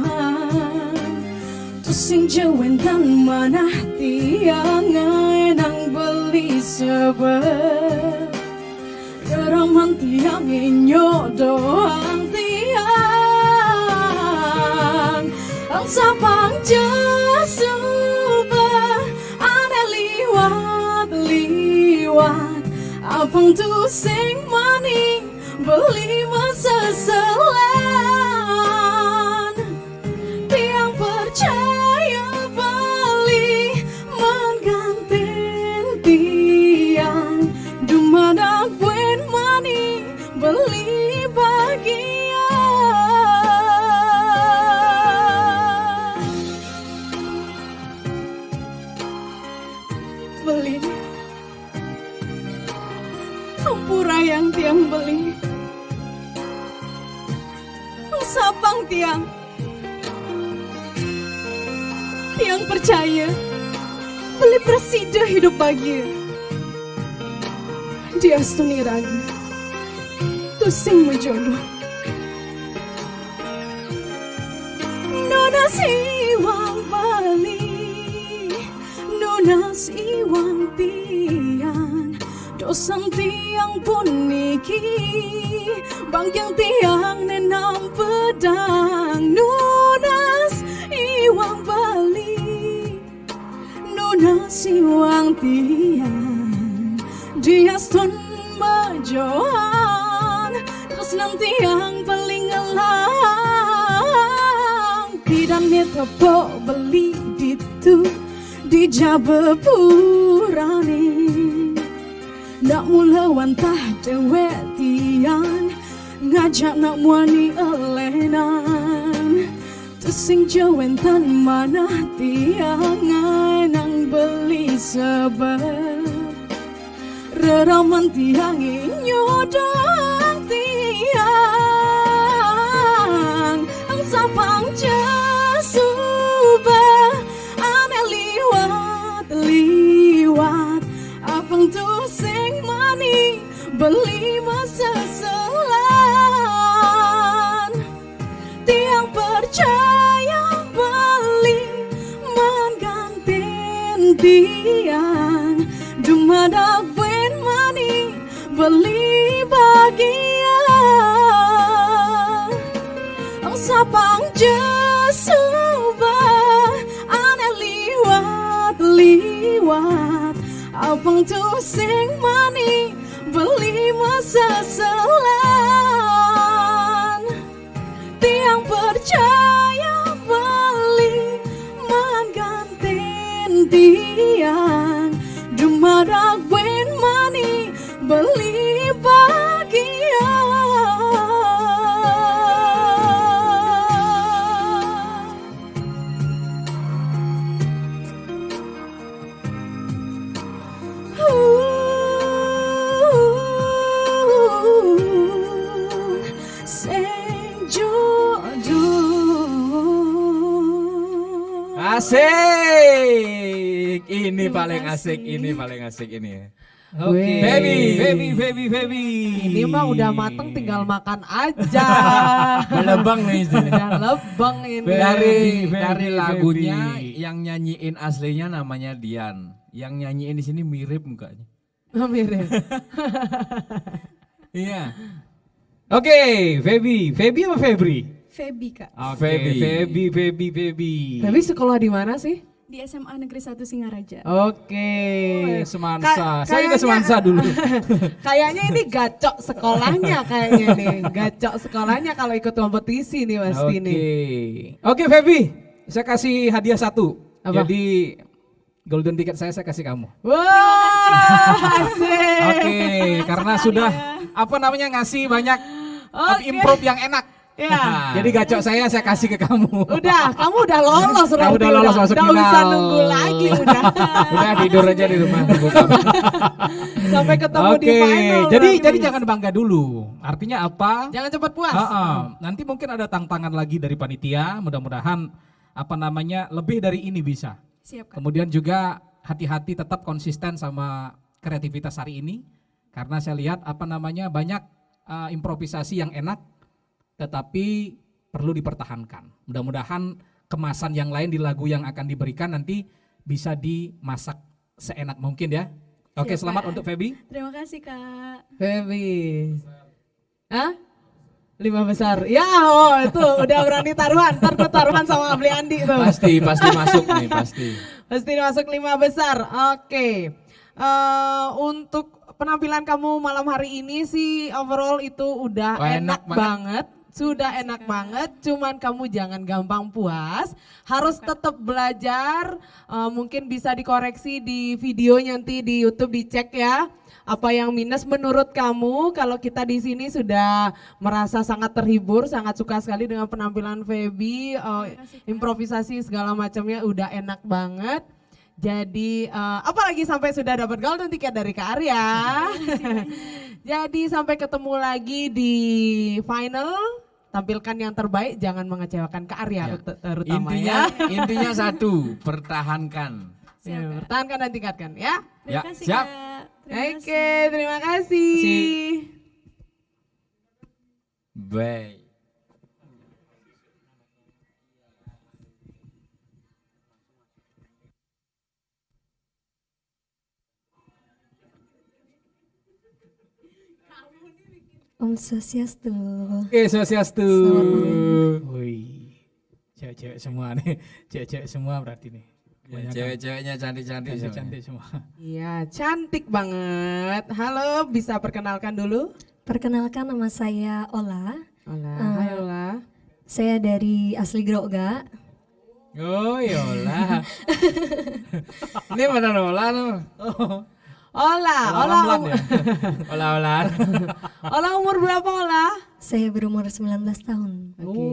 Tusing jewentan mana tiang enang beli sebab. Geraman tiang inyo doang tiang ang sapang jasuba ane liwat abang tusing maning beli masa selan. Tiang percaya beli mengganti tiang. Dumada kuen mani beli bahagia. Beli sampura yang tiang beli, sapang tiang percaya beli presida hidup bahagia. Dia stuni ragu tusing menjodoh. Nona siwang bali, nona siwang tiang, dosan tiang pun niki, bangkyang tiang nenam pedang. Nunas iwang bali, nunas iwang tiang, dia stun majoan, terus nanti yang paling ngelang. Pidamnya tepok beli ditu di Jabe Purane. Nak mula wantah dewe tiang, ngajak nak muani elenan. Tusing jawentan mana tiang, nang beli sebab. Reraman tiang nyodang tiang, ang sapang jasuba, ane liwat, apang tusing mani beli masa selan. Tiang percaya beli mengganti tiang, dumada beli bahagia. Ang sapang jasuba, ane liwat, apang tusing mani beli masa selan. Tiang percaya beli mengganti tiang, dumada gwen mani beli bahagia. Sing jodoh. Asik. Ini paling asik, ini paling asik ini. Oke, Feby. Ini mah udah mateng, tinggal makan aja. Melebang nih sini. Udah lebang ini. Dari lagunya yang nyanyiin aslinya namanya Dian, yang nyanyiin di sini mirip mukanya. Mirip. Iya. Oke, Feby apa Febri? Feby kak. Feby. Feby sekolah di mana sih? Di SMA Negeri 1 Singaraja. Oke. Semansa. Saya juga Semansa dulu. Kayaknya ini gacok sekolahnya kayaknya nih. Gacok sekolahnya kalau ikut kompetisi nih pasti nih. Oke, Feby. Saya kasih hadiah 1. Apa? Jadi golden ticket saya kasih kamu. Wah, asik. Oke, karena sudah ngasih banyak improve yang enak. Ya. Jadi gacok saya kasih ke kamu. Udah, kamu udah lolos. Kamu udah lolos masuk final. Udah usah nunggu lagi udah. Udah tidur aja di rumah nunggu kamu. Sampai ketemu di final. Jadi jangan bangga dulu. Artinya apa? Jangan cepat puas. Nanti mungkin ada tantangan lagi dari panitia. Mudah-mudahan lebih dari ini bisa. Siap, Kak. Kemudian juga hati-hati tetap konsisten sama kreativitas hari ini. Karena saya lihat banyak improvisasi yang enak. Tetapi perlu dipertahankan. Mudah-mudahan kemasan yang lain di lagu yang akan diberikan nanti bisa dimasak seenak mungkin ya. Oke, selamat untuk Feby. Terima kasih Kak. Feby. 5 besar. Ya, itu udah berani taruhan. Ntar gue taruhan sama Abli Andi tuh. Pasti masuk nih, pasti. Pasti masuk 5 besar. Oke. Untuk penampilan kamu malam hari ini sih overall itu udah enak banget. Sudah enak banget, cuman kamu jangan gampang puas, harus tetap belajar, mungkin bisa dikoreksi di video nanti di YouTube dicek ya. Apa yang minus menurut kamu? Kalau kita di sini sudah merasa sangat terhibur, sangat suka sekali dengan penampilan Feby, improvisasi segala macamnya udah enak banget. Jadi apalagi sampai sudah dapat golden ticket dari Kak Arya. Jadi sampai ketemu lagi di final. Tampilkan yang terbaik, jangan mengecewakan Kak Arya terutama Intinya satu, pertahankan. Ya, pertahankan dan tingkatkan ya. Ya, siap. Oke, terima kasih. Baik. Om Swastiastu. Oke, Swastiastu. Wih, cewek-cewek semua nih, cewek-cewek semua berarti nih. Ya, cewek-ceweknya cantik-cantik semua. Cantik semua. Iya, cantik banget. Halo, bisa perkenalkan dulu? Perkenalkan, nama saya Ola. Ola, hai Ola. Saya dari asli Grogga. Oh, Yola. Ini mana Ola tuh? Ola umur berapa Ola? Saya berumur 19 tahun. Oke,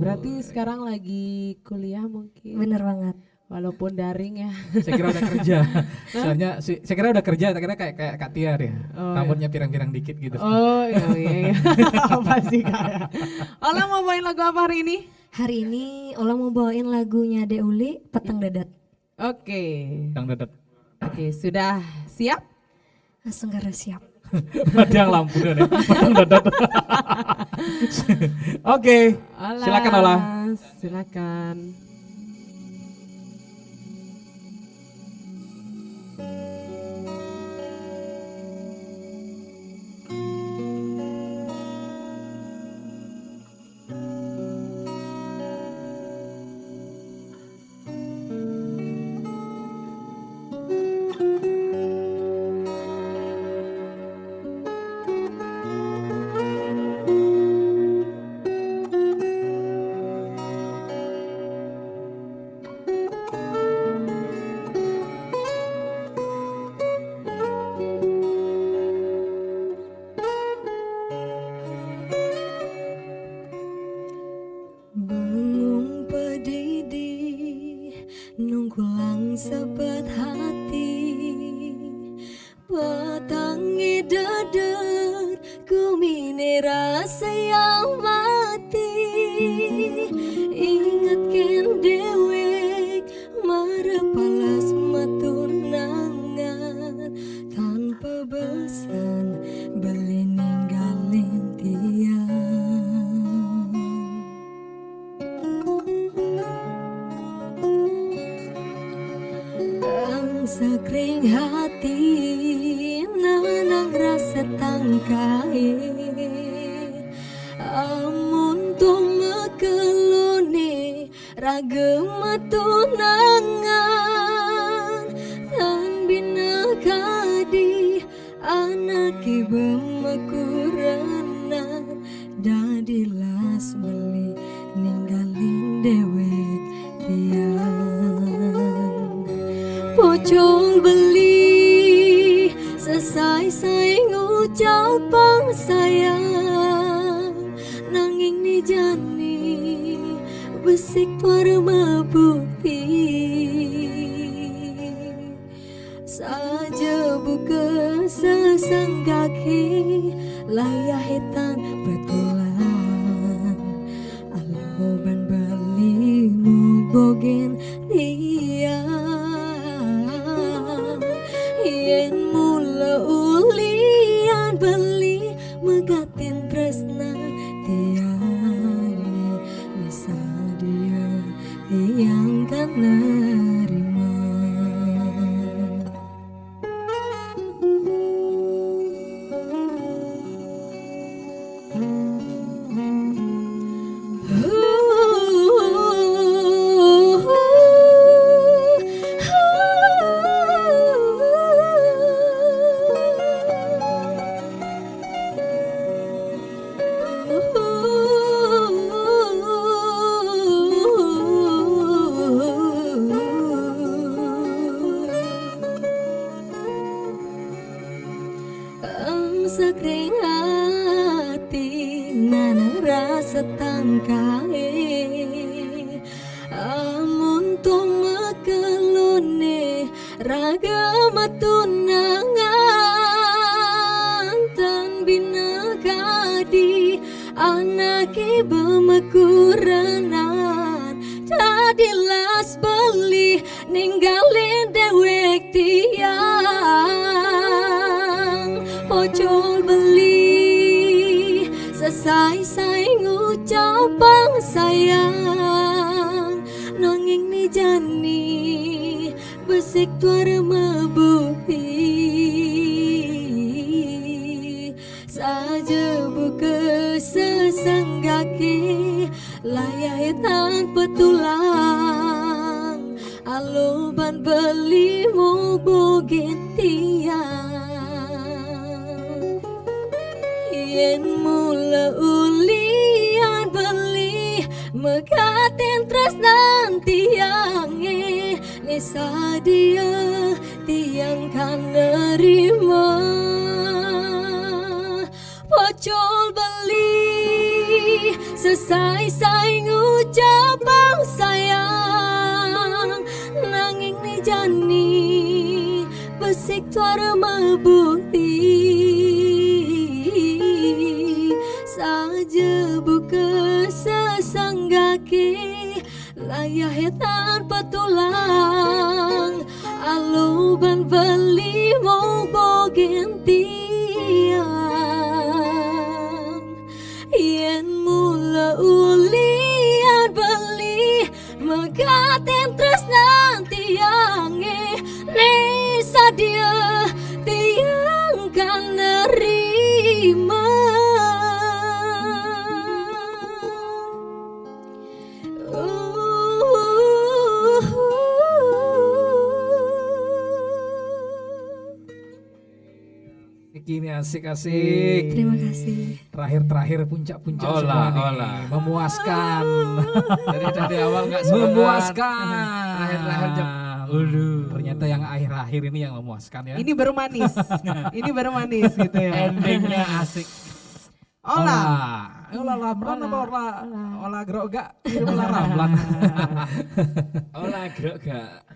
berarti sekarang lagi kuliah mungkin. Bener banget. Walaupun daring ya. Saya kira udah kerja. Soalnya saya kira udah kerja, saya kira kayak Kak Tiar ya. Rambutnya pirang-pirang dikit gitu. Oh iya. Apa sih Kak? Ola mau bawain lagu apa hari ini? Hari ini Ola mau bawain lagunya Deuli, Petang Dadat. Oke. Petang Dadat. Oke, sudah siap? Langsung karena siap. Padang lampu nih. Petang Dadat. Oke. Silakan Ola. Silakan. Sekring hati nanang rasa tangkai amun tuh mekelone ragem tunangan tan bina kadi anak ibu makurana dadilas beli ninggalin dewek tiang pocong beli selesai saya ngucapang sayang nanging ni jani besik parma bukti saja buka sesang kaki layah hitan betulan aloban balimu bogen dia yen mula ulian beli megatin tresna tiane bisa dia yang kan nerima sekring hati nanang rasa tangkae amun tong mekelone raga matunangan tan bina kadi anake bemakuranan tadilas beli ninggalin dewek tiang pocol beli sesai-sai ngucapang sayang nanging ni jani besik tuara mebuhi saja buka sesenggaki layai tanpa tulang aloban beli mau bogin tiang yen mula ulian beli mekaten tresnan tiange nisa dia tiang kan nerima pocol beli sesai-sai ngucapang sayang nanging ni jani besik tuara mebuti saja buka sesenggaki layah tanpa tulang aluban beli mau bogin tiang yen mula ulian beli megaten tresnan tiange nisa dia tiang kan nerima Ini asik-asik. Terima kasih. Terakhir puncak-puncak semua nih. Memuaskan. Dari awal nggak Memuaskan. Terakhir jam. Ternyata yang akhir-akhir ini yang memuaskan ya. Ini baru manis. Ini baru manis gitu ya. Endingnya asik. Ola. Ola lamlan apa ola groga? Ola ramlan. Olah gerak gak?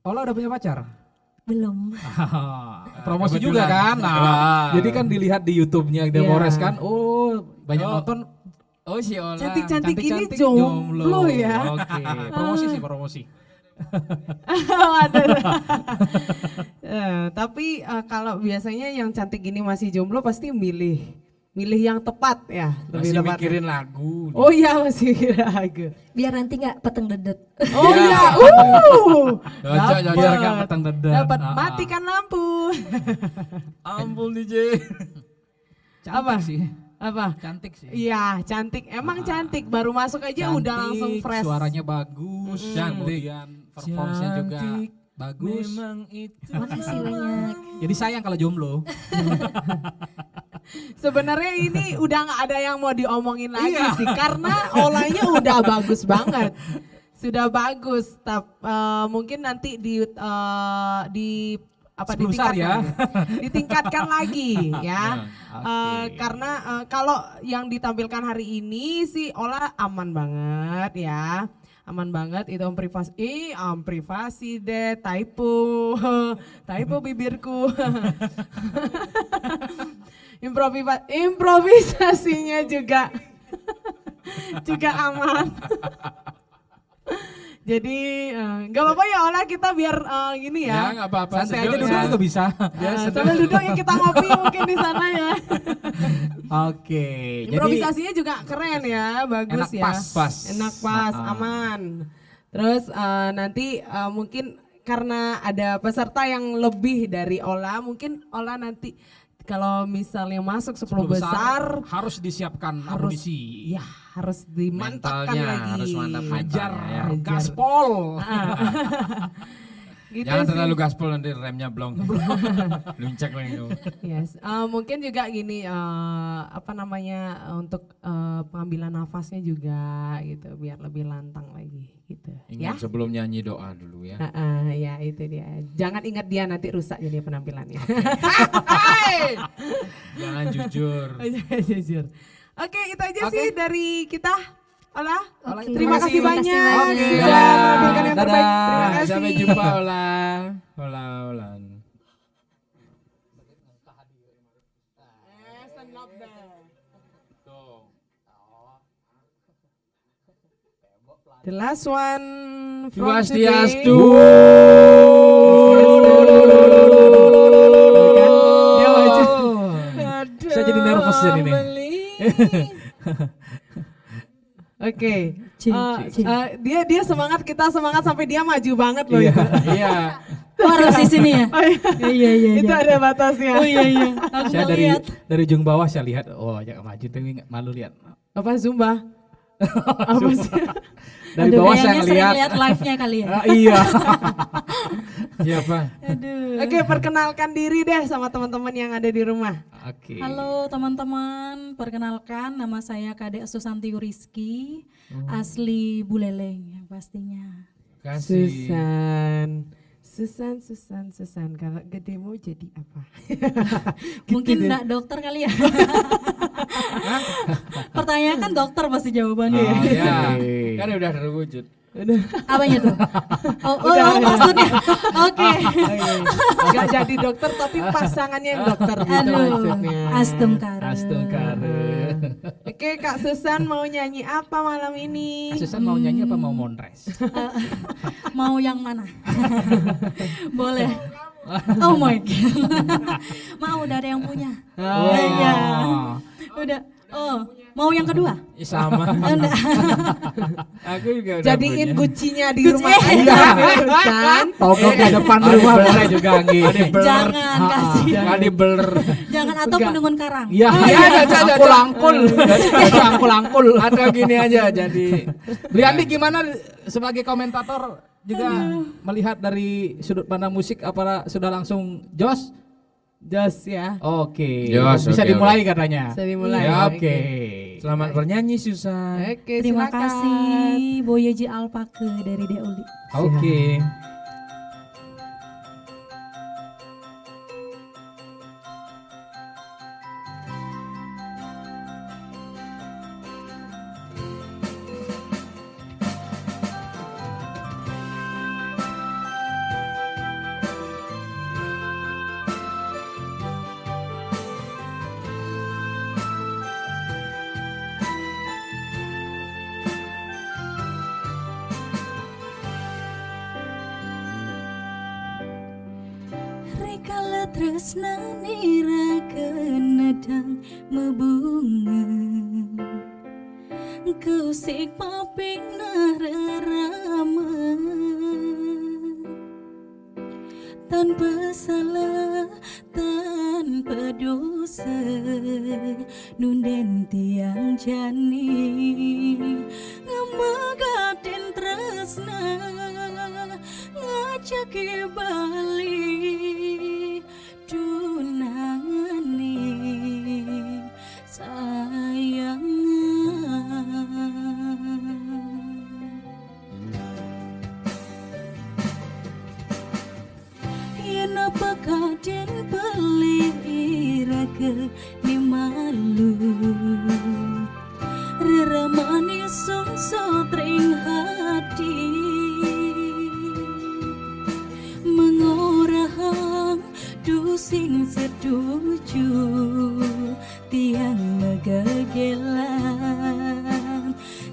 Ola udah punya pacar? Belum. Promosi juga kan? Nah, jadi kan dilihat di YouTube-nya Demores kan, banyak nonton. Oh si Ola. Cantik-cantik ini jomblo ya. Oke, promosi. Tapi kalau biasanya yang cantik gini masih jomblo pasti milih yang tepat ya. Masih mikirin lagu. Oh iya masih mikirin lagu. Biar nanti nggak peteng dedet. Oh iya. Biar nggak petang dedet. Dapat matikan lampu. Ampun DJ. Apa sih? Apa? Cantik sih. Iya cantik. Emang cantik. Baru masuk aja udah langsung fresh. Suaranya bagus. Cantik. Performance-nya juga bagus. Memang itu. Makasih banyak. Jadi sayang kalau jomblo. Sebenarnya ini udah nggak ada yang mau diomongin lagi sih karena olahnya udah bagus banget, sudah bagus. Mungkin nanti ditingkatkan lagi ya. Karena kalau yang ditampilkan hari ini sih olah aman banget ya. Aman banget itu om privasi deh, typo bibirku. Improvisasinya juga aman. Jadi nggak apa-apa ya Ola, kita biar gini ya. Ya nggak apa-apa. Santai aja duduk juga bisa. Sambil duduk ya kita ngopi mungkin di sana ya. Oke. Improvisasinya juga keren ya, bagus enak ya. Pas. Enak pas, aman. Terus nanti mungkin karena ada peserta yang lebih dari Ola, mungkin Ola nanti kalau misalnya masuk 10 besar harus disiapkan amunisi. Ya, harus dimantapkan mentalnya lagi. harus mantap Hajar ya. gaspol. Gitu Jangan sih. terlalu gaspol nanti remnya blong. Luncak lagi tuh. Yes, mungkin juga gini apa namanya untuk pengambilan nafasnya juga gitu biar lebih lantang lagi gitu. Ya. Ingat sebelum nyanyi doa dulu ya. Ya itu dia. Jangan ingat dia nanti rusak jadi penampilannya. Jangan jujur. Jangan jujur. Oke, itu aja sih dari kita. Ola, Oke. terima kasih banyak Oke, sudah menampilkan yang terbaik. Terima kasih. Sampai jumpa Ola. Ola. The last one from Swastiastu. Dia maju. Saya jadi nervous jadi nih. Oke, dia semangat, kita semangat sampai dia maju banget loh. Iya. Itu. Iya. Oh, harus di sini ya? Oh, iya. Iya. Itu ada batasnya. Oh iya. Aku Saya mau lihat. dari ujung bawah saya lihat, oh jangan maju tapi malu lihat. Apa Zumba? Apa sih? Dari Aduh, bawah saya kayaknya sering ngelihat. lihat live-nya kali ya. Iya. Siapa? Aduh. Oke, perkenalkan diri deh sama teman-teman yang ada di rumah. Oke. Halo teman-teman, perkenalkan nama saya Kadek Susanti Rizky, asli Buleleng yang pastinya. Kasih. Susan. Kalau gede mau jadi apa? Mungkin deh. enggak dokter kali ya. Pertanyaan kan dokter pasti jawabannya. Oh ya, Oke. kan udah terwujud. Apanya tuh? Oh, maksudnya. Oke. Gak jadi dokter tapi pasangannya yang dokter gitu maksudnya. Astungkare. Oke, Kak Susan mau nyanyi apa malam ini? Susan mau nyanyi apa mau mondres? Mau yang mana? Boleh. Oh my god. Mau udah ada yang punya. Oh, iya. Udah. Oh, mau yang kedua? Sama. Enggak. Aku juga udah Jadiin punya. gucinya di Guci. rumah aja. Kan? Togok di depan rumah boleh juga Anggi. Jangan kasih. Jangan dibeler. Jangan atau pendungun karang. Iya, angkul-angkul. Atau gini aja jadi. Beli Andi gimana sebagai komentator juga melihat dari sudut pandang musik apa sudah langsung jos? Jos ya. Oke. Jos, Bisa oke, dimulai katanya. Bisa dimulai. Ya, oke. Selamat bernyanyi Susan. Oke, Terima silakan. kasih Boyeji Alpake dari Deuli. Oke. Rikala tresnani rakenedang mebunga Kusik paping nararama Tanpa salah, tanpa dosa Nunden tiang jani Ngamagatin tresna Ngajaki bali Dunangani Yen apa kaden pelih iraga ni malu Reramani sungso tring hati Mengorahang dusing setuju Tiang megagelan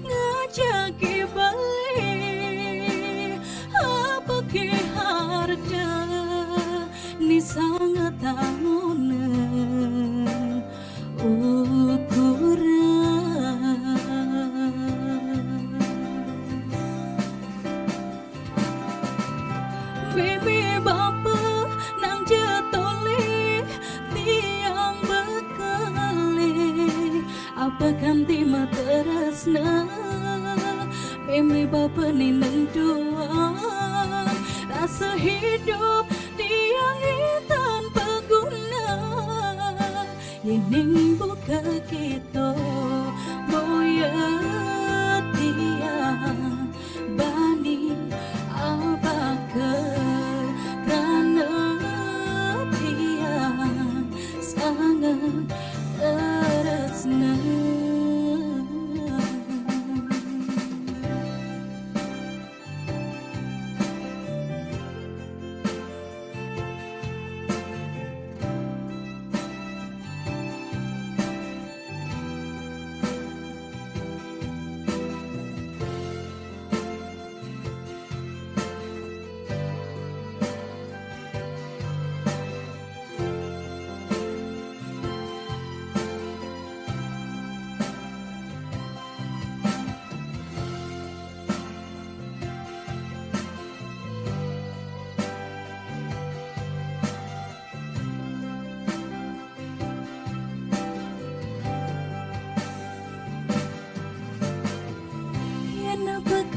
Ngajaki balik Apa ki harda Ni sangat amuna Bibi bapa nang jatole tiang bekali apa kanti materasna Bibi bapa ni nang doa rasa hidup diangi tanpa guna. Yening buka kita boya tiang bani abakar karena tiang sangat teresna.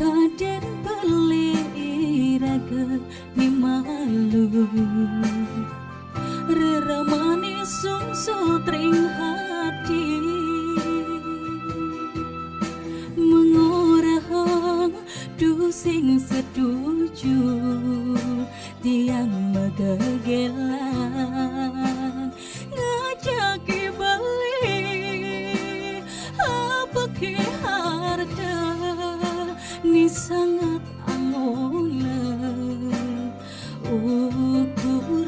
Kaden peliraga ni malu reramani sungso tring hati mengorahang dusing setuju tiang magagelang ngajaki balik apa ke harta ni sangat angona ukuran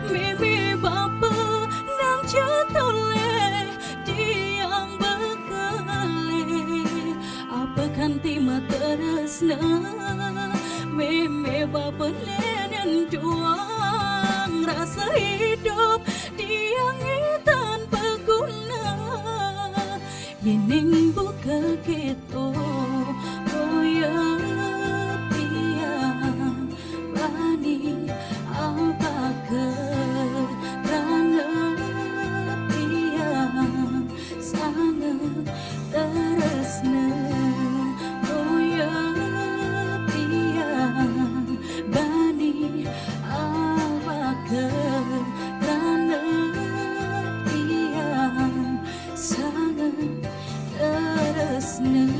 mimi bapa nang jatole diang bekale apa kan tima teresna mimi bapa lenen doang rasa hidup diangi tanpa guna. Yening buka kita boya tiang bani abakar karena tiang sangat teresna. Boya tiang bani abakar karena tiang sangat teresna.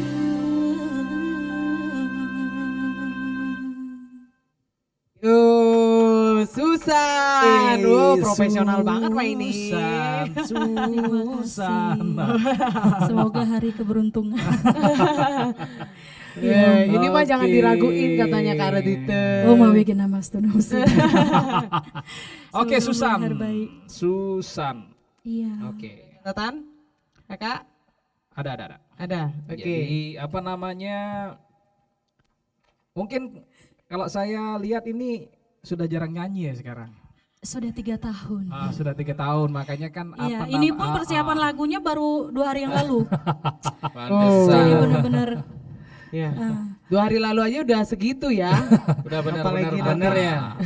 Susan, profesional banget Pak ini. Susan. Semoga hari keberuntungan. Ini mah jangan diraguin katanya Kak Radite. Oh mau bikin nama studi musik. Oke, Susan. Baik. Susan. Iya. Oke. Catatan? Kakak? Ada. Ada. Oke. Jadi apa namanya? Mungkin kalau saya lihat ini sudah jarang nyanyi ya sekarang. Sudah 3 tahun. Sudah 3 tahun, makanya kan Iya, ini pun persiapan lagunya baru 2 hari yang lalu. Pantesan. Jadi benar-benar. Ya. 2 hari lalu aja udah segitu ya. Udah Apalagi bener ya.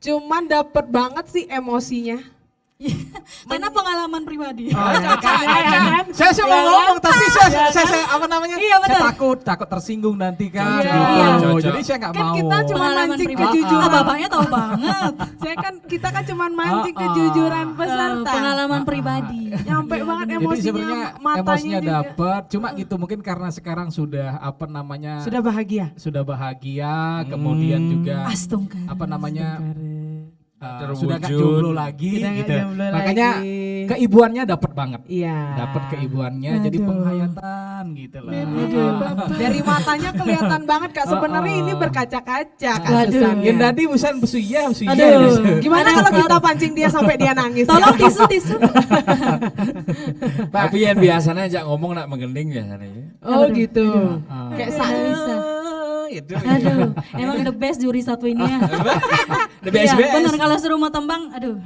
Cuman dapet banget sih emosinya. Karena pengalaman pribadi. Saya mau ngomong tapi saya apa namanya? Iya, benar. Saya takut tersinggung nanti kan. Iya. Jadi saya nggak Kan mau. kita cuma Pengalaman mancing pribadi. kejujuran. Bapaknya tahu banget. Kita kan cuma mancing kejujuran peserta. Pengalaman pribadi. Nyampe banget Jadi emosinya, sebenarnya matanya emosinya juga. dapat, cuma gitu mungkin karena sekarang sudah apa namanya? Sudah bahagia. Kemudian juga Astungkar. apa namanya? Terwujud. Sudah gak jomblo lagi Sudah nggak gitu. jomblo Makanya lagi. keibuannya dapat banget. Iya. Dapat keibuannya jadi Aduh. penghayatan gitu loh. Dari matanya kelihatan banget Kak. Sebenarnya ini berkaca-kaca Kak Waduh. Susan. Yang tadi busan besuya. Aduh. Gimana kalau kita pancing dia sampai dia nangis? Tolong tisu. Tapi yang biasanya ajak ngomong nak menggending biasanya. Oh gitu. Kayak bisa. Gitu. Aduh, emang the best juri satu ini ya. The best. Iya, bener kalau suruh mau tembang, aduh.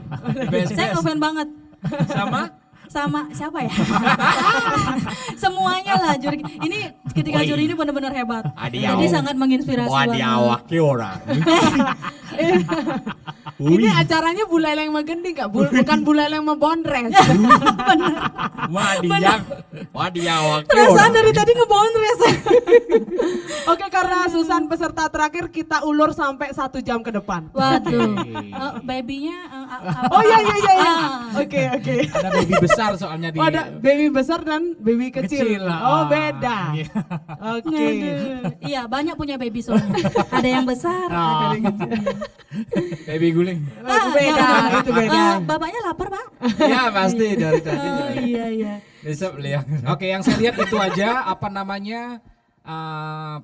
best. Saya ngefan banget. Sama siapa ya? Semuanya lah juri. Ini ketika juri ini benar-benar hebat. Jadi sangat menginspirasi banget. orang. Ini acaranya Buleleng Magending Kak, bukan Buleleng Membondres. Wadiah waktu. Perasaan dari tadi ngebondres. Oke, karena Susan peserta terakhir kita ulur sampai 1 jam ke depan. Waduh. Babynya Oh iya. Oke. Ada baby besar soalnya di. Oh, ada baby besar dan baby kecil. Oh, beda. Oke. Iya, banyak punya baby soalnya. Ada yang besar, ada yang kecil. Baby guling. Itu beda. Bapaknya lapar, Pak? Ya pasti dari tadi. Oh iya. Besok lihat. Oke, yang saya lihat itu aja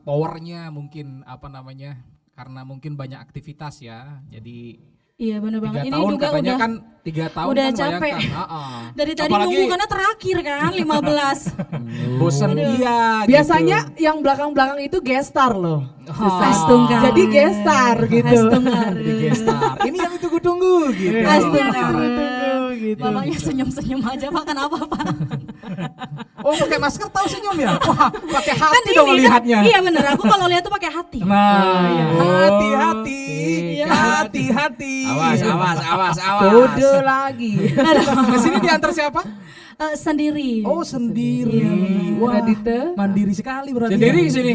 powernya mungkin karena mungkin banyak aktivitas ya. Jadi Iya benar 3 banget. Ini tahun juga katanya udah kan 3 tahun udah kan capek. bayangkan. Dari tadi Apalagi- nunggu karena terakhir kan 15. Bosen iya. Biasanya yang belakang-belakang itu gestar loh. Astunggal. Jadi gestar gitu. Astunggal. Jadi gestar. Ini yang tunggu-tunggu gitu. Astunggal. Gitu. Bapaknya senyum-senyum aja Pak, kenapa Pak? Oh, pakai masker tahu senyum ya? Wah, pakai hati Kan dong ini melihatnya. Iya bener, aku kalau lihat tuh pakai hati. Nah, hati-hati. Iya. Hati-hati. Awas. Kode lagi. Kesini diantar siapa? Sendiri. Oh, sendiri. Iya, Wah, Dita. mandiri sekali berarti. Sendiri ke sini.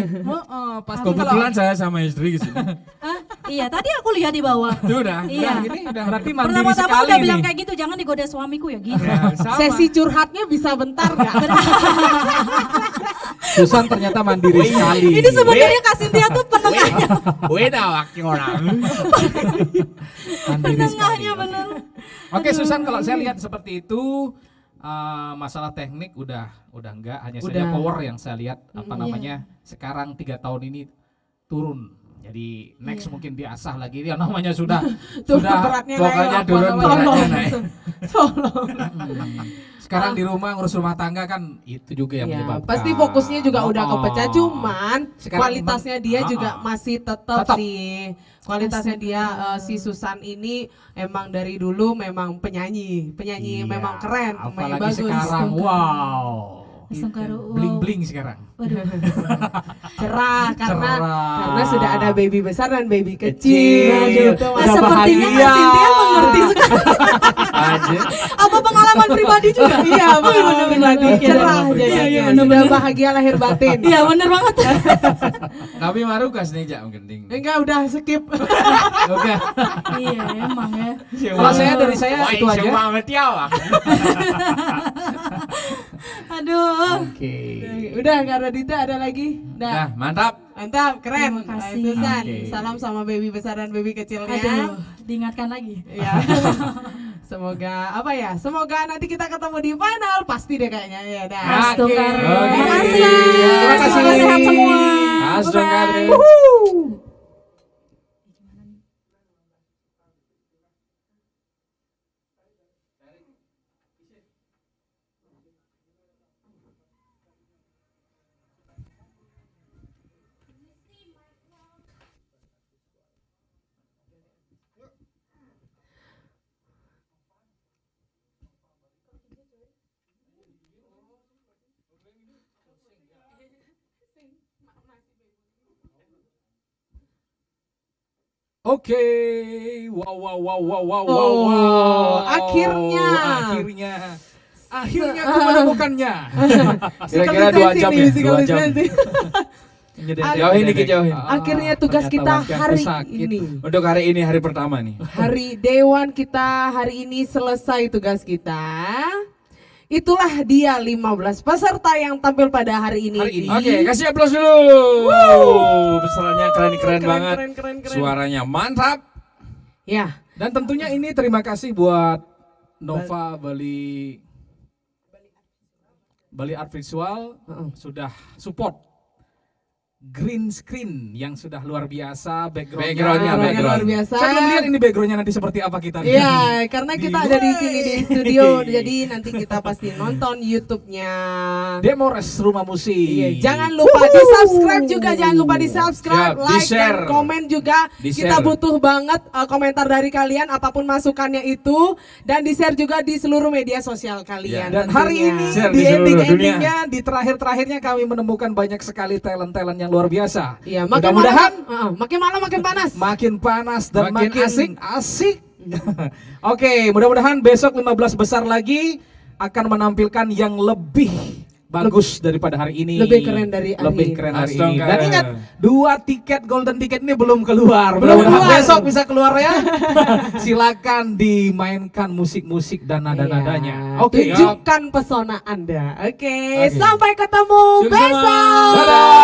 Pasti Kebetulan saya sama istri ke sini. Iya, tadi aku lihat di bawah. Sudah. Iya. udah berarti mandiri Pertama-tama sekali udah nih. bilang kayak gitu, jangan digoda suamiku ya gitu. Sama. Sesi curhatnya bisa bentar nggak? Susan ternyata mandiri sekali. Ini sebenarnya Kak Cynthia tuh penengahnya. Beda waktu orang. Mandiri sekali. Penengahnya bener. Oke, Susan, kalau saya lihat seperti itu masalah teknik udah enggak, hanya saja Udah. power yang saya lihat Iya. sekarang 3 tahun ini turun. Jadi next mungkin diasah lagi, ya namanya sudah Tuh sudah beratnya pokoknya naik, turun, tolong. beratnya naik. Tolong. sekarang di rumah ngurus rumah tangga kan itu juga yang Ya, menyebabkan. pasti fokusnya juga udah kepecah, cuman Sekarang kualitasnya dia juga masih tetap Tetap. sih. Kualitasnya dia si Susan ini emang dari dulu memang penyanyi Iya, memang keren, pemain apalagi bagus. sekarang wow. Astunggal. Bling-bling sekarang. Waduh. Cerah karena Cerah. sudah ada baby besar dan baby kecil. Kecil. Gitu. Udah Sepertinya Kak bahagia. Cynthia mengerti sekali. Aja. Apa pengalaman pribadi juga? Iya, benar pribadi cerah jadinya. Iya, Sudah bener-bener. bahagia lahir batin. Iya bener banget. Tapi marukas nih Jak Gending. Enggak, udah skip. Oke. Iya emang ya. Kalau dari saya itu aja. Semua metiawak. Aduh. Oke. Udah, karena Dita ada lagi. Nah, mantap. Mantap, keren. Terima kasih. Susan, Oke. salam sama baby besar dan baby kecilnya. Aduh, diingatkan lagi. Ya. Semoga nanti kita ketemu di final, pasti deh kayaknya ya. Dah. Astunggal. Oke. Terima kasih. Terima kasih. Semoga sehat semua. Astunggal. Bye-bye. Oke, wow. Akhirnya. Akhirnya aku menemukannya. Kira-kira 2 jam ya, 2 jam. Jauhin dikit, jauhin. Akhirnya tugas kita hari ini. Untuk hari ini, hari pertama nih. Hari Dewan kita hari ini selesai tugas kita. Itulah dia 15 peserta yang tampil pada hari ini. Oke, kasih aplaus dulu. Pesertanya keren banget. Keren. Suaranya mantap. Ya, Dan tentunya ini terima kasih buat Nova Bali Art Visual sudah support green screen yang sudah luar biasa, backgroundnya luar biasa. Saya belum lihat ini backgroundnya nanti seperti apa kita. Iya, karena kita ada di sini di studio, jadi nanti kita pasti nonton YouTube-nya. Demores Rumah Musik. Iya, jangan lupa di-subscribe juga, jangan lupa di-subscribe, Siap, like di-share. dan komen juga. Di-share. Kita butuh banget komentar dari kalian apapun masukannya itu, dan di-share juga di seluruh media sosial kalian. Dan tentunya. hari ini Share di di seluruh ending-endingnya, di terakhir-terakhirnya kami menemukan banyak sekali talent-talent yang luar biasa. Iya, makin Mudah-mudahan makin malam makin panas. makin panas dan Makin makin asik Oke, mudah-mudahan besok 15 besar lagi akan menampilkan yang lebih bagus daripada hari ini. Lebih keren dari hari Lebih ini. keren hari Astaga. ini. Dan ingat, 2 tiket golden ticket ini belum keluar. Belum Mudah-mudahan keluar. besok bisa keluar ya. Silakan dimainkan musik-musik dan nada-nadanya. Iya. Oke. Tunjukkan pesona Anda. Oke, Oke. sampai ketemu Sukses besok. semua. Dadah.